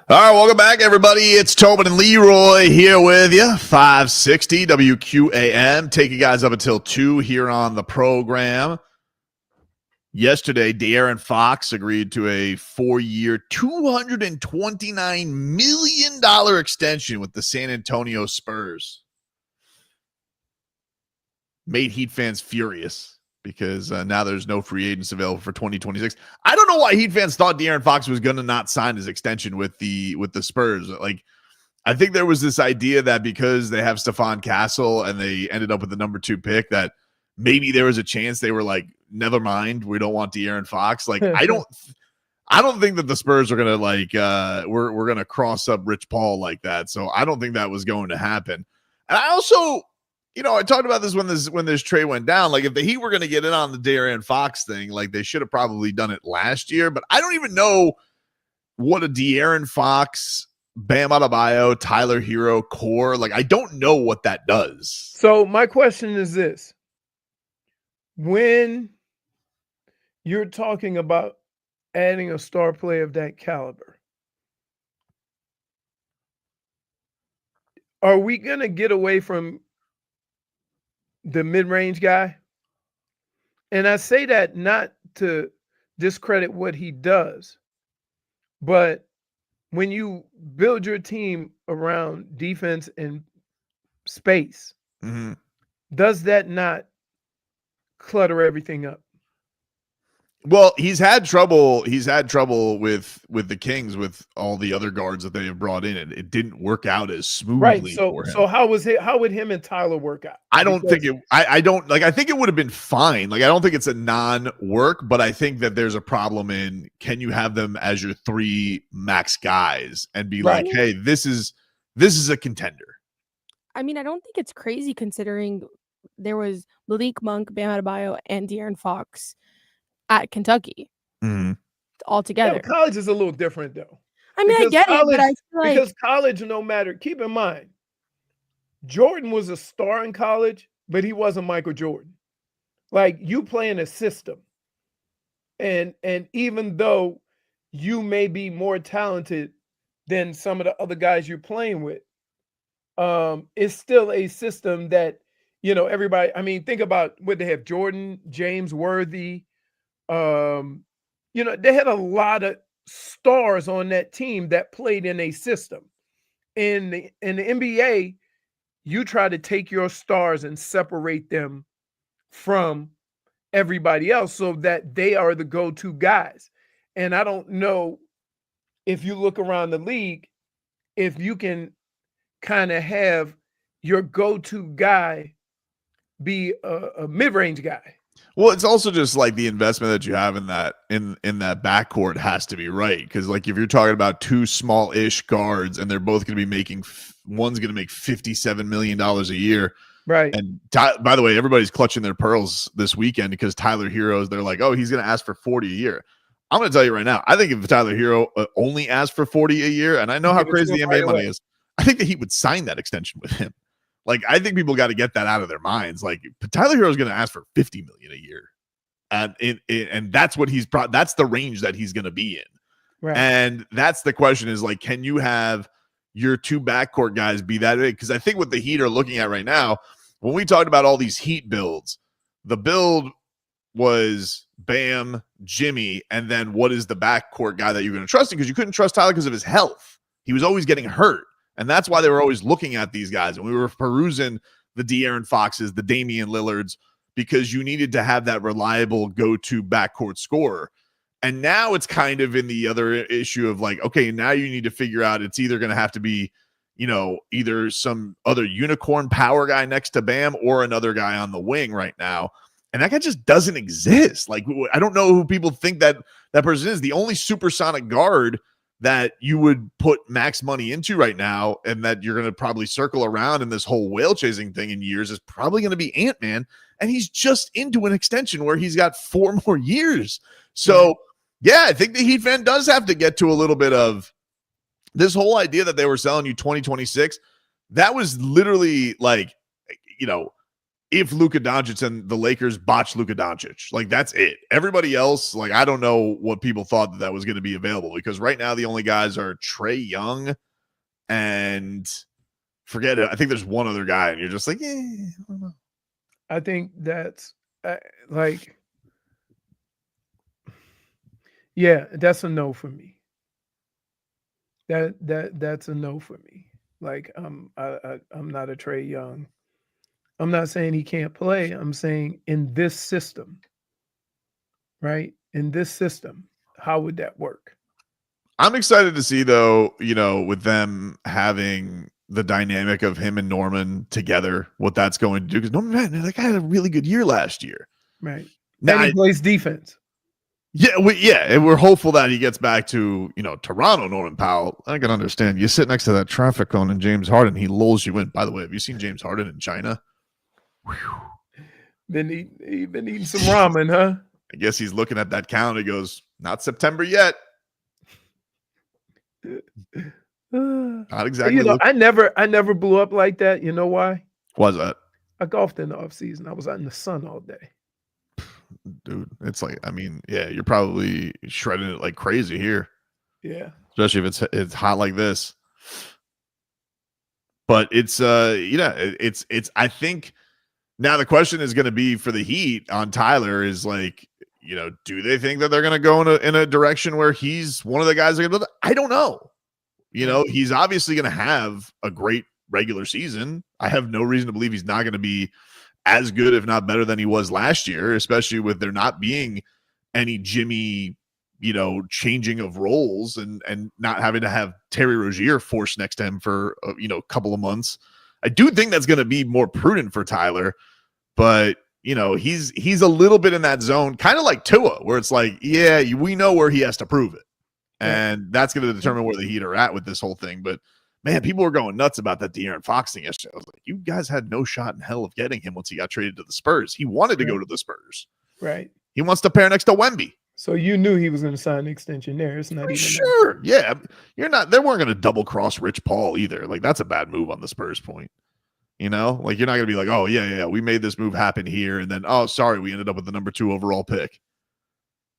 All right, welcome back, everybody. It's Tobin and Leroy here with you. 560 WQAM. Take you guys up until 2 here on the program. Yesterday, De'Aaron Fox agreed to a 4-year, $229 million extension with the San Antonio Spurs. Made Heat fans furious because now there's no free agents available for 2026. I don't know why Heat fans thought De'Aaron Fox was going to not sign his extension with the Spurs. Like, I think there was this idea that because they have Stephon Castle and they ended up with the number 2 pick, that maybe there was a chance they were like, never mind, we don't want De'Aaron Fox. Like, I don't think that the Spurs are gonna like we're gonna cross up Rich Paul like that. So I don't think that was going to happen. And I also, I talked about this when this trade went down. Like, if the Heat were going to get in on the De'Aaron Fox thing, like, they should have probably done it last year. But I don't even know what a De'Aaron Fox, Bam Adebayo, Tyler Hero core, like, I don't know what that does. So my question is this. When you're talking about adding a star player of that caliber, are we going to get away from the mid-range guy? And I say that not to discredit what he does, but when you build your team around defense and space, does that not clutter everything up? Well, he's had trouble with the Kings with all the other guards that they have brought in, and it didn't work out as smoothly. Right. For him. So how would him and Tyler work out? I think it would have been fine. Like, I don't think it's a non-work, but I think that there's a problem in, can you have them as your 3 max guys and be like, hey, this is a contender. I mean, I don't think it's crazy considering there was Malik Monk, Bam Adebayo, and De'Aaron Fox at Kentucky all together. Yeah, college is a little different, though. I mean, I get it, but I feel like because college, no matter, keep in mind, Jordan was a star in college, but he wasn't Michael Jordan. Like, you play in a system, and even though you may be more talented than some of the other guys you're playing with, it's still a system that, everybody. I mean, think about what they have: Jordan, James Worthy. They had a lot of stars on that team that played in a system. In the NBA, you try to take your stars and separate them from everybody else so that they are the go-to guys. And I don't know if you look around the league, if you can kind of have your go-to guy be a mid-range guy. Well, it's also just like the investment that you have in that backcourt has to be right, because like if you're talking about 2 small-ish guards and they're both going to be making, one's going to make $57 million a year, right? And by the way, everybody's clutching their pearls this weekend because Tyler Hero's, they're like, oh, he's going to ask for 40 a year. I'm going to tell you right now, I think if Tyler Hero only asked for 40 a year, and I know how crazy the NBA money is, I think that he would sign that extension with him. Like, I think people got to get that out of their minds. Like, Tyler Hero is going to ask for $50 million a year, and that's what that's the range that he's going to be in. Right. And that's the question: is like, can you have your 2 backcourt guys be that big? Because I think what the Heat are looking at right now, when we talked about all these Heat builds, the build was Bam, Jimmy, and then what is the backcourt guy that you're going to trust? Because you couldn't trust Tyler because of his health. He was always getting hurt. And that's why they were always looking at these guys. And we were perusing the De'Aaron Foxes, the Damian Lillards, because you needed to have that reliable go-to backcourt scorer. And now it's kind of in the other issue of like, okay, now you need to figure out it's either going to have to be, either some other unicorn power guy next to Bam or another guy on the wing right now. And that guy just doesn't exist. Like, I don't know who people think that person is. The only supersonic guard that you would put max money into right now and that you're going to probably circle around in this whole whale chasing thing in years is probably going to be Ant-Man. And he's just into an extension where he's got 4 more years. So, yeah, I think the Heat fan does have to get to a little bit of this whole idea that they were selling you 2026. That was literally like, if Luka Doncic and the Lakers botch Luka Doncic. Like, that's it. Everybody else, like, I don't know what people thought that was going to be available, because right now the only guys are Trae Young and forget it. I think there's one other guy, and you're just like, I don't know. I think that's that's a no for me. That's a no for me. Like, I'm not a Trae Young. I'm not saying he can't play. I'm saying in this system, right? In this system, how would that work? I'm excited to see, though, with them having the dynamic of him and Norman together, what that's going to do. Because Norman, man, that guy had a really good year last year. Right. Now, and he plays defense. Yeah, and we're hopeful that he gets back to, Toronto, Norman Powell. I can understand. You sit next to that traffic cone and James Harden, he lulls you in. By the way, have you seen James Harden in China? Been eating some ramen, huh? I guess he's looking at that calendar. He goes, not September yet. Not exactly. I never blew up like that. You know why? Why is that? I golfed in the off season. I was out in the sun all day. Dude, it's like, you're probably shredding it like crazy here. Yeah. Especially if it's hot like this. But it's I think now the question is going to be for the Heat on Tyler is like, do they think that they're going to go in a direction where he's one of the guys that I don't know. He's obviously going to have a great regular season. I have no reason to believe he's not going to be as good, if not better than he was last year, especially with there not being any Jimmy, changing of roles and not having to have Terry Rozier forced next to him for, a couple of months. I do think that's going to be more prudent for Tyler, but he's a little bit in that zone, kind of like Tua, where it's like, we know where he has to prove it. And that's going to determine where the Heat are at with this whole thing. But man, people were going nuts about that De'Aaron Fox thing yesterday. I was like, you guys had no shot in hell of getting him once he got traded to the Spurs. He wanted to go to the Spurs. Right. He wants to pair next to Wemby. So you knew he was going to sign an extension there. It's not even sure. Yeah. They weren't going to double cross Rich Paul either. Like, that's a bad move on the Spurs point. Like, you're not going to be like, oh, yeah, we made this move happen here. And then, oh, sorry, we ended up with the number 2 overall pick.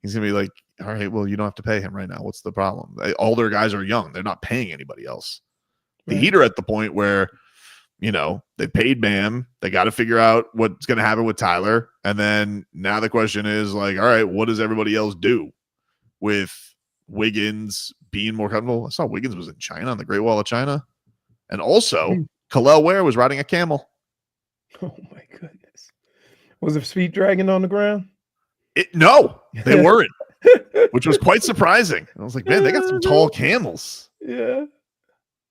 He's going to be like, all right, well, you don't have to pay him right now. What's the problem? All their guys are young. They're not paying anybody else. The Heat are at the point where, they paid Bam. They got to figure out what's going to happen with Tyler. And then now the question is like, all right, what does everybody else do with Wiggins being more comfortable? I saw Wiggins was in China on the Great Wall of China. And also, Khalil Ware was riding a camel. Oh, my goodness. Was his feet dragging on the ground? No, they weren't, which was quite surprising. I was like, man, they got some tall camels. Yeah.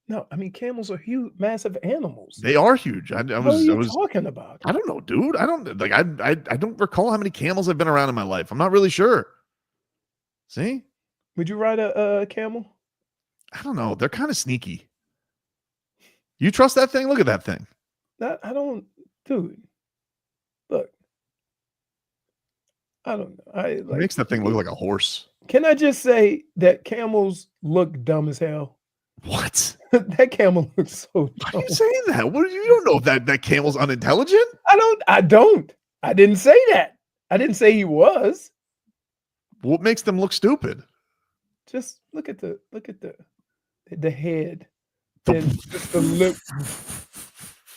No, camels are huge, massive animals. They are huge. What are you talking about? I don't know, dude. I don't recall how many camels I've been around in my life. I'm not really sure. See? Would you ride a camel? I don't know. They're kind of sneaky. You trust that thing? Look at that thing. I don't, dude. Look. I don't know. It makes that thing look like a horse. Can I just say that camels look dumb as hell? What? That camel looks so dumb. Why are you saying that? You don't know if that camel's unintelligent? I don't. I didn't say that. I didn't say he was. What makes them look stupid? Just look at the head. And just the lip.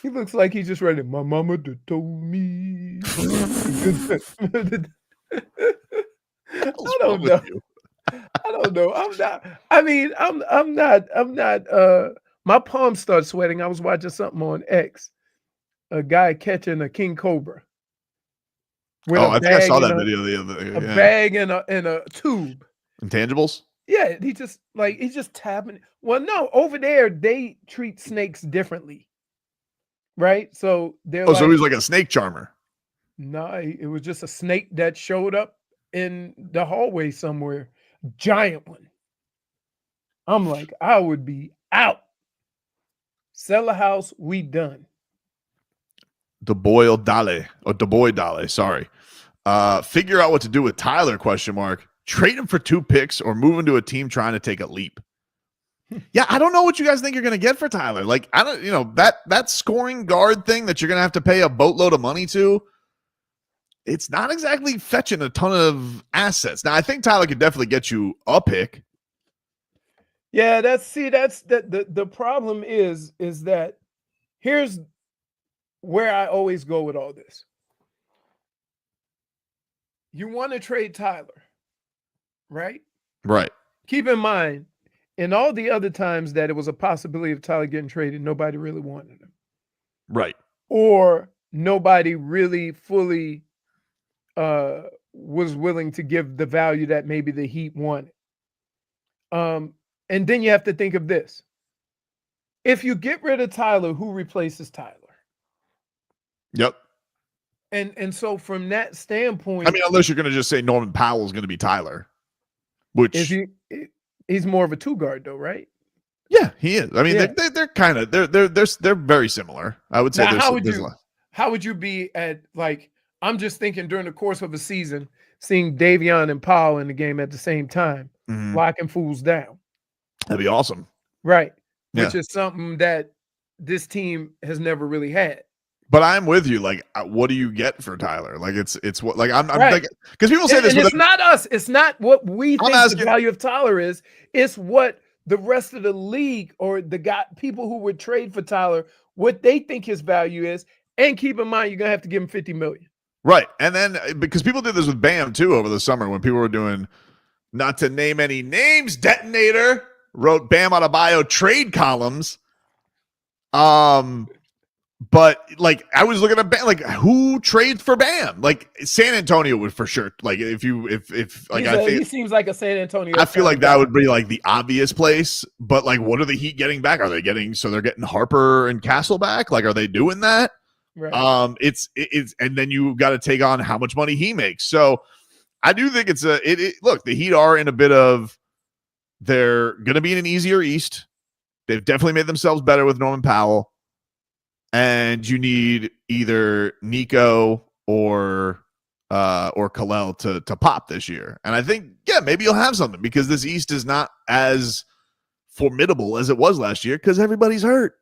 He looks like he's just ready. My mama told me. I don't know. I don't know. I'm not. I'm not. My palms start sweating. I was watching something on X. A guy catching a king cobra. I think I saw that video the other day. A bag and a tube. Intangibles? Yeah, he's just tapping. Well, no, over there they treat snakes differently. Right? So they're so he was like a snake charmer. No, it was just a snake that showed up in the hallway somewhere. Giant one. I'm like, I would be out. Sell a house, we done. The boy Dale, sorry. Figure out what to do with Tyler, ? Trade him for 2 picks or move him to a team trying to take a leap. Yeah, I don't know what you guys think you're going to get for Tyler. Like, I don't, that scoring guard thing that you're going to have to pay a boatload of money to, it's not exactly fetching a ton of assets. Now, I think Tyler could definitely get you a pick. Yeah, the problem is that here's where I always go with all this. You want to trade Tyler, right? Right. Keep in mind, in all the other times that it was a possibility of Tyler getting traded, nobody really wanted him. Right. Or nobody really fully was willing to give the value that maybe the Heat wanted. And then you have to think of this. If you get rid of Tyler, who replaces Tyler? Yep. And so from that standpoint, I mean, unless you're going to just say Norman Powell is going to be Tyler, which he's more of a two guard though, right? Yeah, he is. I mean, Yeah. they're kind of they're very similar. I would say. Now, how would you be at, like, I'm just thinking during the course of a season, seeing Davion and Powell in the game at the same time, locking fools down. That'd be awesome. Right. Yeah. Which is something that this team has never really had. But I'm with you. Like, what do you get for Tyler? Like, it's what, like, I'm Right. like, because people say this. And it's not us. It's not what we think asking- the value of Tyler is. It's what the rest of the league or people who would trade for Tyler, what they think his value is. And keep in mind, you're going to have to give him $50 million. Right. And then because people did this with Bam too over the summer when people were doing, not to name any names, Detonator wrote Bam out of bio trade columns. But like I was looking at Bam, like who trades for Bam? Like San Antonio would for sure. Like if like he seems like a San Antonio. I feel like that would be like the obvious place. But like, what are the Heat getting back? Are they getting they're getting Harper and Castle back? Like, are they doing that? Right. It's and then you got to take on how much money he makes. So I do think it's look, the Heat are in a bit of, they're going to be in an easier East. They've definitely made themselves better with Norman Powell. And you need either Nico or Khalil to pop this year. And I think, yeah, maybe you'll have something because this East is not as formidable as it was last year because everybody's hurt.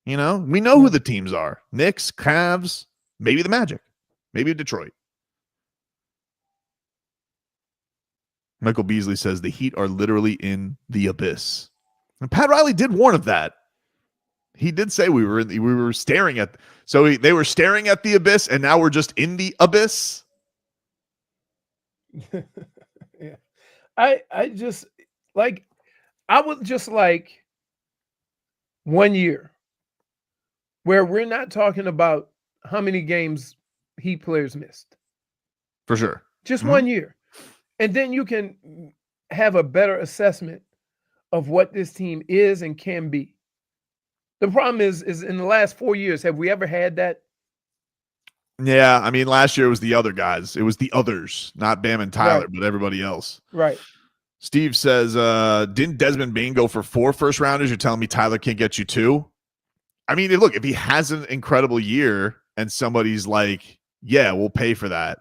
We know who the teams are. Knicks, Cavs, maybe the Magic, maybe Detroit. Michael Beasley says the Heat are literally in the abyss. And Pat Riley did warn of that. He did say we were staring at, they were staring at the abyss and now we're just in the abyss. Yeah. I just like, I would just like 1 year where we're not talking about how many games Heat players missed. For sure. Just 1 year. And then you can have a better assessment of what this team is and can be. The problem is in the last 4 years, have we ever had that? Yeah, I mean, last year it was the other guys. It was the others, not Bam and Tyler, but everybody else. Right. Steve says, didn't Desmond Bain go for 4 first-rounders? You're telling me Tyler can't get you 2? I mean, look, if he has an incredible year and somebody's like, yeah, we'll pay for that,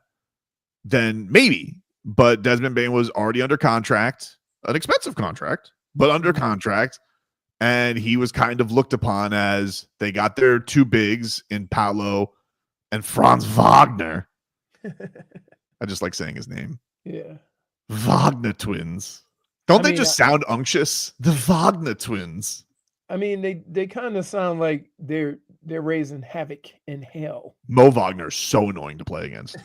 then maybe. But Desmond Bain was already under contract, an expensive contract, but under contract. And he was kind of looked upon as they got their 2 bigs in Paolo and Franz Wagner. I just like saying his name. Yeah. Wagner twins. Don't they just sound unctuous? The Wagner twins. I mean, they kind of sound like they're raising havoc in hell. Mo Wagner is so annoying to play against.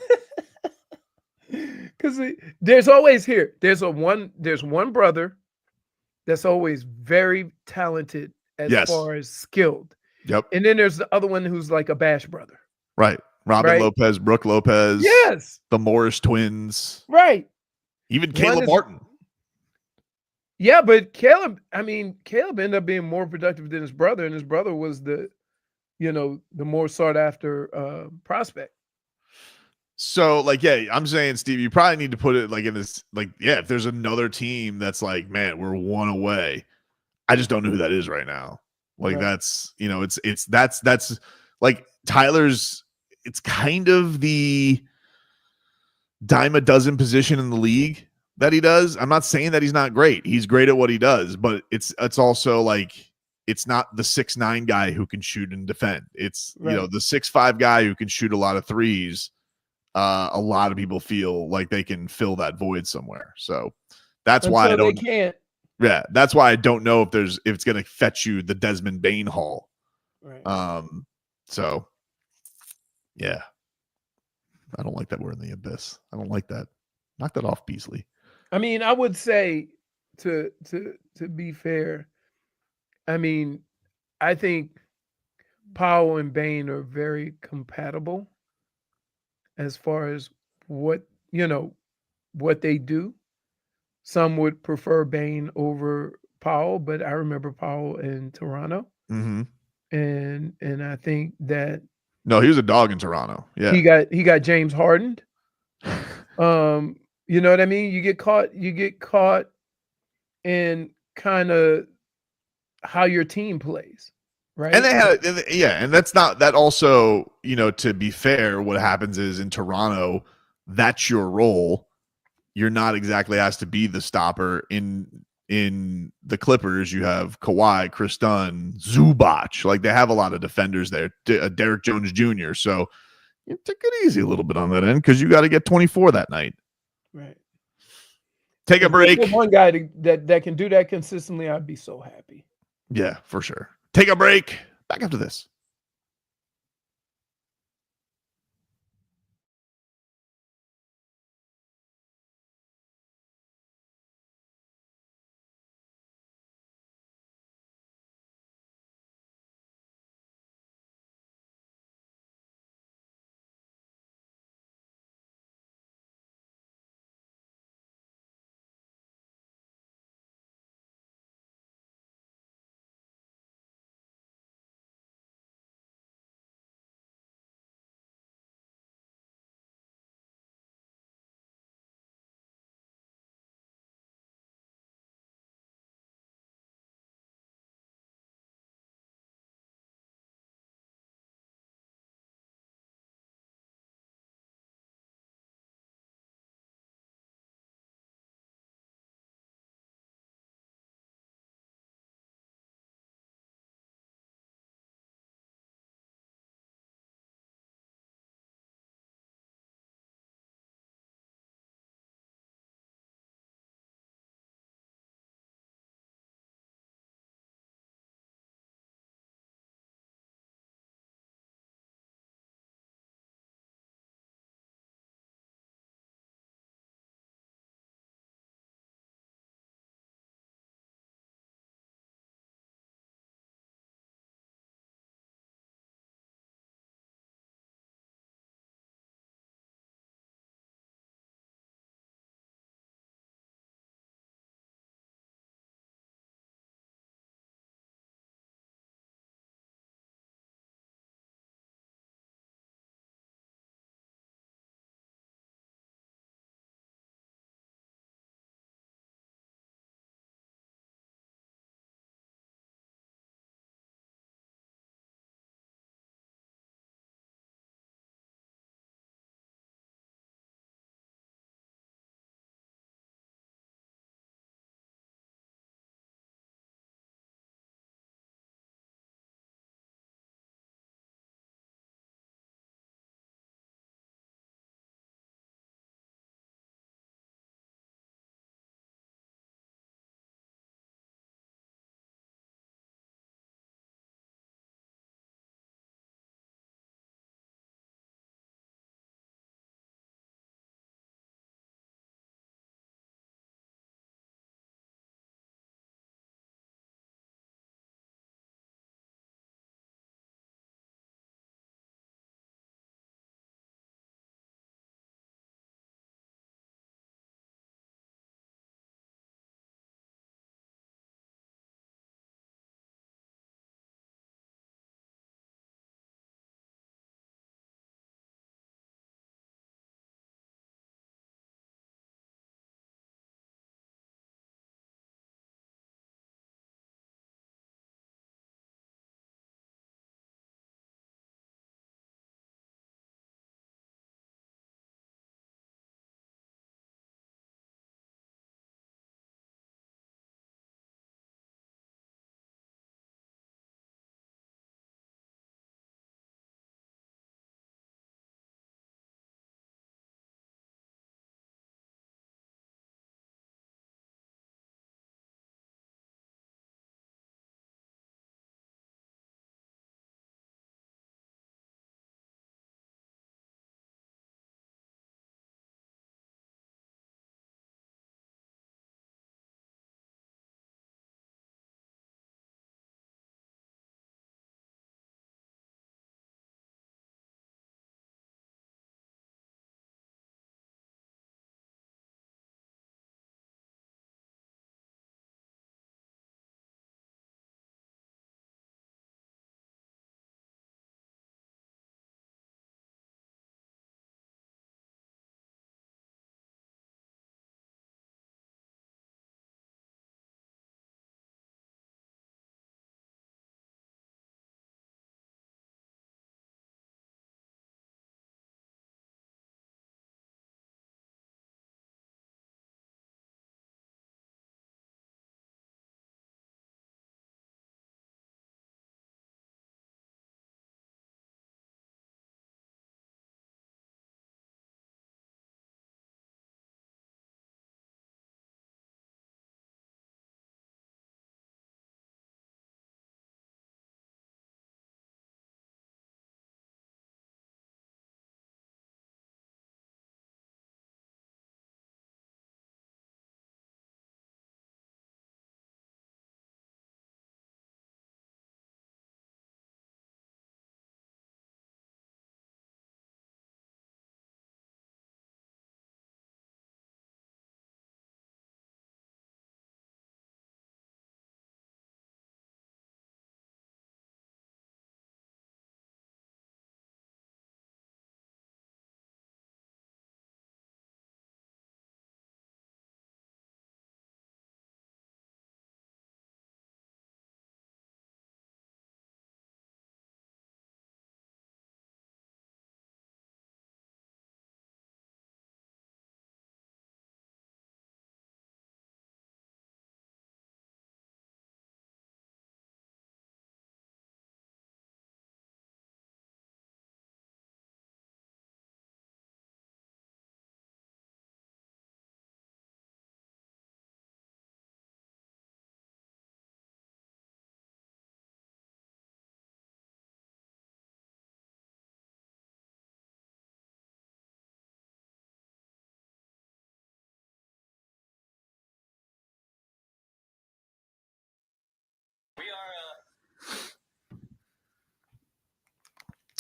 Because there's always there's one brother that's always very talented as far as skilled. Yep. And then there's the other one who's like a bash brother. Right. Robin Lopez, Brooke Lopez. Yes. The Morris twins. Right. Even Caleb Martin. Yeah, but Caleb ended up being more productive than his brother, and his brother was the more sought after prospect. So, like, yeah, I'm saying, Steve, you probably need to put it like in this, like, yeah, if there's another team that's like, man, we're 1 away. I just don't know who that is right now. Like, that's like Tyler's, it's kind of the dime a dozen position in the league that he does. I'm not saying that he's not great. He's great at what he does, but it's also like it's not the 6'9" guy who can shoot and defend. It's Right. the 6'5" guy who can shoot a lot of threes. A lot of people feel like they can fill that void somewhere. So that's why I don't. They can't. Yeah, that's why I don't know if it's going to fetch you the Desmond Bain haul. Right. So yeah, I don't like that we're in the abyss. I don't like that. Knock that off, Beasley. I mean, I would say to be fair, I mean, I think Powell and Bain are very compatible as far as what they do. Some would prefer Bain over Powell, but I remember Powell in Toronto. Mm-hmm. And I think that no, he was a dog in Toronto. Yeah. He got James hardened. You know what I mean? You get caught in kind of how your team plays, right? And they had, and that's not that also, to be fair, what happens is in Toronto, that's your role. You're not exactly asked to be the stopper. In the Clippers, you have Kawhi, Chris Dunn, Zubac. Like they have a lot of defenders there. Derek Jones Jr. So you take it easy a little bit on that end because you got to get 24 that night. Right. Take a break. One guy that can do that consistently, I'd be so happy. Yeah, for sure. Take a break. Back after this.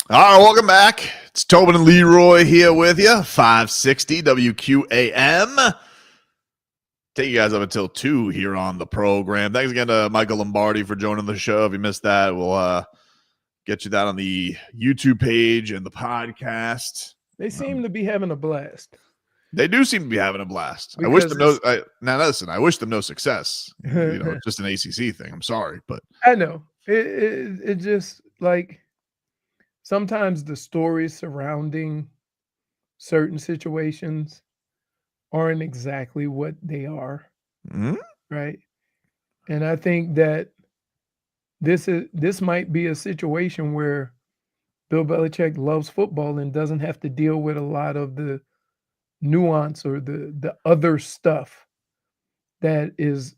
All right, welcome back. It's Tobin and Leroy here with you. 560 WQAM. Take you guys up until 2 here on the program. Thanks again to Michael Lombardi for joining the show. If you missed that, we'll get you that on the YouTube page and the podcast. They seem to be having a blast. They do seem to be having a blast. Because I wish them I wish them no success. It's just an ACC thing. I'm sorry, but I know it just like sometimes the stories surrounding certain situations aren't exactly what they are, right? And I think that this might be a situation where Bill Belichick loves football and doesn't have to deal with a lot of the nuance or the other stuff that is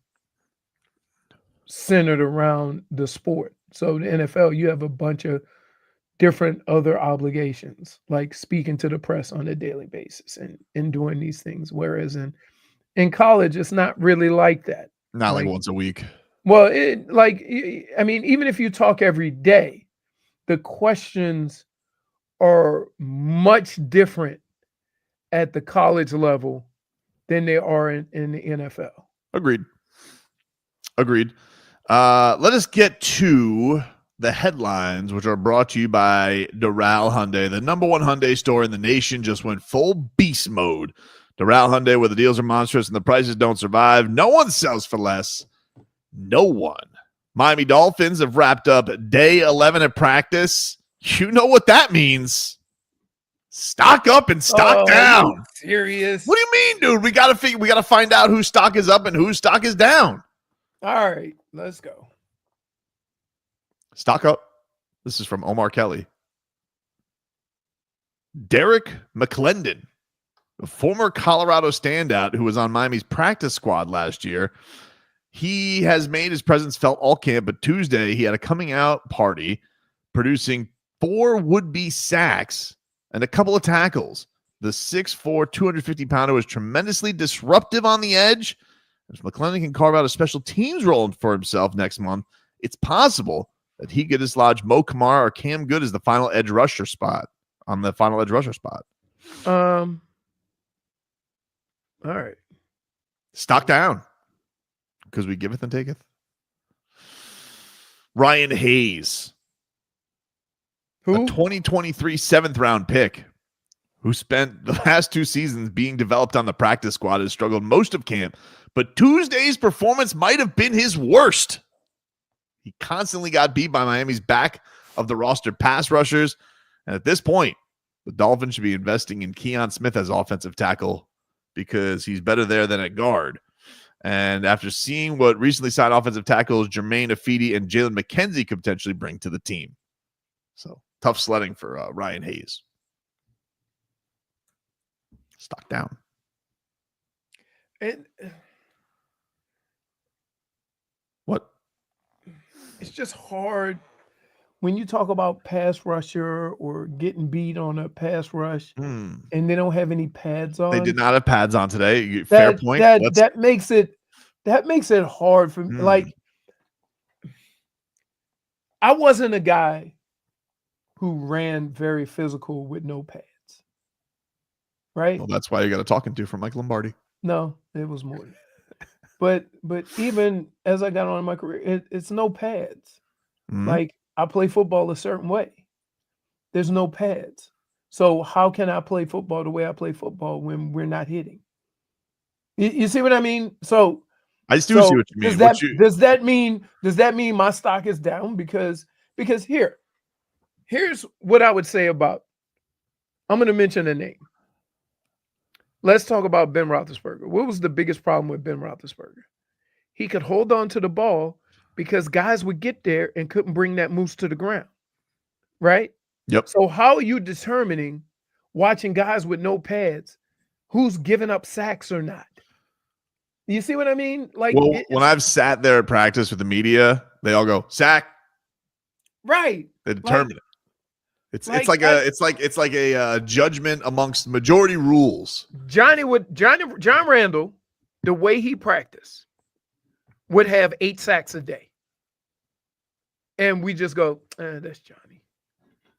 centered around the sport. So the NFL, you have a bunch of different other obligations, like speaking to the press on a daily basis and doing these things. Whereas in college, it's not really like that. Not like once a week. Well, even if you talk every day, the questions are much different at the college level than they are in the NFL. Agreed. Let us get to the headlines, which are brought to you by Doral Hyundai. The number one Hyundai store in the nation just went full beast mode. Doral Hyundai, where the deals are monstrous and the prices don't survive. No one sells for less. No one. Miami Dolphins have wrapped up day 11 at practice. You know what that means. Stock up and stock down. Serious? What do you mean, dude? We gotta find out whose stock is up and whose stock is down. All right, let's go. Stock up. This is from Omar Kelly. Derek McClendon, a former Colorado standout who was on Miami's practice squad last year. He has made his presence felt all camp, but Tuesday he had a coming out party producing 4 would-be sacks and a couple of tackles. The 6'4", 250-pounder was tremendously disruptive on the edge. If McClendon can carve out a special teams role for himself next month, it's possible that he could dislodge Mo Kamara or Cam Good as the final edge rusher spot. All right. Stock down, because we giveth and taketh. Ryan Hayes, who? A 2023 7th-round pick who spent the last 2 seasons being developed on the practice squad, has struggled most of camp, but Tuesday's performance might have been his worst. He constantly got beat by Miami's back of the roster pass rushers, and at this point, the Dolphins should be investing in Keon Smith as offensive tackle because he's better there than at guard. And after seeing what recently signed offensive tackles Jermaine Afidi and Jalen McKenzie could potentially bring to the team. So tough sledding for Ryan Hayes. Stock down. What? It's just hard when you talk about pass rusher or getting beat on a pass rush and they don't have any pads on. They did not have pads on today. Fair point. That makes it hard for me. Like, I wasn't a guy who ran very physical with no pads. Right? Well, that's why you got a talking to from Mike Lombardi. No, it was more. But even as I got on in my career, it's no pads. Like, I play football a certain way. There's no pads. So how can I play football the way I play football when we're not hitting? You see what I mean? So I do see what you mean. Does that mean my stock is down? Because here's what I would say about. I'm going to mention a name. Let's talk about Ben Roethlisberger. What was the biggest problem with Ben Roethlisberger? He could hold on to the ball because guys would get there and couldn't bring that moose to the ground, right? Yep. So how are you determining, watching guys with no pads, who's giving up sacks or not? You see what I mean? Like, well, when I've sat there at practice with the media, they all go sack. Right. They determine it. It's like a judgment amongst majority rules. John Randall, the way he practiced, would have 8 sacks a day. And we just go, that's Johnny.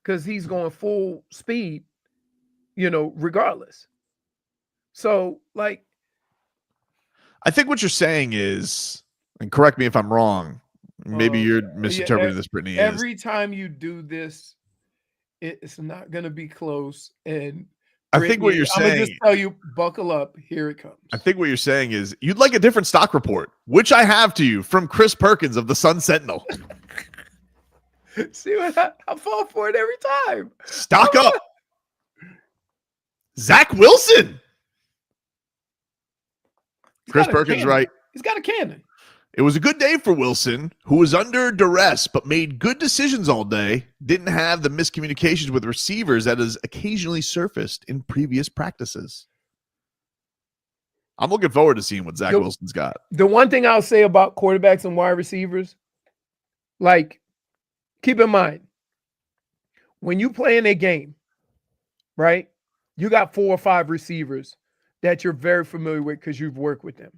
because he's going full speed, regardless. So, like, I think what you're saying is, and correct me if I'm wrong, maybe you're misinterpreting this, Brittany. Every time you do this, it's not going to be close. And I think what you're I'm saying, going to just tell you, buckle up. Here it comes. I think what you're saying is you'd like a different stock report, which I have to you from Chris Perkins of the Sun Sentinel. See what I fall for it every time. Stock up. Zach Wilson. Chris Perkins, right? He's got a cannon. It was a good day for Wilson, who was under duress but made good decisions all day. Didn't have the miscommunications with receivers that has occasionally surfaced in previous practices. I'm looking forward to seeing what Zach Wilson's got. The one thing I'll say about quarterbacks and wide receivers, like, keep in mind, when you play in a game, right, you got 4 or 5 receivers that you're very familiar with because you've worked with them.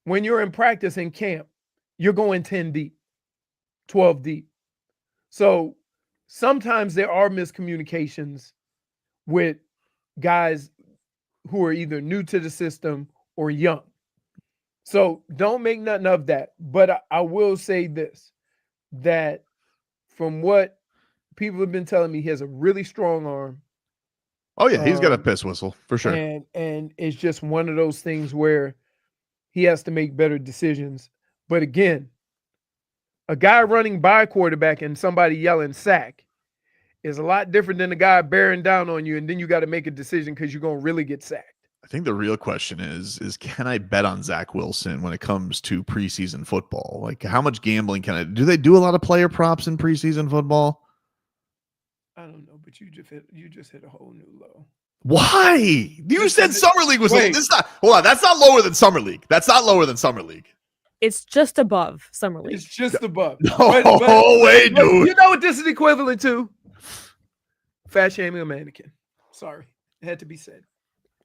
When you're in practice in camp, you're going 10 deep, 12 deep. So sometimes there are miscommunications with guys who are either new to the system or young. So don't make nothing of that. But I will say this, that from what people have been telling me, he has a really strong arm. Oh, yeah, he's got a piss whistle, for sure. And it's just one of those things where he has to make better decisions. But again, a guy running by a quarterback and somebody yelling sack is a lot different than a guy bearing down on you, and then you got to make a decision because you're going to really get sacked. I think the real question is can I bet on Zach Wilson when it comes to preseason football? Like, how much gambling can I do? They do a lot of player props in preseason football? I don't know, but you just hit a whole new low. Why? You said Summer League was hold on, that's not lower than Summer League. That's not lower than Summer League. It's just above Summer League. It's just above. No way, dude. You know what this is equivalent to? Fat shaming a mannequin. Sorry. It had to be said.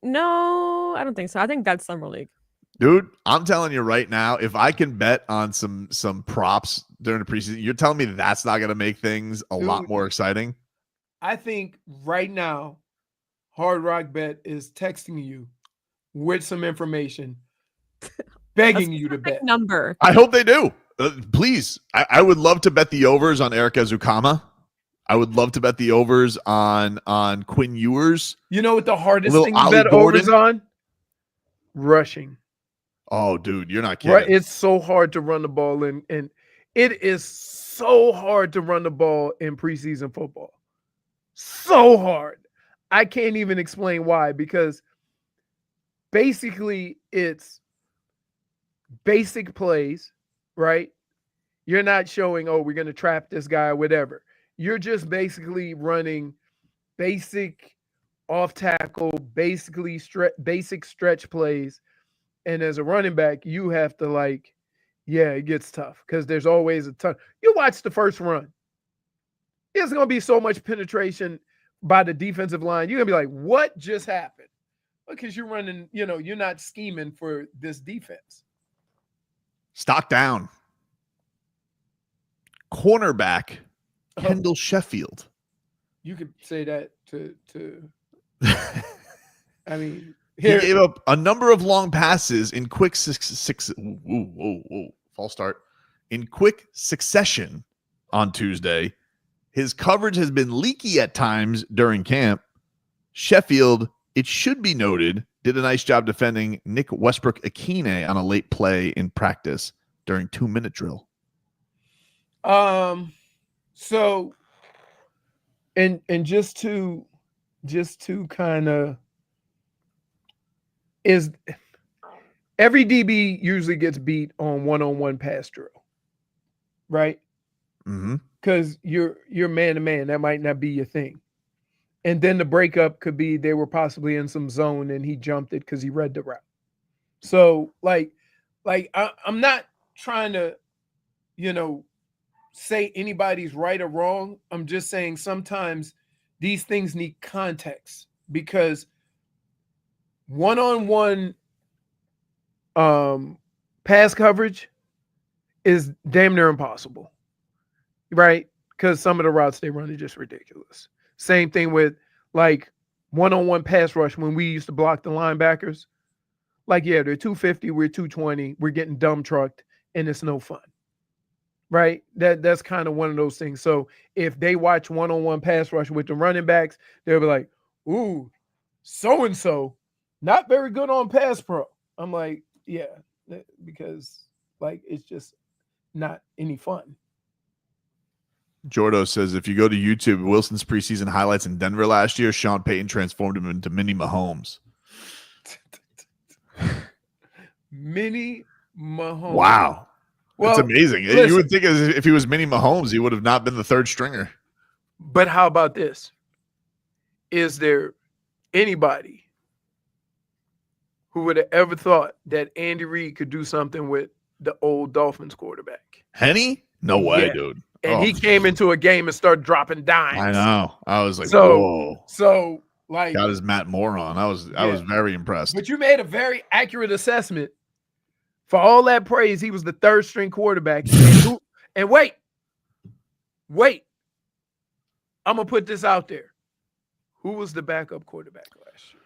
No, I don't think so. I think that's Summer League. Dude, I'm telling you right now, if I can bet on some props during the preseason, you're telling me that's not going to make things a lot more exciting? I think right now, Hard Rock Bet is texting you with some information, begging you to bet. Number. I hope they do. Please. I would love to bet the overs on Eric Ezukama. I would love to bet the overs on Quinn Ewers. You know what the hardest thing to bet overs on? Rushing. Oh, dude, you're not kidding. Right? It's so hard to run the ball and it is so hard to run the ball in preseason football. So hard. I can't even explain why, because basically it's basic plays, right? You're not showing, oh, we're going to trap this guy or whatever. You're just basically running basic off tackle, basic stretch plays. And as a running back, you have to it gets tough because there's always a ton. You watch the first run. There's going to be so much penetration by the defensive line. You're going to be like, what just happened? Because you're running, you're not scheming for this defense. Stock down. Cornerback, Kendall Sheffield. You could say that to I mean, he gave up a number of long passes in quick false start. In quick succession on Tuesday. His coverage has been leaky at times during camp. Sheffield, it should be noted, did a nice job defending Nick Westbrook-Akine on a late play in practice during 2-minute drill. So, and just to kind of is every DB usually gets beat on one-on-one pass drill, right? Mm-hmm. Because you're man to man, that might not be your thing. And then the breakup could be they were possibly in some zone and he jumped it because he read the route. So I'm not trying to, say anybody's right or wrong. I'm just saying sometimes these things need context because one-on-one pass coverage is damn near impossible. Right? because some of the routes they run are just ridiculous. Same thing with like one-on-one pass rush when we used to block the linebackers. Like, yeah, they're 250, we're 220, we're getting dumb trucked, and it's no fun. Right? That's kind of one of those things. So if they watch one-on-one pass rush with the running backs, they'll be like, ooh, so-and-so, not very good on pass pro. I'm like, yeah, because like it's just not any fun. Jordo says, if you go to YouTube, Wilson's preseason highlights in Denver last year, Sean Payton transformed him into mini Mahomes. Mini Mahomes. Wow. Well, that's amazing. Listen, you would think if he was mini Mahomes, he would have not been the third stringer. But how about this? Is there anybody who would have ever thought that Andy Reid could do something with the old Dolphins quarterback? Henny? No way, Yeah. dude. And he came into a game and started dropping dimes. I know. I was like, whoa. So like got his Matt Moore on. I was very impressed. But you made a very accurate assessment. For all that praise, he was the third string quarterback. And wait. I'm gonna put this out there. Who was the backup quarterback last year?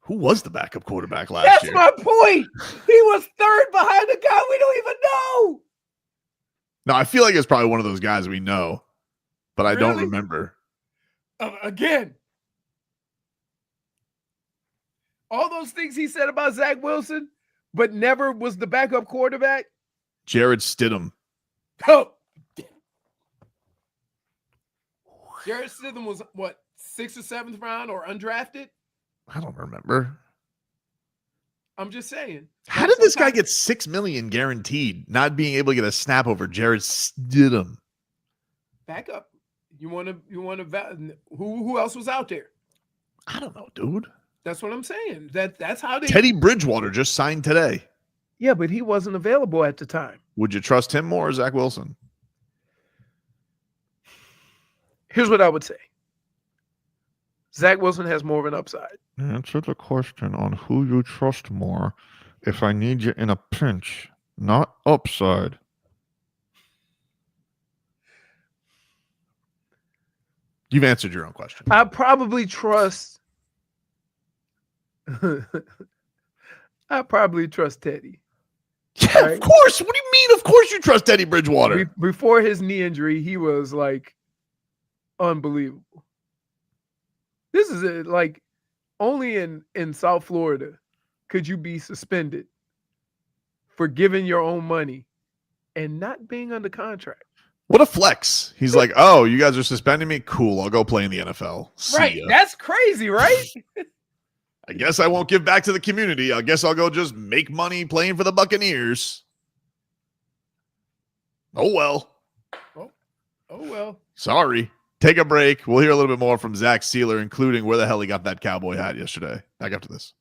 Who was the backup quarterback last year? That's my point. He was third behind the guy we don't even know. No, I feel like it's probably one of those guys we know, but I don't Really? remember. Again, all those things he said about Zach Wilson, but never was the backup quarterback. Jared Stidham. Oh, Jared Stidham was what, 6th or 7th round or undrafted? I don't remember. I'm just saying. How did this guy get $6 million guaranteed, not being able to get a snap over Jared Stidham? Backup. You want to who else was out there? I don't know, dude. That's what I'm saying. That's how they. Teddy Bridgewater just signed today. Yeah, but he wasn't available at the time. Would you trust him more or Zach Wilson? Here's what I would say. Zach Wilson has more of an upside. Answer the question on who you trust more if I need you in a pinch, not upside. You've answered your own question. I probably trust. I probably trust Teddy. Yeah, right? Of course. What do you mean? Of course you trust Teddy Bridgewater. Before his knee injury, he was like unbelievable. This is it. Like only in South Florida could you be suspended for giving your own money and not being under contract. What a flex. He's like, oh, you guys are suspending me? Cool. I'll go play in the NFL. Right. That's crazy, right? I guess I won't give back to the community. I guess I'll go just make money playing for the Buccaneers. Oh, well. Oh well. Sorry. Take a break. We'll hear a little bit more from Zach Sieler, including where the hell he got that cowboy hat yesterday. Back after this.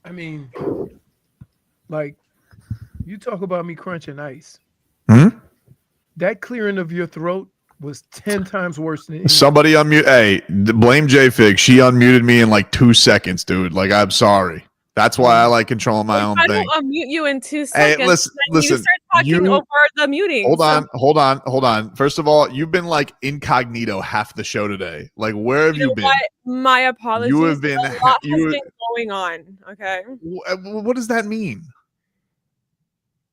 I mean, like, you talk about me crunching ice. That clearing of your throat was 10 times worse than Somebody unmute. Hey, blame JFig. She unmuted me in like 2 seconds, dude. Like, I'm sorry. That's why I like controlling my own I thing. will unmute you in 2 seconds. Hey, listen. You start talking over the muting. Hold on. First of all, you've been like incognito half the show today. Like, where have you been? What? My apologies. You have been. A lot has been going on. Okay. What does that mean?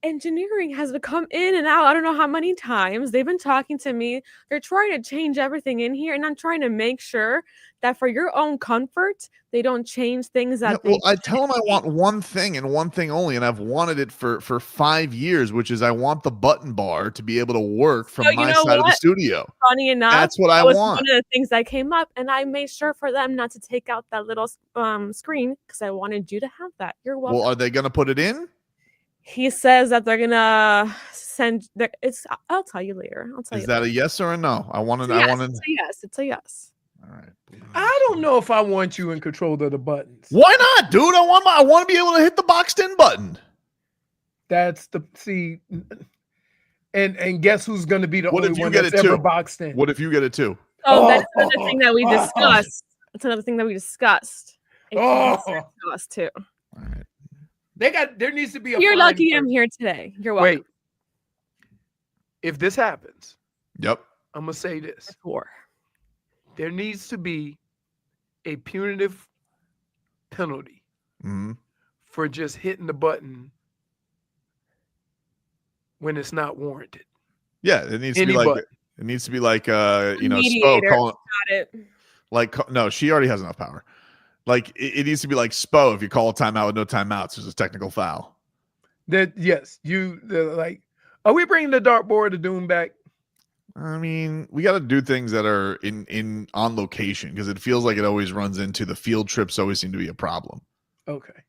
Engineering has come in and out. I don't know how many times they've been talking to me. They're trying to change everything in here, and I'm trying to make sure that for your own comfort, they don't change things. I tell them I want one thing and one thing only, and I've wanted it for 5 years, which is I want the button bar to be able to work from my side of the studio. Funny enough, that's what I was want. One of the things that came up, and I made sure for them not to take out that little screen because I wanted you to have that. You're welcome. Well, are they going to put it in? He says that they're gonna send. I'll tell you later. Is that a yes or a no? I want to. It's a yes. It's a yes. All right. I don't know if I want you in control of the buttons. Why not, dude? I want to be able to hit the boxed in button. That's and guess who's going to be the only one that's ever boxed in? What if you get it too? Oh, that's another thing that we discussed. That's another thing that we discussed. Us too. All right. There needs to be a. You're lucky I'm here today. You're welcome. Wait. If this happens, yep. I'm gonna say this. There needs to be a punitive penalty for just hitting the button when it's not warranted. Yeah, it needs to be like Spo calling. Got it. Like, no, she already has enough power. Like, it needs to be like Spo. If you call a timeout with no timeouts, there's a technical foul. Like, are we bringing the dartboard of doom back? I mean, we got to do things that are in on location because it feels like it always runs into the field trips. Always seem to be a problem. Okay.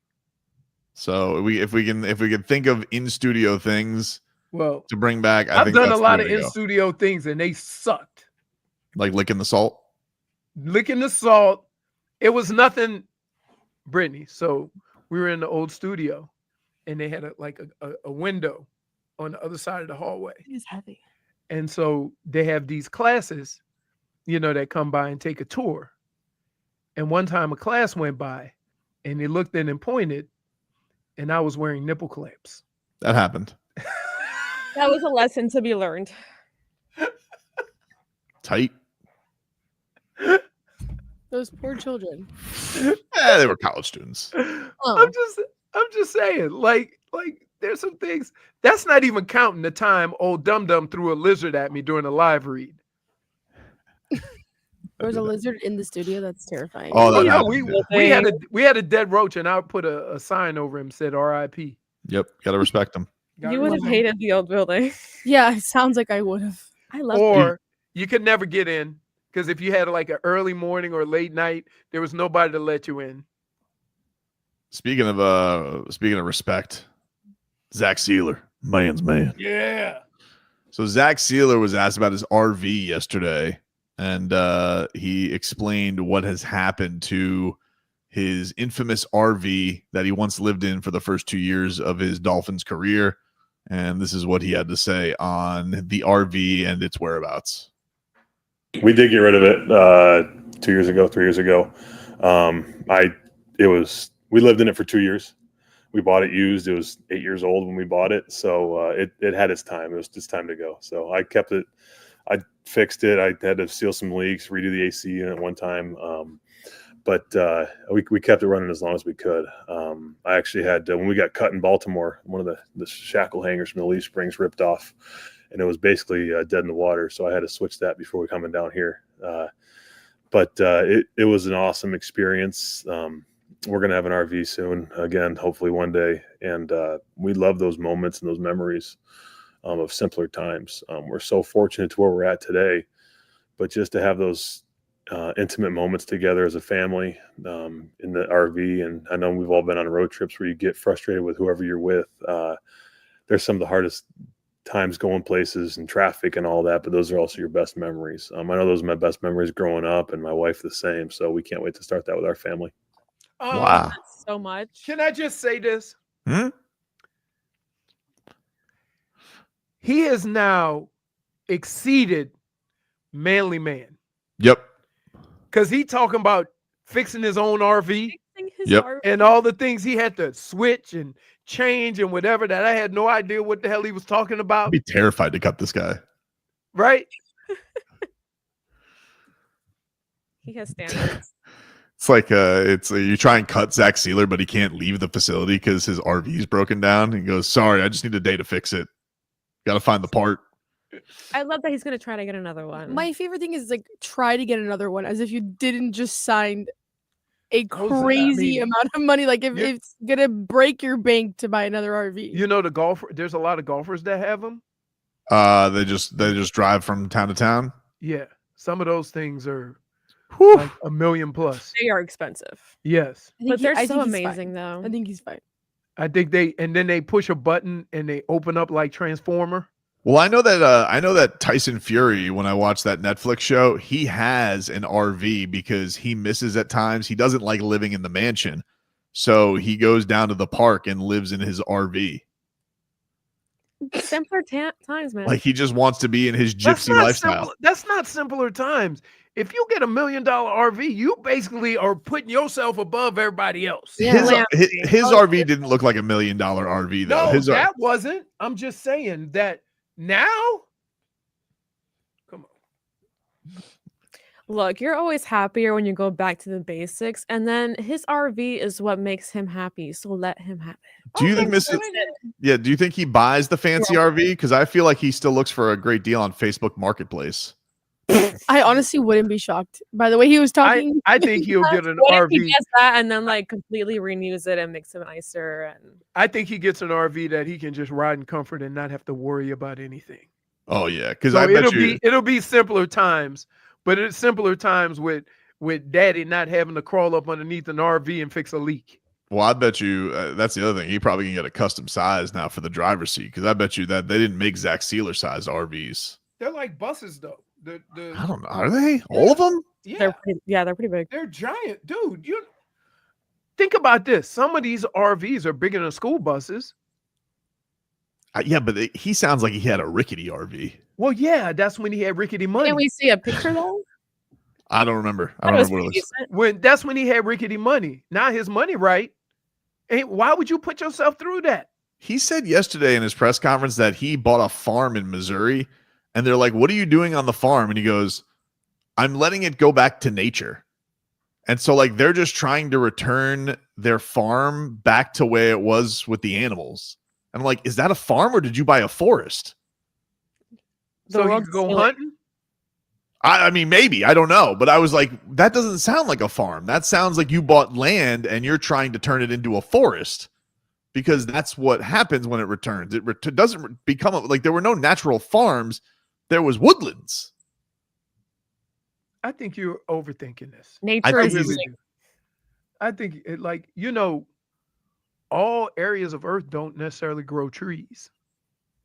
So if we can think of in studio things, to bring back, I've done a lot of in studio things and they sucked. Like licking the salt. Licking the salt. It was nothing, Brittany. So we were in the old studio, and they had a window on the other side of the hallway. It's heavy. And so they have these classes, that come by and take a tour. And one time a class went by, and they looked in and pointed, and I was wearing nipple clamps. That happened. That was a lesson to be learned. Tight. Those poor children. Yeah, they were college students. I'm just saying, like there's some things that's not even counting the time old Dum Dum threw a lizard at me during a live read. There was a lizard in the studio. That's terrifying. Oh, yeah, we had a dead roach, and I put a sign over him said R.I.P. Yep, gotta respect him. You would have hated the old building. Yeah, it sounds like I would have. I love. Or you could never get in. Because if you had like an early morning or late night, there was nobody to let you in. Speaking of respect, Zach Sieler, man's man. Yeah. So Zach Sieler was asked about his RV yesterday, and he explained what has happened to his infamous RV that he once lived in for the first 2 years of his Dolphins career. And this is what he had to say on the RV and its whereabouts. We did get rid of it 3 years ago. We lived in it for 2 years. We bought it used. It was 8 years old when we bought it. So it had its time. It was just time to go. So I kept it. I fixed it. I had to seal some leaks, redo the AC unit one time. But we kept it running as long as we could. I actually had, when we got cut in Baltimore, one of the shackle hangers from the leaf springs ripped off. And it was basically dead in the water. So I had to switch that before we coming down here. But it was an awesome experience. We're going to have an RV soon, again, hopefully one day. And we love those moments and those memories of simpler times. We're so fortunate to where we're at today. But just to have those intimate moments together as a family in the RV. And I know we've all been on road trips where you get frustrated with whoever you're with. They're some of the hardest times going places and traffic and all that, but those are also your best memories. I know those are my best memories growing up, and my wife the same. So we can't wait to start that with our family. Wow. So much. Can I just say this? Hmm? He has now exceeded manly man. Yep. Because he talking about fixing his own RV. Yep. And all the things he had to switch and change and whatever that I had no idea what the hell he was talking about. I'd be terrified to cut this guy. Right? He has standards. It's like you try and cut Zach Sieler, but he can't leave the facility because his RV is broken down. He goes, "Sorry, I just need a day to fix it. Got to find the part." I love that he's gonna try to get another one. My favorite thing is like try to get another one as if you didn't just sign a What was that? crazy amount of money. Like if it's gonna break your bank to buy another RV. You know, there's a lot of golfers that have them. They just drive from town to town. Yeah. Some of those things are like $1 million plus. They are expensive. Yes. But they're I so think he's amazing, fine. though. I think he's fine. I think then they push a button and they open up like Transformer. Well, I know that Tyson Fury, when I watched that Netflix show, he has an RV because he misses at times. He doesn't like living in the mansion. So he goes down to the park and lives in his RV. Simpler times, man. Like he just wants to be in his gypsy lifestyle. That's not simpler times. If you get $1 million RV, you basically are putting yourself above everybody else. His RV didn't look like $1 million RV though. No, that wasn't. I'm just saying that now. Come on. Look, you're always happier when you go back to the basics, and then his RV is what makes him happy. So let him have it. Do you think do you think he buys the fancy RV? Because I feel like he still looks for a great deal on Facebook Marketplace. I honestly wouldn't be shocked. By the way he was talking. I think he'll get an What if RV. he gets that and then like completely renews it and makes it nicer? And I think he gets an RV that he can just ride in comfort and not have to worry about anything. Oh yeah, because So I bet it'll be simpler times, but it's simpler times with daddy not having to crawl up underneath an RV and fix a leak. Well, I bet you that's the other thing. He probably can get a custom size now for the driver's seat because I bet you that they didn't make Zach Sieler sized RVs. They're like buses though. I don't know. Are they all of them? Yeah, they're pretty big. They're giant, dude. You think about this. Some of these RVs are bigger than school buses. Yeah, but he sounds like he had a rickety RV. Well, yeah, that's when he had rickety money. Can we see a picture though? I don't remember. I don't remember what it was. That's when he had rickety money. Now his money right. Why would you put yourself through that? He said yesterday in his press conference that he bought a farm in Missouri, and they're like, "What are you doing on the farm?" And he goes, "I'm letting it go back to nature." And so like they're just trying to return their farm back to where it was with the animals. And I'm like, is that a farm or did you buy a forest? So you could go hunting? I mean, maybe. I don't know. But I was like, that doesn't sound like a farm. That sounds like you bought land and you're trying to turn it into a forest because that's what happens when it returns. It doesn't become like there were no natural farms. There was woodlands. I think you're overthinking this. Nature is I think all areas of Earth don't necessarily grow trees.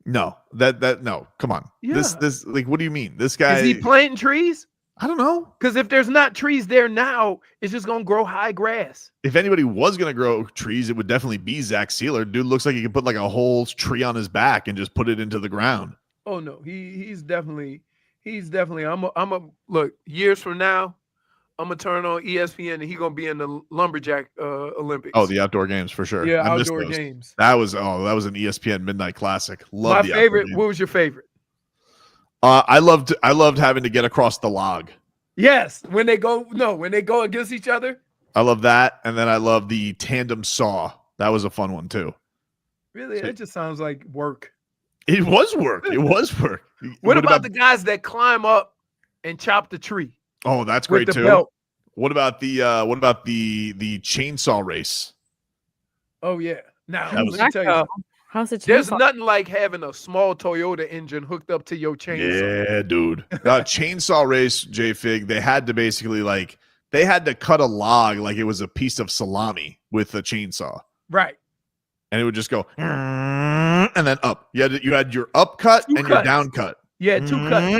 No, no, come on. Yeah. This like, what do you mean? This guy is he planting trees? I don't know. Because if there's not trees there now, it's just gonna grow high grass. If anybody was gonna grow trees, it would definitely be Zach Sieler. Dude looks like he could put like a whole tree on his back and just put it into the ground. Oh no, he's definitely. I'm a look. Years from now, I'm gonna turn on ESPN and he's gonna be in the lumberjack Olympics. Oh, the outdoor games for sure. Yeah, I outdoor games. That was an ESPN midnight classic. My favorite. What was your favorite? I loved having to get across the log. Yes, when they go against each other. I love that, and then I love the tandem saw. That was a fun one too. Really, that just sounds like work. It was work. It was work. What about the guys that climb up and chop the tree? Oh, that's great with the too. Belt? What about the chainsaw race? Oh yeah. Now That was- let me tell you something. How's it? There's nothing like having a small Toyota engine hooked up to your chainsaw. Yeah, dude. Chainsaw race, JFig. They had to basically they had to cut a log like it was a piece of salami with a chainsaw. Right. and it would just go and then up. You had your up cut and your down cut. Yeah, 2 cuts.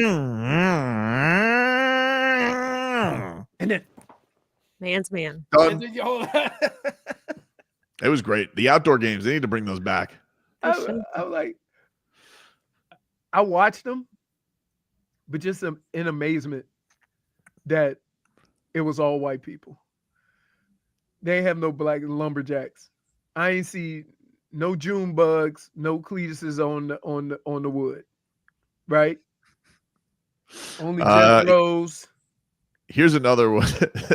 And then Man's man. Done. I It was great. The outdoor games, they need to bring those back. was like, I watched them, but just in amazement that it was all white people. They have no black lumberjacks. I ain't see no June bugs, no Cletuses on the wood, right? Only Jethros. Here's another one.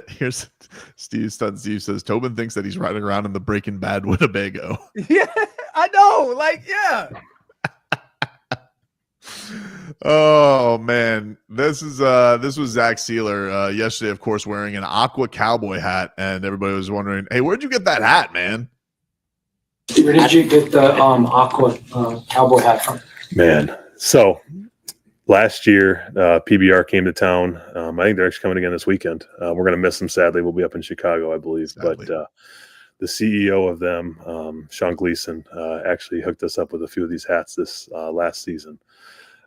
Here's Steve says Tobin thinks that he's riding around in the Breaking Bad Winnebago. Yeah, I know. Like, yeah. Oh man, this was Zach Sieler yesterday, of course, wearing an aqua cowboy hat, and everybody was wondering, hey, where'd you get that hat, man? Where did you get the aqua cowboy hat from? Man, so last year, PBR came to town. I think they're actually coming again this weekend. We're going to miss them, sadly. We'll be up in Chicago, I believe. Sadly. But the CEO of them, Sean Gleason, actually hooked us up with a few of these hats this last season.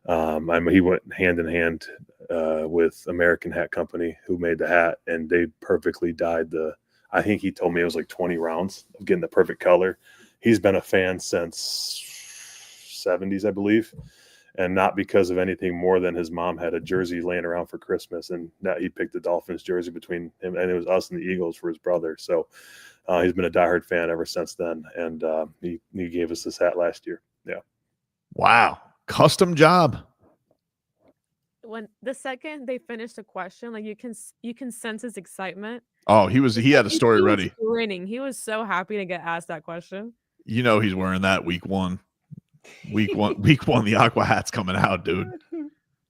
He went hand in hand with American Hat Company, who made the hat, and they perfectly dyed I think he told me it was like 20 rounds of getting the perfect color. He's been a fan since 70s, I believe. And not because of anything more than his mom had a jersey laying around for Christmas, and that he picked the Dolphins jersey between him, and it was us and the Eagles for his brother. So he's been a diehard fan ever since then, and he gave us this hat last year. Yeah. Wow, custom job. When the second they finished the question, like you can sense his excitement. Oh, he had a story ready. Grinning. He was so happy to get asked that question. You know he's wearing that week one. Week one, the aqua hat's coming out, dude.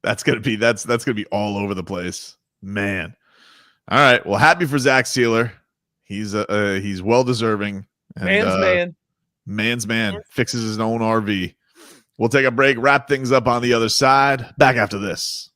That's gonna be all over the place, man. All right, well, happy for Zach Sieler. He's well deserving. And, man's man fixes his own RV. We'll take a break, wrap things up on the other side. Back after this.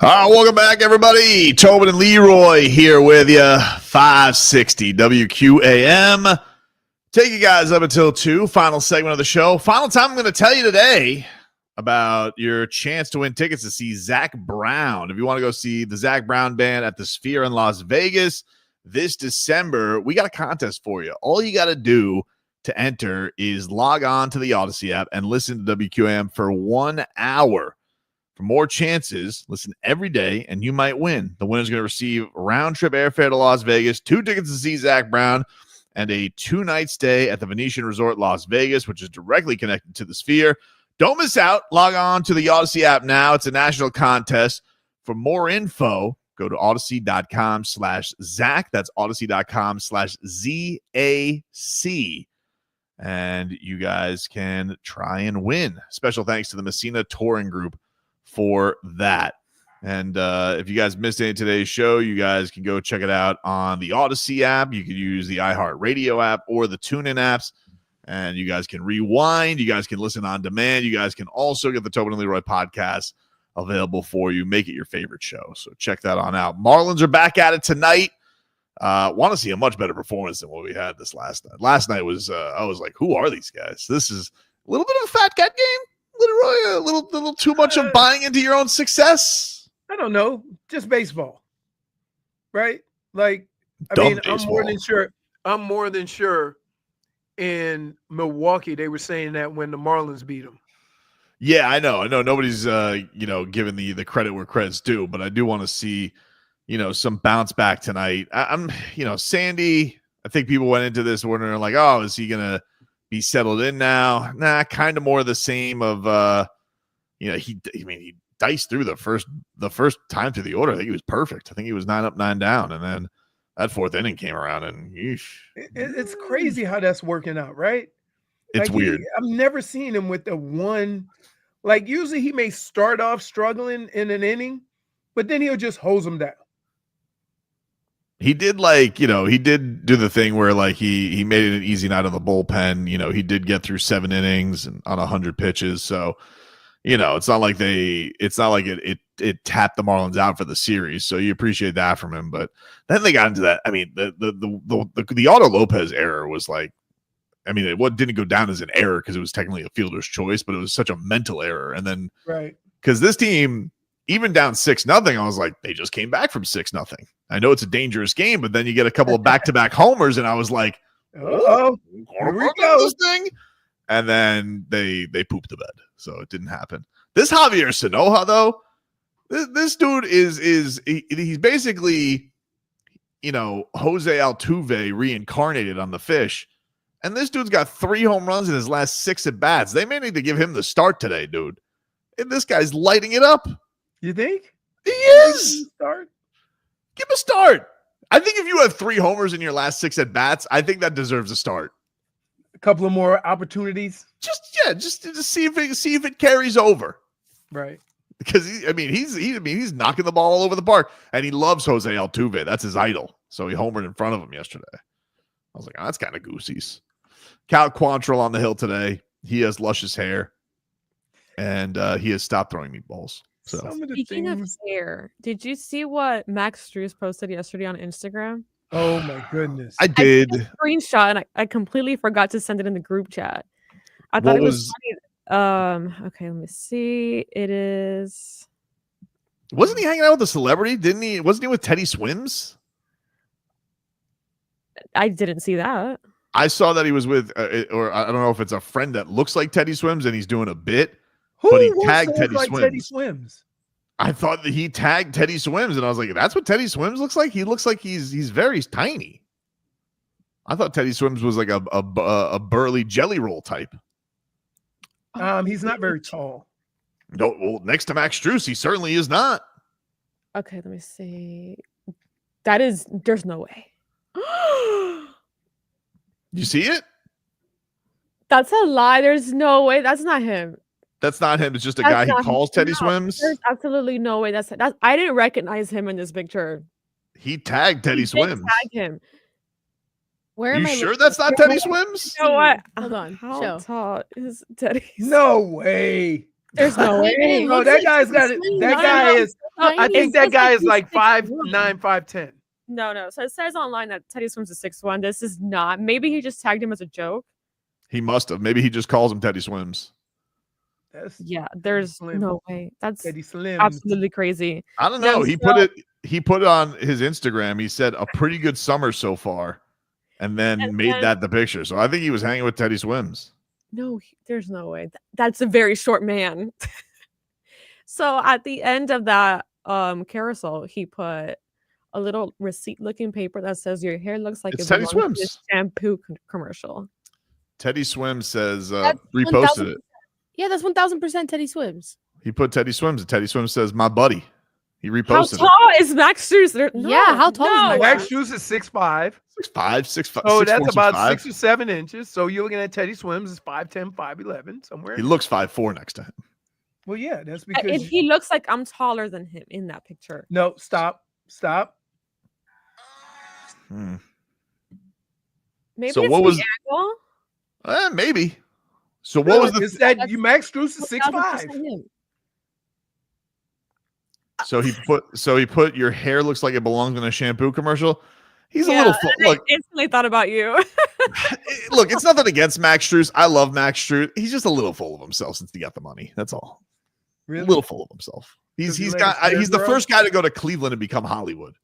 All right, welcome back, everybody. Tobin and Leroy here with you. 560 WQAM. Take you guys up until 2. Final segment of the show. Final time I'm going to tell you today about your chance to win tickets to see Zach Brown. If you want to go see the Zach Brown Band at the Sphere in Las Vegas this December, we got a contest for you. All you got to do to enter is log on to the Odyssey app and listen to WQAM for 1 hour. For more chances, listen every day, and you might win. The winner's going to receive round-trip airfare to Las Vegas, 2 tickets to see Zach Brown, and a 2-night stay at the Venetian Resort Las Vegas, which is directly connected to the Sphere. Don't miss out. Log on to the Odyssey app now. It's a national contest. For more info, go to odyssey.com/Zach. That's odyssey.com/ZAC. And you guys can try and win. Special thanks to the Messina Touring Group for that. And if you guys missed any of today's show, you guys can go check it out on the Odyssey app. You can use the iHeartRadio app or the TuneIn apps, and you guys can rewind. You guys can listen on demand. You guys can also get the Tobin and Leroy podcast available for you. Make it your favorite show. So check that on out. Marlins are back at it tonight. Want to see a much better performance than what we had this last night. Last night was, I was like, who are these guys? This is a little bit of a fat cat game. Leroy, a little too much of buying into your own success. I don't know, just baseball, right? Like, Dumb I'm more baseball. than sure. I'm more than sure. In Milwaukee, they were saying that when the Marlins beat them. Yeah, I know. Nobody's giving the credit where credit's due, but I do want to see, some bounce back tonight. I'm Sandy. I think people went into this wondering like, oh, is he gonna be settled in now? Nah, kind of more the same of he diced through the first time through the order. I think he was perfect. I think he was 9 up, 9 down, and then that 4th inning came around, and It's crazy how that's working out, right? It's like weird. I've never seen him with the one. Like usually he may start off struggling in an inning, but then he'll just hose them down. He did he did do the thing where like he made it an easy night on the bullpen. He did get through 7 innings and on 100 pitches. So, it's not like it tapped the Marlins out for the series. So you appreciate that from him. But then they got into that. I mean, the Otto Lopez error was like, it didn't go down as an error because it was technically a fielder's choice, but it was such a mental error. And then right, because this team, even down 6-0, I was like, they just came back from 6-0. I know it's a dangerous game, but then you get a couple of back-to-back homers, and I was like, oh, here we go. This thing. And then they pooped the bed, so it didn't happen. This Javier Sanoja, though, this dude he's basically, Jose Altuve reincarnated on the fish. And this dude's got 3 home runs in his last 6 at-bats. They may need to give him the start today, dude. And this guy's lighting it up. You think? He is. Start? Give him a start. I think if you have 3 homers in your last 6 at-bats, I think that deserves a start. A couple of more opportunities. Just to see if it carries over. Right. Because he's knocking the ball all over the park, and he loves Jose Altuve. That's his idol. So he homered in front of him yesterday. I was like, oh, that's kind of goosies. Cal Quantrill on the hill today. He has luscious hair, and he has stopped throwing meatballs. So Speaking of hair, did you see what Max Strus posted yesterday on Instagram? Oh my goodness. I did. I took a screenshot and I completely forgot to send it in the group chat. I thought it was funny. Okay, let me see. It is. Wasn't he hanging out with a celebrity? Wasn't he with Teddy Swims? I didn't see that. I saw that he was with, or I don't know if it's a friend that looks like Teddy Swims and he's doing a bit. But he tagged Teddy Swims. Teddy Swims. I thought that he tagged Teddy Swims, and I was like, "That's what Teddy Swims looks like." He looks like he's very tiny. I thought Teddy Swims was like a burly jelly roll type. He's not very tall. No, well, next to Max Strus, he certainly is not. Okay, let me see. There's no way. You see it? That's a lie. There's no way. That's not him. That's not him. It's just a guy he calls Teddy No, Swims. There's absolutely no way. That's I didn't recognize him in this picture. He tagged Teddy Swims. Tag him. Where you am I sure looking? that's not Teddy Swims? You know what? Hold on. How Show. tall is Teddy? No way. There's no way. No, that guy's got it. That guy is. I think that guy is like 5'9", 5'10". No. So it says online that Teddy Swims is 6'1". This is not. Maybe he just tagged him as a joke. He must have. Maybe he just calls him Teddy Swims. There's no way. That's Teddy Slim. absolutely crazy. I don't know. He put it on his Instagram. He said a pretty good summer so far, and then made that the picture. So I think he was hanging with Teddy Swims. No, there's no way. That's a very short man. So at the end of that carousel, he put a little receipt-looking paper that says your hair looks like it's Teddy Swims. A shampoo commercial. Teddy Swims says reposted it. Yeah, that's 1000% Teddy Swims. He put Teddy Swims, and Teddy Swims says my buddy. He reposted How tall is Max Strus? Yeah, how tall is Max Strus? is 6'5". 6'5". Oh, 6'4", that's about 6'5". 6 or 7 inches. So you're looking at Teddy Swims is 5'10", 5'11", somewhere. He looks 5'4" next to him. Well, yeah, that's because And he looks like I'm taller than him in that picture. No, stop. Maybe So it's what the was- angle. Maybe. So what was the? Is that you? Max Strus is 6'5". So he put your hair looks like it belongs in a shampoo commercial. He's a little full. Look, I instantly thought about you. look, it's nothing against Max Strus. I love Max Strus. He's just a little full of himself since he got the money. That's all. Really? A little full of himself. He's the first guy to go to Cleveland and become Hollywood.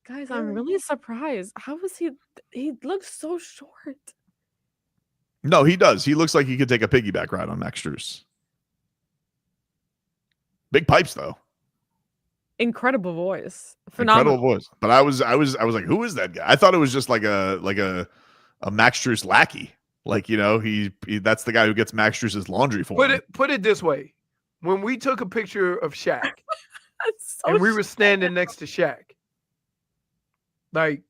Guys, I'm really surprised. How was he? He looks so short. No, he does. He looks like he could take a piggyback ride on Max Strus. Big pipes though. Incredible voice. Phenomenal. Incredible voice. But I was like, who is that guy? I thought it was just like a Max Strus lackey. Like, you know, he that's the guy who gets Max Strus's laundry for him. Put it this way. When we took a picture of Shaq so and we were standing next to Shaq, like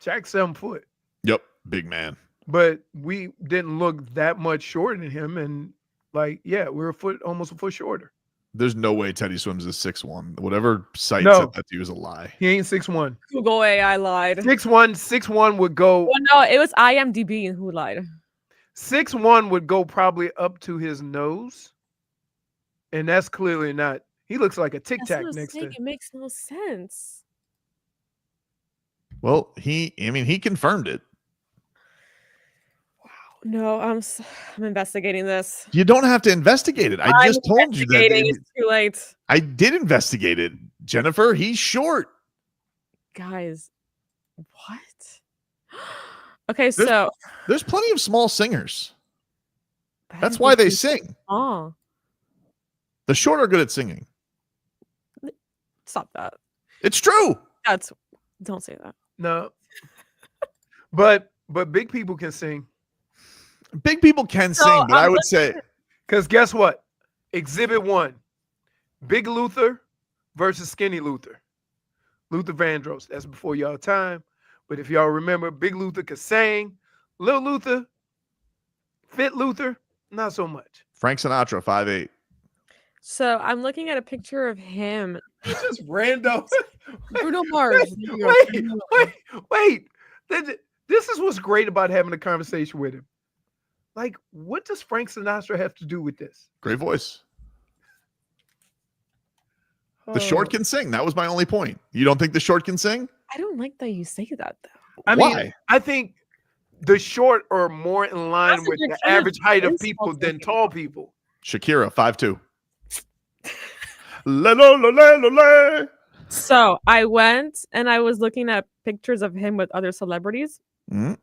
Shaq's 7 foot. Yep, big man. But we didn't look that much shorter than him. And like, yeah, we're almost a foot shorter. There's no way Teddy Swims is 6'1". Whatever site No. said that to you is a lie. He ain't 6'1". Google AI lied. 6'1" would go. Well, no, it was IMDb who lied. 6'1" would go probably up to his nose. And that's clearly not. He looks like a Tic Tac next to him. It makes no sense. Well, he confirmed it. No, I'm investigating this. You don't have to investigate it. I just told you that. It's too late. I did investigate it, Jennifer. He's short. Guys, what? Okay, so there's plenty of small singers. That's why they sing. Oh, The short are good at singing. stop that. It's true. Don't say that. No. But big people can sing. Big people can sing, but I would say, because guess what? Exhibit 1, Big Luther versus Skinny Luther. Luther Vandross. That's before y'all time. But if y'all remember, Big Luther could sing. Little Luther, Fit Luther, not so much. Frank Sinatra, 5'8". So I'm looking at a picture of him. It's just random. Bruno Mars. Wait. This is what's great about having a conversation with him. Like, what does Frank Sinatra have to do with this? Great voice. The short can sing. That was my only point. You don't think the short can sing? I don't like that you say that though. I mean, I think the short are more in line with the average height of people than tall people. Shakira, 5'2". Le. So I went and I was looking at pictures of him with other celebrities. Mm-hmm.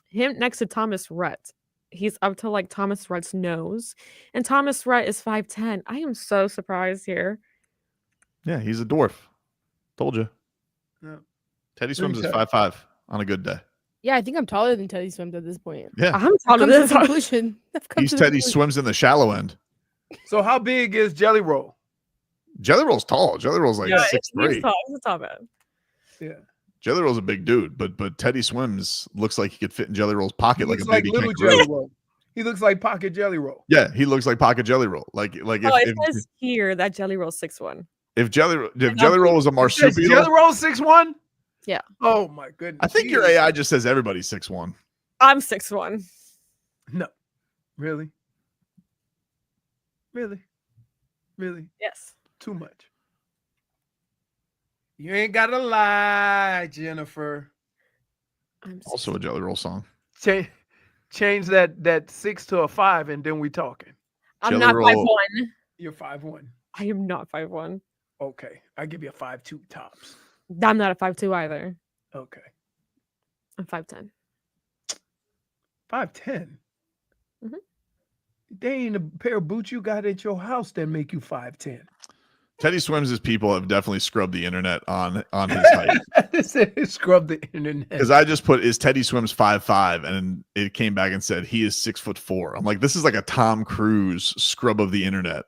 Him next to Thomas Rhett. He's up to like Thomas Rhett's nose. And Thomas Rhett is 5'10". I am so surprised here. Yeah, he's a dwarf. Told you. Yeah. Teddy Swims is 5'5" on a good day. Yeah, I think I'm taller than Teddy Swims at this point. Yeah. I'm taller than conclusion. He's Teddy Swims in the shallow end. So how big is Jelly Roll? Jelly Roll's tall. Jelly Roll's like 6'3". He's a tall man. Yeah. Jelly Roll's a big dude, but Teddy Swims looks like he could fit in Jelly Roll's pocket like a baby little kangaroo. Jelly Roll. He looks like Pocket Jelly Roll. Yeah, he looks like Pocket Jelly Roll. Like it says here that Jelly Roll's 6'1". if Jelly Roll was a marsupial. Jelly Roll 6'1"? Yeah. Oh my goodness. I think your AI just says everybody's 6'1". I'm 6'1". No. Really? Really? Really? Yes. Too much. You ain't gotta lie, Jennifer. Also a Jelly Roll song. Change that 6 to a 5, and then we talking. I'm Jelly not Roll. 5'1". You're 5'1". I am not 5'1". Okay, I give you a 5'2" tops. I'm not a 5'2" either. Okay, I'm 5'10". 5'10". Mhm. They ain't a pair of boots you got at your house that make you 5'10". Teddy Swims' people have definitely scrubbed the internet on his height. Scrub the internet. Because I just put, is Teddy Swims 5'5", and it came back and said he is 6'4". I'm like, this is like a Tom Cruise scrub of the internet.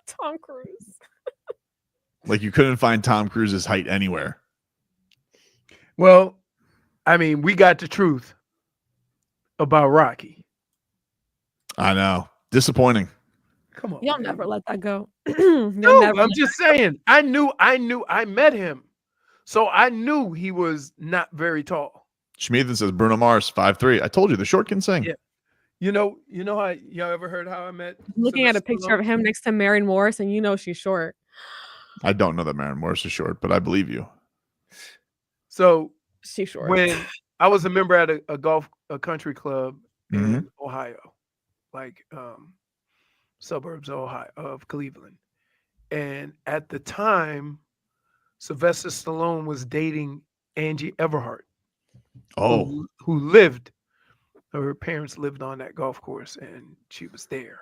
Tom Cruise. Like you couldn't find Tom Cruise's height anywhere. Well, I mean, we got the truth about Rocky. I know. Disappointing. Come on. You'll never let that go. No, I'm just saying. I met him. So I knew he was not very tall. Schmieden says Bruno Mars 5'3". I told you the short can sing. Yeah. You know how y'all ever heard how I met? Looking at a picture of him next to Marion Morris, and you know she's short. I don't know that Marion Morris is short, but I believe you. So she's short. When I was a member at a country club in Ohio, like suburbs of Cleveland, and at the time, Sylvester Stallone was dating Angie Everhart. Oh, who lived? Her parents lived on that golf course, and she was there.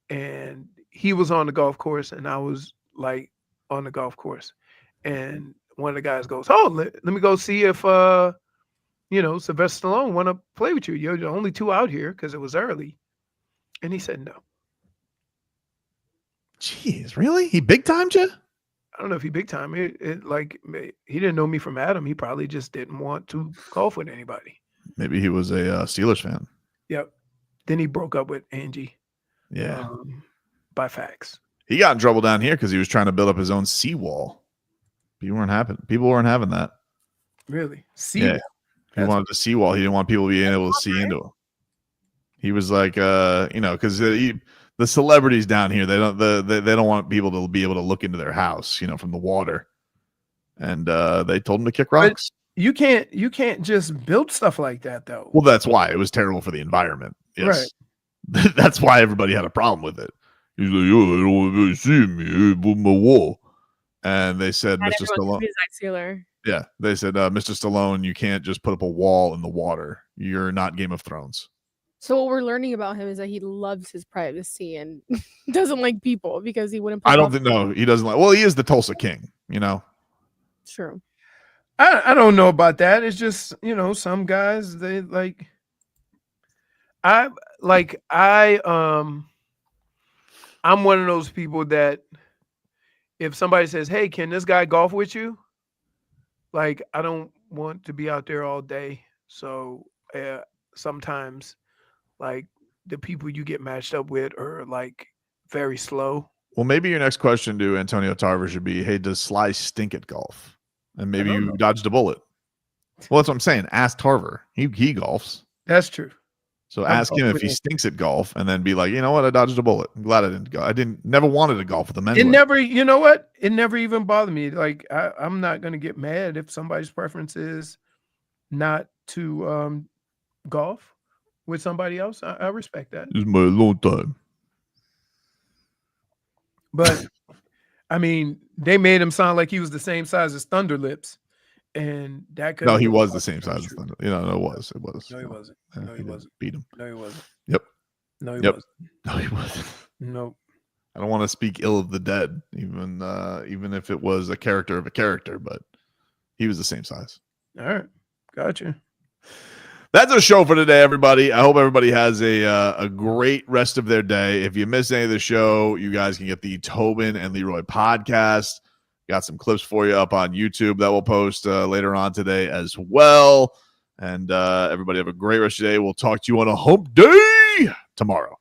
And he was on the golf course, and I was like on the golf course. And one of the guys goes, "Oh, let me go see if Sylvester Stallone want to play with you. You're the only two out here," because it was early. And he said no. Jeez, really? He big timed you? I don't know if he big time. He didn't know me from Adam. He probably just didn't want to golf with anybody. Maybe he was a Steelers fan. Yep. Then he broke up with Angie. Yeah. By fax. He got in trouble down here because he was trying to build up his own seawall. People weren't having that. Really? Seawall? Yeah. He wanted the seawall. He didn't want people being able to see into him. He was like, because the celebrities down here, they don't want people to be able to look into their house, from the water. And they told him to kick rocks. But you can't just build stuff like that, though. Well, that's why it was terrible for the environment. Yes. Right. That's why everybody had a problem with it. He's like, "Oh, I don't want to see me with my wall." And they said, Mr. Stallone. Sieler. Yeah, they said, Mr. Stallone, you can't just put up a wall in the water. You're not Game of Thrones. So what we're learning about him is that he loves his privacy and doesn't like people because he wouldn't. I don't think he doesn't like. Well, he is the Tulsa King. True. I don't know about that. It's just some guys they like. I'm one of those people that if somebody says, "Hey, can this guy golf with you?" Like, I don't want to be out there all day. So sometimes, like, the people you get matched up with are like very slow. Well, maybe your next question to Antonio Tarver should be, "Hey, does Sly stink at golf?" And maybe you dodged a bullet. Well, that's what I'm saying. Ask Tarver. He golfs. That's true. So ask him if he stinks at golf, and then be like, "You know what? I dodged a bullet. I'm glad I didn't go. Never wanted to golf with him anyway." It never, you know what? It never even bothered me. Like I'm not gonna get mad if somebody's preference is not to golf with somebody else. I respect that. It's my long time. But I mean, they made him sound like he was the same size as Thunder Lips, and that could. No, he was the same size as Thunder. No, it was. No, he wasn't. No, he wasn't. Beat him. No, he wasn't. Yep. No, he wasn't. No, he wasn't. Nope. I don't want to speak ill of the dead, even if it was a character of a character, but he was the same size. All right, gotcha. That's our show for today, everybody. I hope everybody has a great rest of their day. If you missed any of the show, you guys can get the Tobin and Leroy podcast. Got some clips for you up on YouTube that we'll post later on today as well. And everybody have a great rest of your day. We'll talk to you on a hump day tomorrow.